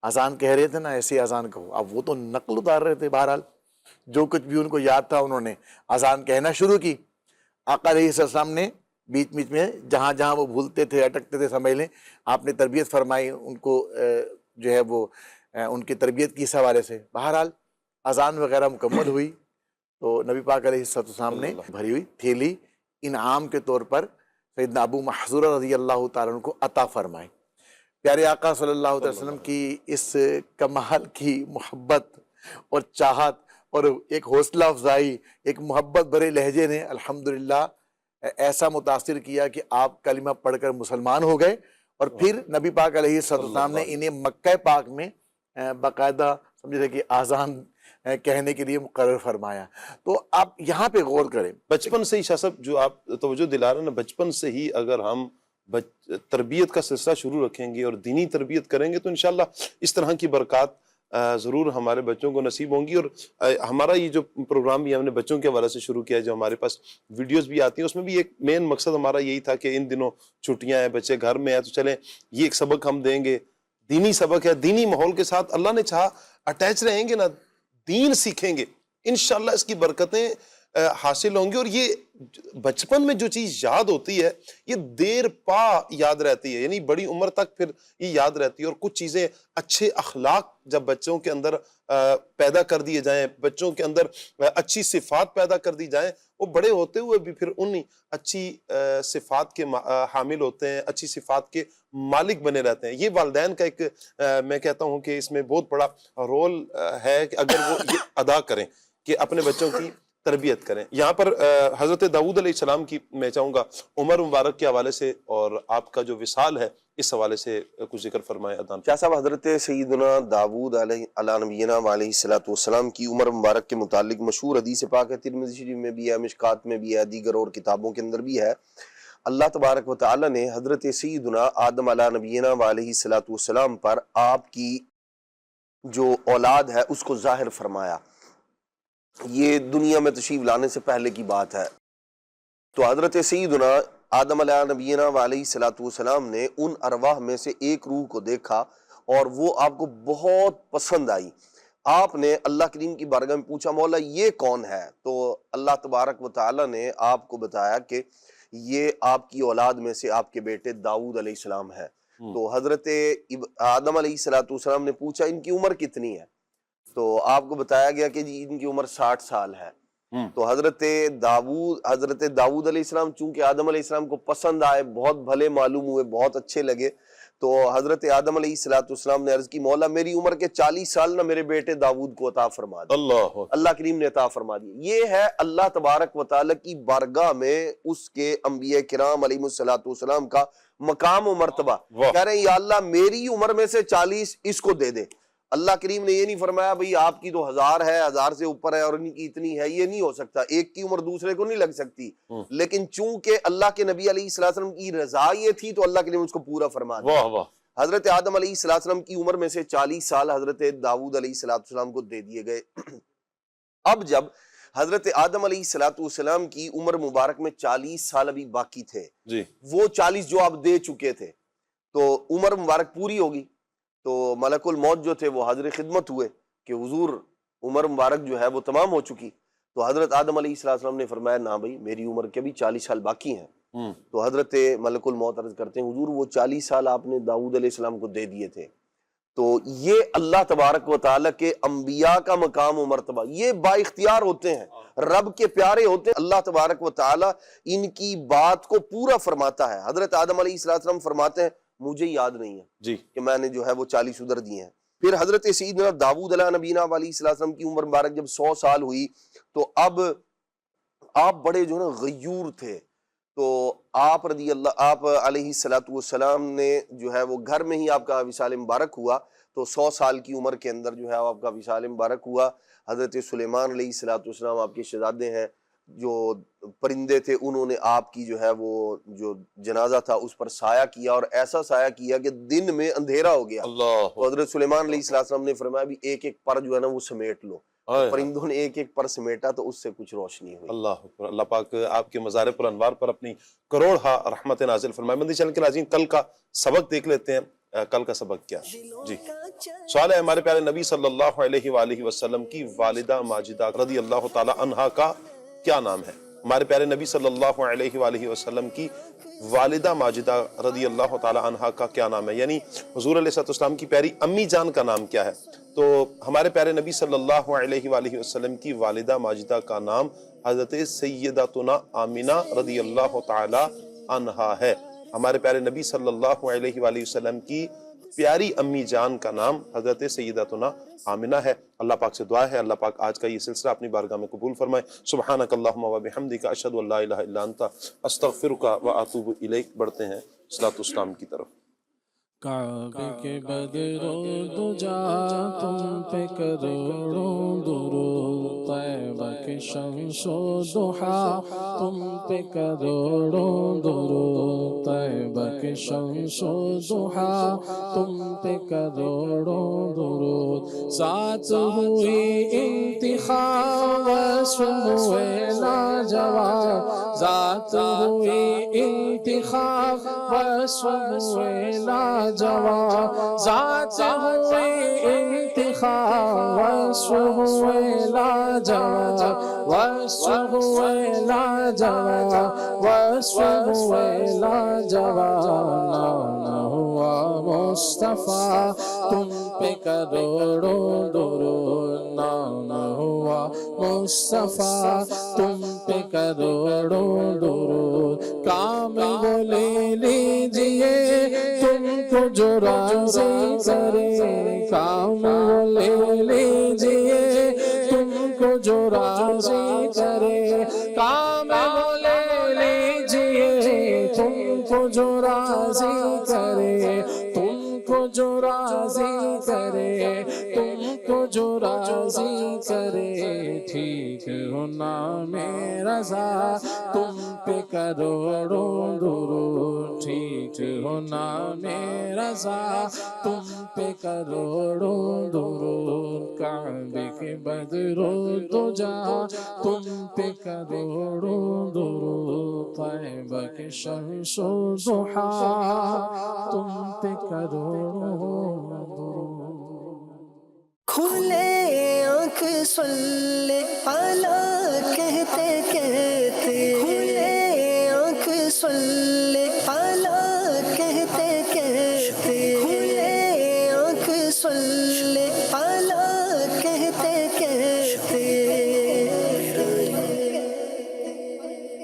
اذان کہہ رہے تھے نا، ایسی اذان کہو۔ اب وہ تو نقل اتار رہے تھے، بہرحال جو کچھ بھی ان کو یاد تھا انہوں نے اذان کہنا شروع کی۔ آقا علیہ السلام نے بیچ بیچ میں جہاں جہاں وہ بھولتے تھے، اٹکتے تھے، سمجھ لیں آپ نے تربیت فرمائی ان کو، جو ہے وہ ان کی تربیت کی اس حوالے سے۔ بہرحال اذان وغیرہ مکمل ہوئی تو نبی پاک علیہ السلام نے بھری ہوئی تھیلی انعام کے طور پر سیدنا ابو محذورہ رضی اللہ تعالیٰ عنہ کو عطا فرمائی۔ پیارے آقا صلی اللہ علیہ وسلم کی اس کمال کی محبت اور چاہت اور ایک حوصلہ افزائی، ایک محبت بھرے لہجے نے الحمدللہ ایسا متاثر کیا کہ آپ کلمہ پڑھ کر مسلمان ہو گئے، اور پھر نبی پاک علیہ السلام نے انہیں مکہ پاک میں باقاعدہ سمجھے کہ آذان کہنے کے لیے مقرر فرمایا۔ تو آپ یہاں پہ غور کریں، بچپن سے ہی شاہ صاحب جو آپ توجہ دلا رہے ہیں نا، بچپن سے ہی اگر ہم تربیت کا سلسلہ شروع رکھیں گے اور دینی تربیت کریں گے تو انشاءاللہ اس طرح کی برکات ضرور ہمارے بچوں کو نصیب ہوں گی۔ اور ہمارا یہ جو پروگرام بھی ہم نے بچوں کے حوالے سے شروع کیا ہے، جو ہمارے پاس ویڈیوز بھی آتی ہیں، اس میں بھی ایک مین مقصد ہمارا یہی تھا کہ ان دنوں چھٹیاں ہیں، بچے گھر میں ہیں، تو چلیں یہ ایک سبق ہم دیں گے، دینی سبق ہے، دینی ماحول کے ساتھ اللہ نے چاہا اٹیچ رہیں گے نا، دین سیکھیں گے، انشاءاللہ اس کی برکتیں حاصل ہوں گی۔ اور یہ بچپن میں جو چیز یاد ہوتی ہے یہ دیر پا یاد رہتی ہے، یعنی بڑی عمر تک پھر یہ یاد رہتی ہے۔ اور کچھ چیزیں، اچھے اخلاق جب بچوں کے اندر پیدا کر دیے جائیں، بچوں کے اندر اچھی صفات پیدا کر دی جائیں، وہ بڑے ہوتے ہوئے بھی پھر انہی اچھی صفات کے حامل ہوتے ہیں، اچھی صفات کے مالک بنے رہتے ہیں۔ یہ والدین کا ایک میں کہتا ہوں کہ اس میں بہت بڑا رول ہے کہ اگر وہ یہ ادا کریں کہ اپنے بچوں کی تربیت کریں۔ یہاں پر حضرت داؤد علیہ السلام کی میں چاہوں گا عمر مبارک کے حوالے سے اور آپ کا جو وصال ہے اس حوالے سے کچھ ذکر فرمائے ادان۔ شاہ صاحب، حضرت سیدنا داؤد علیہ نبینا علیہ السلام کی عمر مبارک کے متعلق مشہور حدیث پاک ہے، ترمذی شریف میں بھی ہے، مشکات میں بھی ہے، دیگر اور کتابوں کے اندر بھی ہے۔ اللہ تبارک و تعالی نے حضرت سیدنا آدم علیہ نبینا علیہ السلام پر آپ کی جو اولاد ہے اس کو ظاہر فرمایا۔ یہ دنیا میں تشریف لانے سے پہلے کی بات ہے۔ تو حضرت سیدنا آدم علیہ نبینا علیہ السلام نے ان ارواح میں سے ایک روح کو دیکھا اور وہ آپ کو بہت پسند آئی۔ آپ نے اللہ کریم کی بارگاہ میں پوچھا، مولا یہ کون ہے؟ تو اللہ تبارک و تعالی نے آپ کو بتایا کہ یہ آپ کی اولاد میں سے آپ کے بیٹے داؤد علیہ السلام ہے۔ تو حضرت آدم علیہ السلام نے پوچھا ان کی عمر کتنی ہے؟ تو آپ کو بتایا گیا کہ جی ان کی عمر 60 سال ہے۔ تو حضرت داؤد علیہ السلام چونکہ آدم علیہ السلام کو پسند آئے، بہت بھلے معلوم ہوئے، بہت اچھے لگے، تو حضرت آدم علیہ السلام نے عرض کی، مولا میری عمر کے 40 سال نہ میرے بیٹے داؤد کو عطا فرما دیا۔ اللہ کریم نے عطا فرما دیا۔ یہ ہے اللہ تبارک و تعالی کی بارگاہ میں اس کے انبیاء کرام علیہ السلام کا مقام و مرتبہ۔ کہہ رہے ہیں یا اللہ میری عمر میں سے 40 اس کو دے دے۔ اللہ کریم نے یہ نہیں فرمایا بھئی آپ کی تو 1000 ہے، 1000 سے اوپر ہے اور ان کی اتنی ہے، یہ نہیں ہو سکتا، ایک کی عمر دوسرے کو نہیں لگ سکتی۔ لیکن چونکہ اللہ کے نبی علیہ السلام کی رضا یہ تھی تو اللہ کریم اس کو پورا فرما دیا۔ حضرت آدم علیہ السلام کی عمر میں سے 40 سال حضرت داؤد علیہ السلام کو دے دیے گئے۔ اب جب حضرت آدم علیہ السلام کی عمر مبارک میں 40 سال ابھی باقی تھے، وہ 40 جو آپ دے چکے تھے، تو عمر مبارک پوری ہوگی، تو ملک الموت جو تھے وہ حاضر خدمت ہوئے کہ حضور عمر مبارک جو ہے وہ تمام ہو چکی۔ تو حضرت آدم علیہ السلام نے فرمایا نہ بھائی میری عمر کے بھی 40 سال باقی ہیں۔ تو حضرت ملک الموت عرض کرتے ہیں حضور وہ 40 سال آپ نے داؤد علیہ السلام کو دے دیے تھے۔ تو یہ اللہ تبارک و تعالیٰ کے انبیاء کا مقام و مرتبہ، یہ با اختیار ہوتے ہیں، رب کے پیارے ہوتے ہیں۔ اللہ تبارک و تعالیٰ ان کی بات کو پورا فرماتا ہے۔ حضرت آدم علیہ السلام فرماتے ہیں مجھے یاد نہیں ہے کہ میں نے جو ہے وہ 40 ادھر دیے ہیں۔ پھر حضرت سیدنا داؤد علیہ نبینا علیہ السلام کی عمر مبارک جب 100 سال ہوئی تو اب آپ بڑے جو ہے نا غیور تھے، تو آپ علیہ السلام نے جو ہے وہ گھر میں ہی آپ کا وصال مبارک ہوا۔ تو 100 سال کی عمر کے اندر جو ہے آپ کا وصال مبارک ہوا۔ حضرت سلیمان علیہ السلام آپ کے شہزادے ہیں، جو پرندے تھے انہوں نے آپ کی جو ہے وہ جو جنازہ تھا اس پر سایہ کیا، اور ایسا سایہ کیا کہ دن میں اندھیرا ہو گیا۔ تو حضرت سلیمان علیہ السلام نے فرمایا بھی ایک ایک پر جو ہے نا وہ سمیٹ لو۔ پرندوں نے ایک ایک پر سمیٹا تو اس سے کچھ روشنی ہوئی۔ اللہ اکبر۔ اللہ پاک آپ کے مزار پر انوار پر اپنی کروڑ ہا رحمت نازل فرمائے۔ مدنی چینل کے ناظرین کل کا سبق دیکھ لیتے ہیں۔ کل کا سبق کیا جی سوال ہے ہمارے پیارے نبی صلی اللہ علیہ وآلہ وسلم کی والدہ ماجدہ رضی اللہ تعالی عنہا کا کیا نام ہے؟ ہمارے پیارے نبی صلی اللہ علیہ وآلہ وسلم کی والدہ ماجدہ رضی اللہ تعالی عنہا کا کیا نام ہے، یعنی حضور علیہ السلام کی پیاری امی جان کا نام کیا ہے؟ تو ہمارے پیارے نبی صلی اللہ علیہ وآلہ وسلم کی والدہ ماجدہ کا نام حضرت سیدتنا آمنہ رضی اللہ تعالی عنہا ہے۔ ہمارے پیارے نبی صلی اللہ علیہ وآلہ وسلم کی پیاری امی جان کا نام حضرت سیدتنا آمنہ ہے۔ اللہ پاک سے دعا ہے اللہ پاک آج کا یہ سلسلہ اپنی بارگاہ میں قبول فرمائے۔ سبحانک اللہم و بحمدک اشہد ان لا الہ الا انت استغفرک و اتوب الیک۔ بڑھتے ہیں صلاۃ والسلام کی طرف۔ کعبے کے بدر و دجا تم پہ کروڑوں درود، طیبہ کے شمس و ضحیٰ تم پہ کروڑوں درود، طیبہ کے شمس و ضحیٰ تم پہ کروڑوں درود، ذات ہوئی انتخاب وصف ہوئے لاجواب، ذات ہوئی انتخاب وصف ہوئے لاجواب، ذات ہوئی انتخاب وصف ہوئے لاجواب، وصف ہوئے لاجواب، وصف ہوئے لاجواب، نام ہوا مصطفیٰ تم پہ کروڑوں درود، نام ہوا مصطفیٰ تم پہ کروڑوں درود، کام وہ لے لیجئے تم کو جو راضی کرے، کام وہ لے لیجئے تم کو جو راضی کرے، کام وہ لے لیجئے تم کو جو راضی کرے، تم کو جو راضی کرے، تم کو جو راضی کرے، ٹھیک ہونا میرا رضا تم پہ کروڑوں درود، ٹھیک ہونا میرا رضا تم پہ کروڑوں درود، کعبے کے بدر و دجا تم پہ کروڑوں درود، طیبہ کے شمس و ضحیٰ تم پہ کروڑوں درود۔ کھلے آنکھ صلی علی